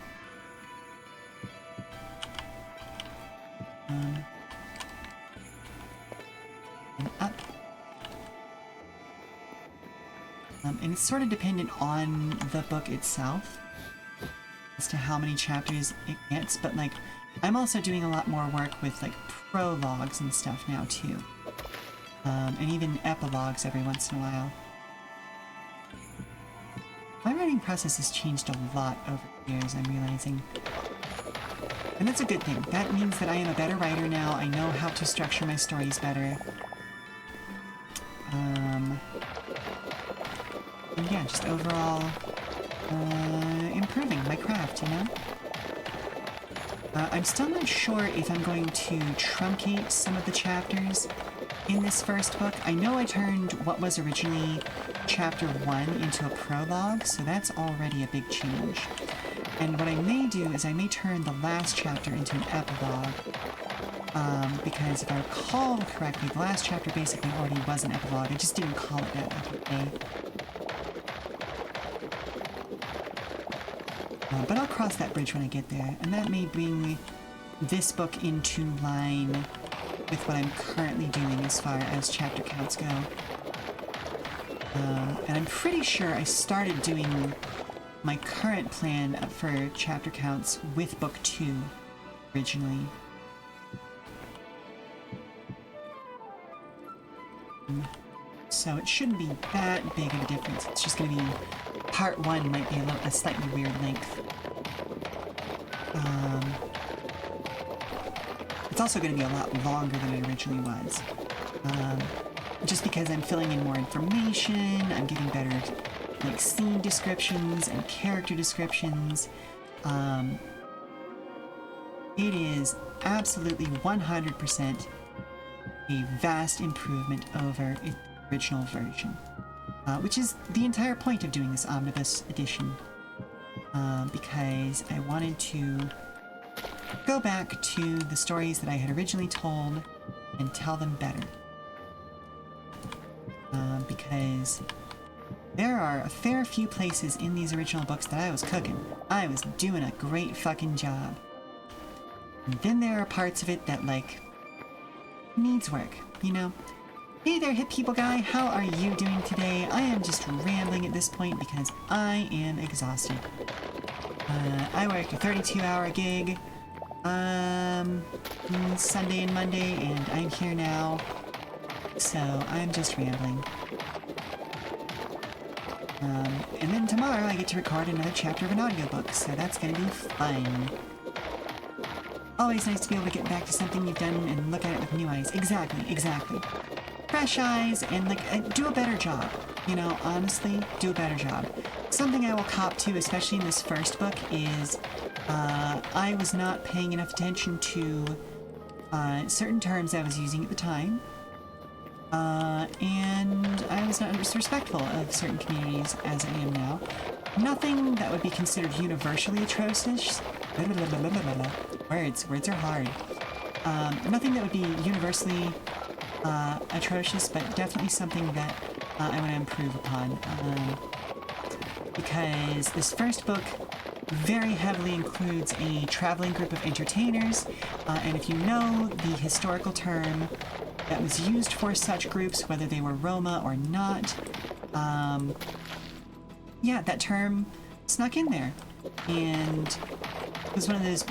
And up. And it's sort of dependent on the book itself as to how many chapters it gets, but like, I'm also doing a lot more work with like prologues and stuff now too. And even epilogues every once in a while. My writing process has changed a lot over the years, I'm realizing. And that's a good thing. That means that I am a better writer now. I know how to structure my stories better. And yeah, just overall improving my craft, you know? I'm still not sure if I'm going to truncate some of the chapters in this first book. I know I turned what was originally chapter 1 into a prologue, so that's already a big change. And what I may do is I may turn the last chapter into an epilogue, because if I recall correctly, the last chapter basically already was an epilogue. I just didn't call it that back in the day. But I'll cross that bridge when I get there, and that may bring this book into line with what I'm currently doing as far as chapter counts go. And I'm pretty sure I started doing my current plan for chapter counts with book 2 originally. So it shouldn't be that big of a difference. It's just going to be part 1 might be a slightly weird length. It's also going to be a lot longer than it originally was. Just because I'm filling in more information, I'm getting better like scene descriptions and character descriptions. It is absolutely 100% a vast improvement over the original version, which is the entire point of doing this omnibus edition, because I wanted to go back to the stories that I had originally told and tell them better, because there are a fair few places in these original books that I was cooking. I was doing a great fucking job. And then there are parts of it that, like, needs work, you know? Hey there, hip people guy, how are you doing today? I am just rambling at this point because I am exhausted. I worked a 32-hour gig, Sunday and Monday, and I'm here now, so I'm just rambling. And then tomorrow I get to record another chapter of an audiobook, so that's gonna be fun. Always nice to be able to get back to something you've done and look at it with new eyes. Exactly. Fresh eyes and, like, do a better job. You know, honestly, do a better job. Something I will cop to, especially in this first book, is I was not paying enough attention to certain terms I was using at the time. And I was not as respectful of certain communities as I am now. Nothing that would be considered universally atrocious. Words are hard. Nothing that would be universally atrocious, but definitely something that I want to improve upon. Because this first book very heavily includes a traveling group of entertainers, and if you know the historical term that was used for such groups, whether they were Roma or not, yeah, that term snuck in there. And it was one of those,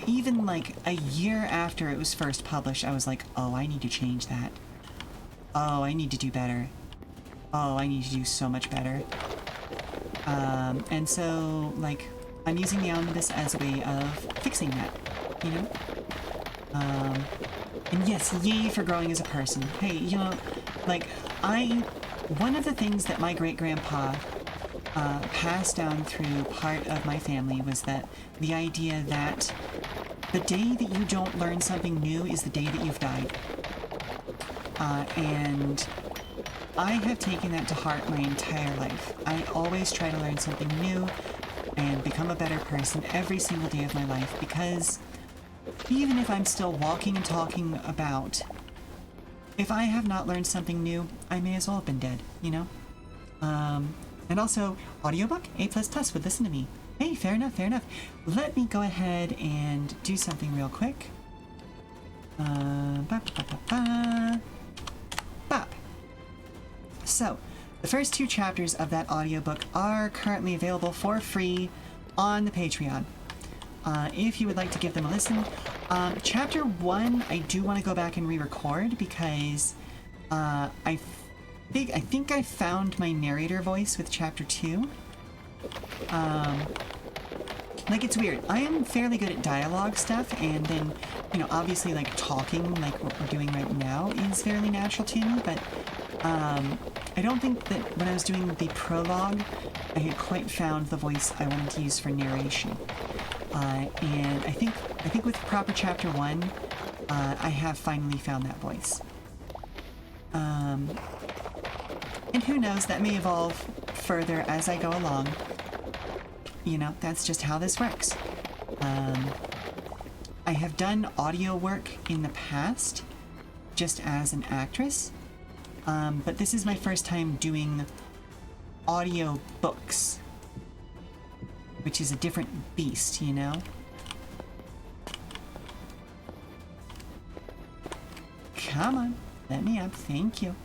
even like a year after it was first published, I was like, oh, I need to change that. Oh, I need to do better. Oh, I need to do so much better. And so, like, I'm using the omnibus as a way of fixing that, you know? And yes, yay for growing as a person. Hey, you know, like, one of the things that my great-grandpa passed down through part of my family was that the idea that the day that you don't learn something new is the day that you've died. And I have taken that to heart my entire life. I always try to learn something new and become a better person every single day of my life, because even if I'm still walking and talking about, if I have not learned something new, I may as well have been dead, you know? And also, audiobook, A++ would listen to me. Hey, fair enough. Let me go ahead and do something real quick. Bop. So, the first 2 chapters of that audiobook are currently available for free on the Patreon. If you would like to give them a listen. Chapter 1, I do want to go back and re-record because I think I found my narrator voice with chapter 2. Like, it's weird. I am fairly good at dialogue stuff, and then, you know, obviously, like, talking, like what we're doing right now, is fairly natural to me, but I don't think that when I was doing the prologue, I had quite found the voice I wanted to use for narration. And I think with proper chapter 1, I have finally found that voice. And who knows, that may evolve further as I go along. You know, that's just how this works. I have done audio work in the past, just as an actress, but this is my first time doing audio books, which is a different beast, you know? Come on, let me up, thank you.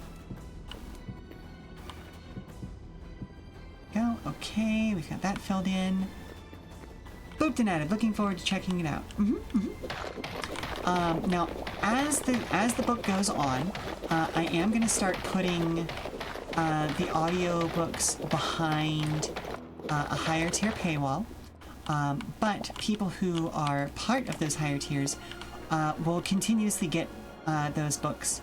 Go, okay, we've got that filled in. Booped and added, looking forward to checking it out. Now, as the book goes on, I am going to start putting the audiobooks behind a higher tier paywall, but people who are part of those higher tiers will continuously get those books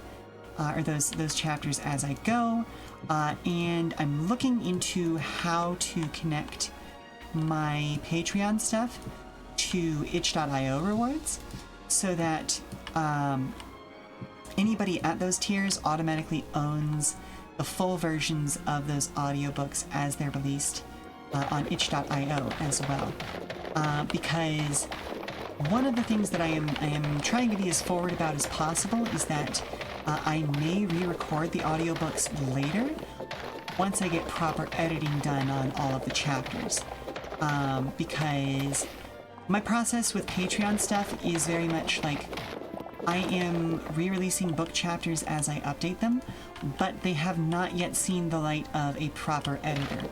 or those chapters as I go, and I'm looking into how to connect my Patreon stuff to itch.io rewards so that anybody at those tiers automatically owns the full versions of those audiobooks as they're released on itch.io as well. Because one of the things that I am trying to be as forward about as possible is that I may re-record the audiobooks later, once I get proper editing done on all of the chapters. Because my process with Patreon stuff is very much like I am re-releasing book chapters as I update them, but they have not yet seen the light of a proper editor.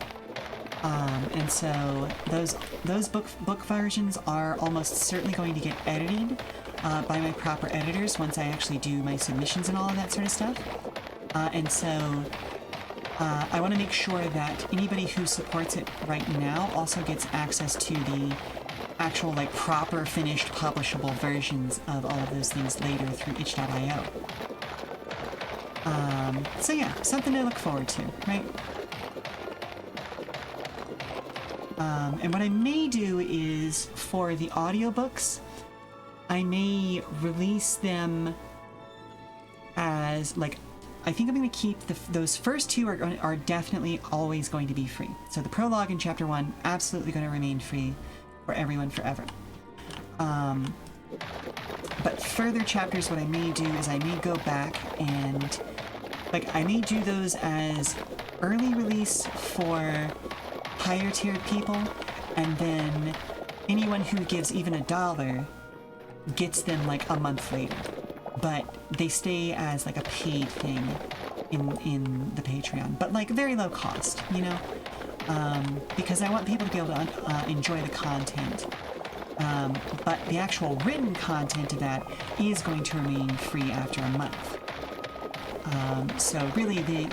And so those book versions are almost certainly going to get edited by my proper editors once I actually do my submissions and all of that sort of stuff. And so I want to make sure that anybody who supports it right now also gets access to the actual, like, proper finished publishable versions of all of those things later through itch.io. So yeah, something to look forward to, right? And what I may do is, for the audiobooks, I may release them as, like, I think I'm going to keep those first two are definitely always going to be free. So the prologue in chapter 1, absolutely going to remain free for everyone forever. But further chapters, what I may do is I may go back and, like, I may do those as early release for higher tiered people, and then anyone who gives even $1 gets them like a month later. But they stay as like a paid thing in the Patreon, but like very low cost, you know? Because I want people to be able to enjoy the content. But the actual written content of that is going to remain free after a month. So really the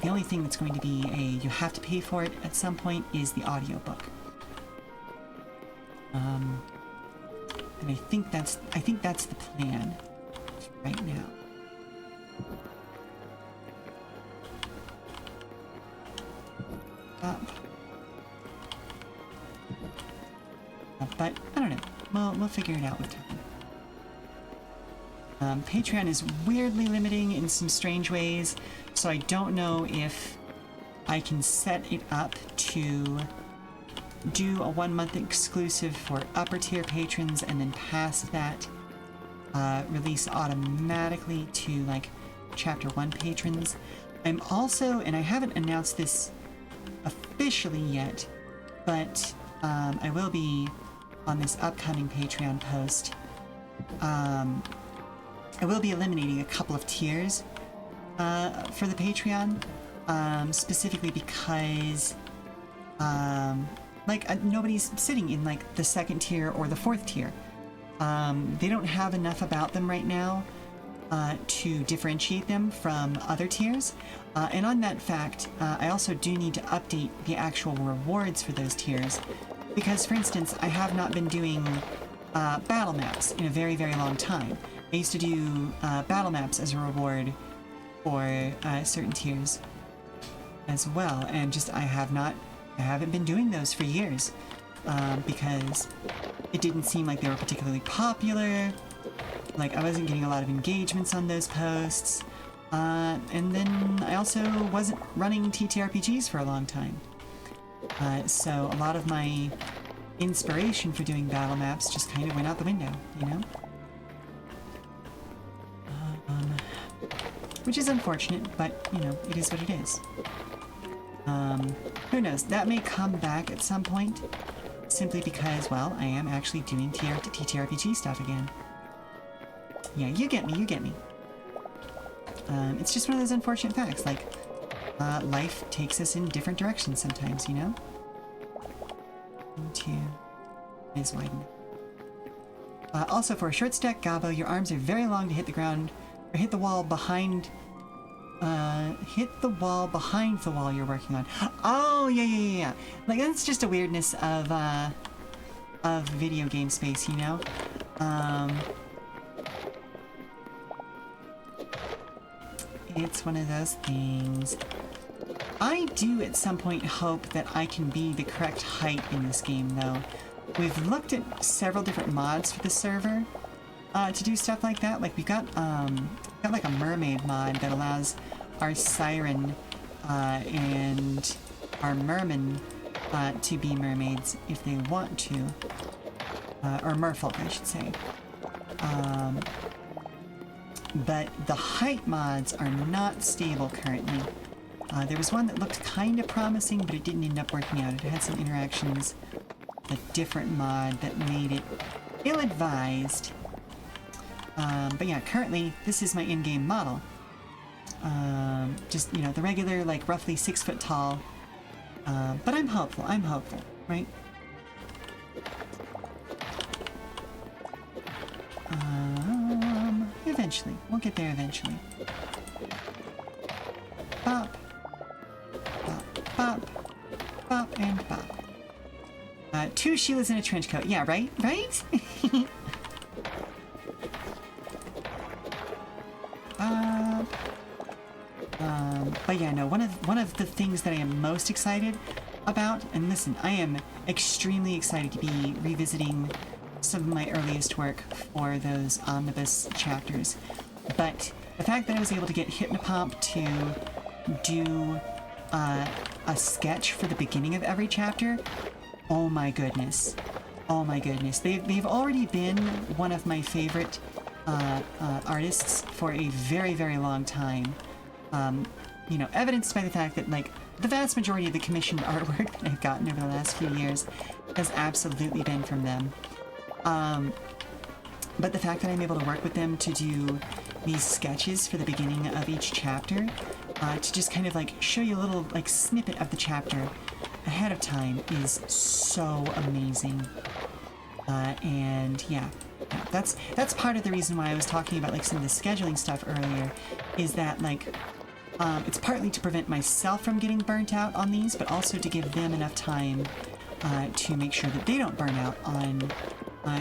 only thing that's going to be you have to pay for it at some point is the audiobook. And I think that's the plan right now. But I don't know. We'll figure it out with time. Patreon is weirdly limiting in some strange ways, so I don't know if I can set it up to do a 1-month exclusive for upper tier patrons and then past that release automatically to like chapter 1 patrons. I'm also, and I haven't announced this officially yet, but I will be on this upcoming Patreon post. I will be eliminating a couple of tiers for the Patreon, specifically because nobody's sitting in like the 2nd tier or the 4th tier. They don't have enough about them right now to differentiate them from other tiers. And on that fact, I also do need to update the actual rewards for those tiers. Because, for instance, I have not been doing battle maps in a very, very long time. I used to do battle maps as a reward for certain tiers as well. And just, I haven't been doing those for years. Because it didn't seem like they were particularly popular. Like, I wasn't getting a lot of engagements on those posts. And then I also wasn't running TTRPGs for a long time. So a lot of my inspiration for doing battle maps just kind of went out the window, you know? Which is unfortunate, but, you know, it is what it is. Who knows? That may come back at some point. Simply because, well, I am actually doing TTRPG stuff again. Yeah, you get me. It's just one of those unfortunate facts, like, life takes us in different directions sometimes, you know? 1, 2, is widen. Also, for a short stack Gabo, your arms are very long to hit the ground, or hit the wall behind, the wall you're working on. Oh, yeah. Like, that's just a weirdness of video game space, you know? It's one of those things. I do at some point hope that I can be the correct height in this game, though. We've looked at several different mods for the server to do stuff like that. Like, we've got like a mermaid mod that allows our siren and our merman to be mermaids if they want to. Or merfolk, I should say. But the height mods are not stable currently. There was one that looked kind of promising, but it didn't end up working out. It had some interactions, a different mod that made it ill-advised. But yeah, currently, this is my in-game model. Just, you know, the regular, like, roughly 6 foot tall. But I'm hopeful, right? Eventually. We'll get there eventually. Bop. Bop, bop. Bop, and bop. 2 Sheilas in a trench coat. Yeah, right? Right? But yeah, no, one of the things that I am most excited about, and listen, I am extremely excited to be revisiting some of my earliest work for those omnibus chapters. But the fact that I was able to get Hypnopomp to do a sketch for the beginning of every chapter, oh my goodness. Oh my goodness. They've already been one of my favorite artists for a very, very long time. You know, evidenced by the fact that, like, the vast majority of the commissioned artwork that I've gotten over the last few years has absolutely been from them. But the fact that I'm able to work with them to do these sketches for the beginning of each chapter, to just kind of, like, show you a little, like, snippet of the chapter ahead of time is so amazing. And yeah, that's part of the reason why I was talking about, like, some of the scheduling stuff earlier, is that, like, it's partly to prevent myself from getting burnt out on these, but also to give them enough time to make sure that they don't burn out on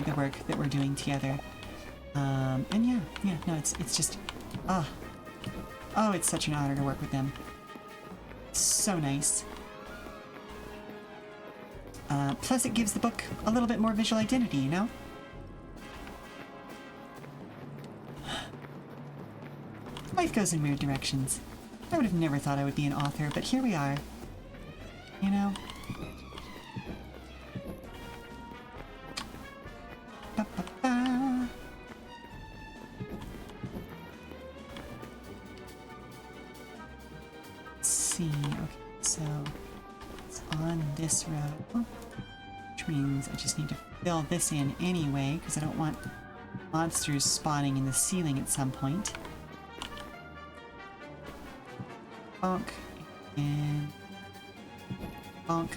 the work that we're doing together. And yeah, no, it's just, oh, it's such an honor to work with them. So nice. Plus it gives the book a little bit more visual identity, you know? Life goes in weird directions. I would have never thought I would be an author, but here we are. You know? Ba-ba-ba. Let's see. Okay, so it's on this row, which means I just need to fill this in anyway, because I don't want monsters spawning in the ceiling at some point. Bonk. And bonk.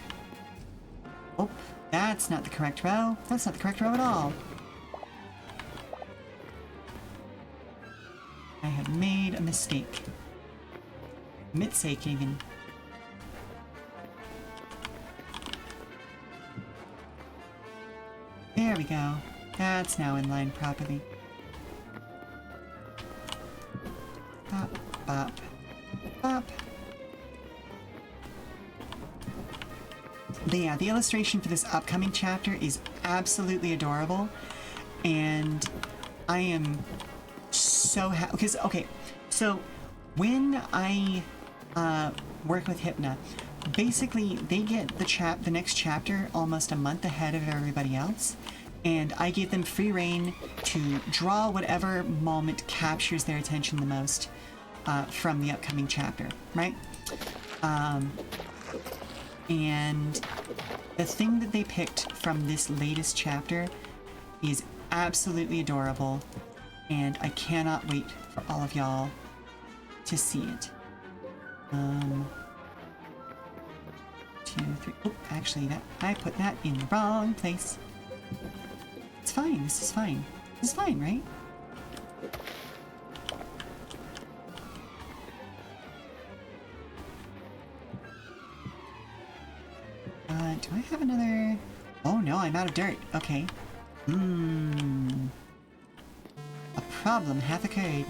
Oh, that's not the correct row. That's not the correct row at all. I have made a mistake. Mistake even. There we go. That's now in line properly. Bop, bop. Up. But yeah, the illustration for this upcoming chapter is absolutely adorable, and I am so happy because, okay, so when I work with Hypna, basically they get the next chapter almost a month ahead of everybody else, and I give them free reign to draw whatever moment captures their attention the most. From the upcoming chapter, right? And the thing that they picked from this latest chapter is absolutely adorable, and I cannot wait for all of y'all to see it. 2, 3. Oh, actually, I put that in the wrong place. It's fine. This is fine. This is fine, right? Do I have another? Oh no, I'm out of dirt. Okay. A problem hath occurred.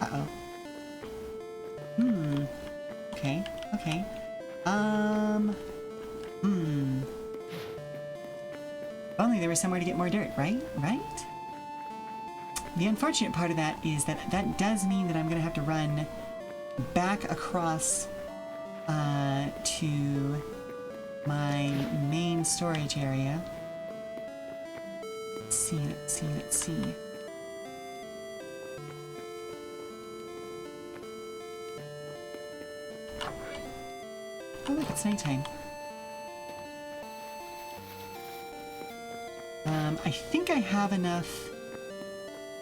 Uh-oh. Okay, okay. If only there was somewhere to get more dirt, right? Right? The unfortunate part of that is that does mean that I'm gonna have to run back across to my main storage area. Let's see. Oh look, it's nighttime. I think I have enough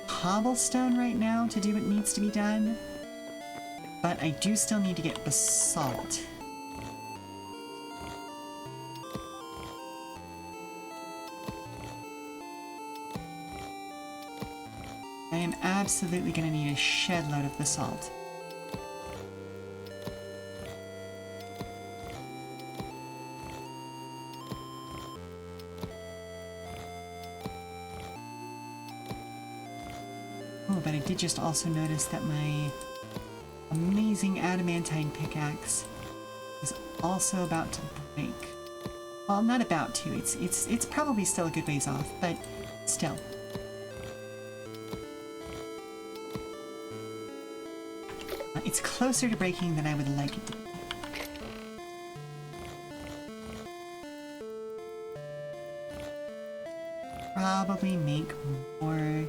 cobblestone right now to do what needs to be done, but I do still need to get basalt. I am absolutely going to need a shed load of basalt. Oh, but I did just also notice that my amazing adamantine pickaxe is also about to break. Well, not about to. It's probably still a good ways off, but still. It's closer to breaking than I would like it to be. Probably make more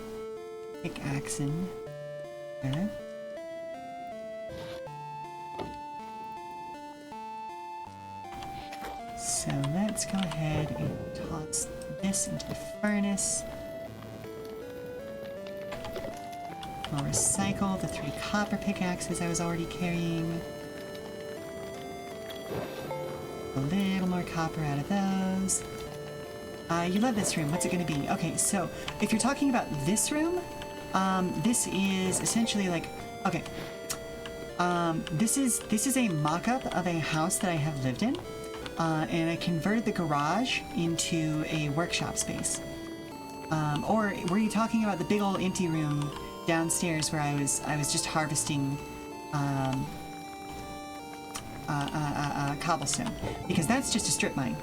pickaxing. There. So let's go ahead and toss this into the furnace. I'll recycle the 3 copper pickaxes I was already carrying. A little more copper out of those. You love this room. What's it going to be? Okay, so if you're talking about this room, this is essentially like, okay, this is a mock-up of a house that I have lived in, and I converted the garage into a workshop space. Or were you talking about the big old empty room downstairs where I was just harvesting cobblestone? Because that's just a strip mine.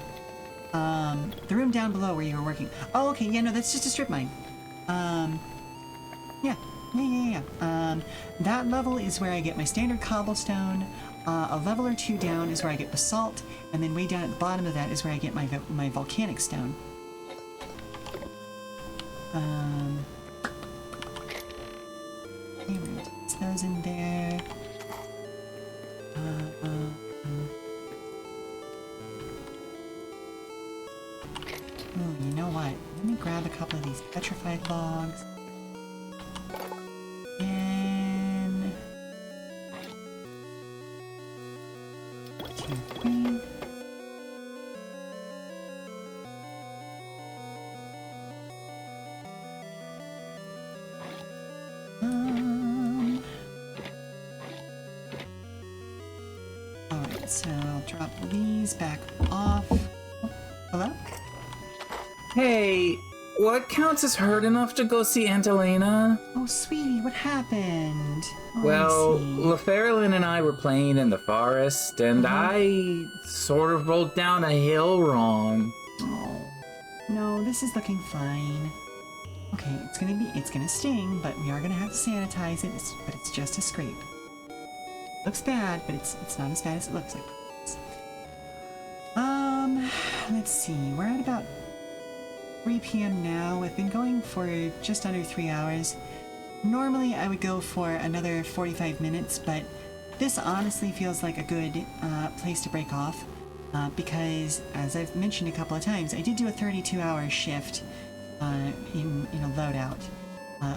The room down below where you were working. Oh, okay, yeah, no, that's just a strip mine. Yeah. That level is where I get my standard cobblestone. A level or 2 down is where I get basalt, and then way down at the bottom of that is where I get my volcanic stone. Okay, we're gonna toss those in there. Oh, you know what? Let me grab a couple of these petrified logs. And 2, 3. Alright, so I'll drop these back off. Oh, hello? Hey, what counts as hurt enough to go see Aunt Elena? Oh, sweetie, what happened? Oh, Well, I see. LaFerlin and I were playing in the forest, and I sort of rolled down a hill wrong. Oh, no, this is looking fine. Okay, it's gonna sting, but we are gonna have to sanitize it. But it's just a scrape. Looks bad, but it's not as bad as it looks like. Let's see. We're at about 3 p.m. now. I've been going for just under 3 hours. Normally, I would go for another 45 minutes, but this honestly feels like a good place to break off because, as I've mentioned a couple of times, I did do a 32-hour shift in a loadout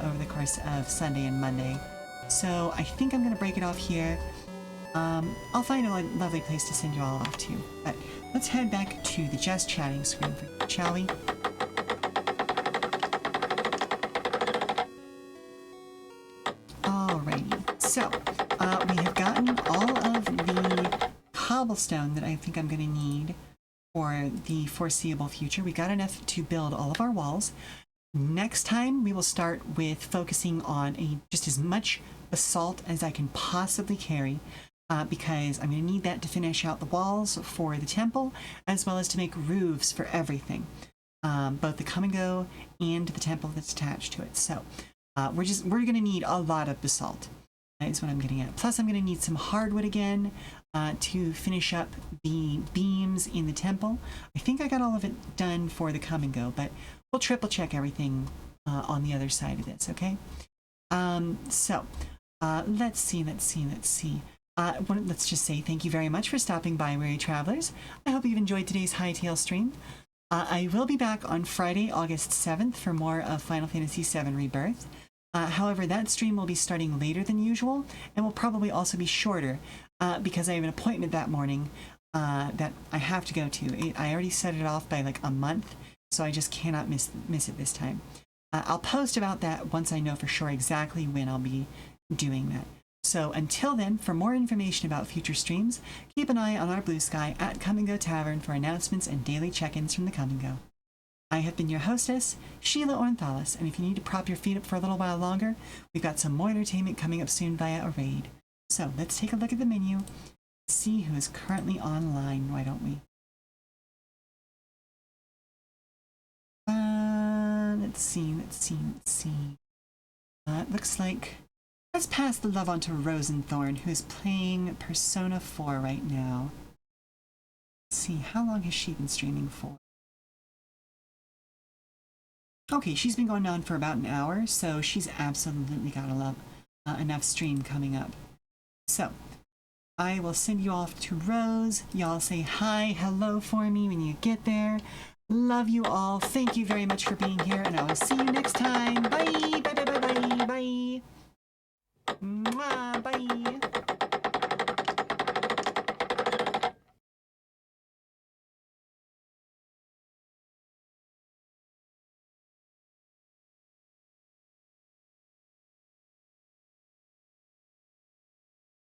over the course of Sunday and Monday. So I think I'm going to break it off here. I'll find a lovely place to send you all off to. But let's head back to the just chatting screen, shall we? Alrighty. So we have gotten all of the cobblestone that I think I'm going to need for the foreseeable future. We got enough to build all of our walls. Next time, we will start with focusing on just as much basalt as I can possibly carry, because I'm going to need that to finish out the walls for the temple, as well as to make roofs for everything, both the come and go and the temple that's attached to it. So we're going to need a lot of basalt. That is what I'm getting at. Plus, I'm going to need some hardwood again to finish up the beams in the temple. I think I got all of it done for the come and go, but we'll triple check everything on the other side of this, okay? So let's see. Let's just say thank you very much for stopping by, weary travelers. I hope you've enjoyed today's Hytale stream. I will be back on Friday, August 7th for more of Final Fantasy VII Rebirth. However, that stream will be starting later than usual and will probably also be shorter because I have an appointment that morning that I have to go to. I already set it off by like a month, so I just cannot miss it this time. I'll post about that once I know for sure exactly when I'll be doing that. So until then, for more information about future streams, keep an eye on our Blue Sky at Come and Go Tavern for announcements and daily check-ins from the Come and Go. I have been your hostess, Sheela Ornthalis, and if you need to prop your feet up for a little while longer, we've got some more entertainment coming up soon via a raid. So let's take a look at the menu, see who is currently online, why don't we? Let's see. It looks like... Let's pass the love on to Rosenthorn, who's playing Persona 4 right now. Let's see, how long has she been streaming for? Okay, she's been going on for about an hour, so she's absolutely got enough stream coming up. So, I will send you off to Rose. Y'all say hi, hello for me when you get there. Love you all. Thank you very much for being here, and I will see you next time. Bye! Bye, bye, bye, bye, bye! Mwah!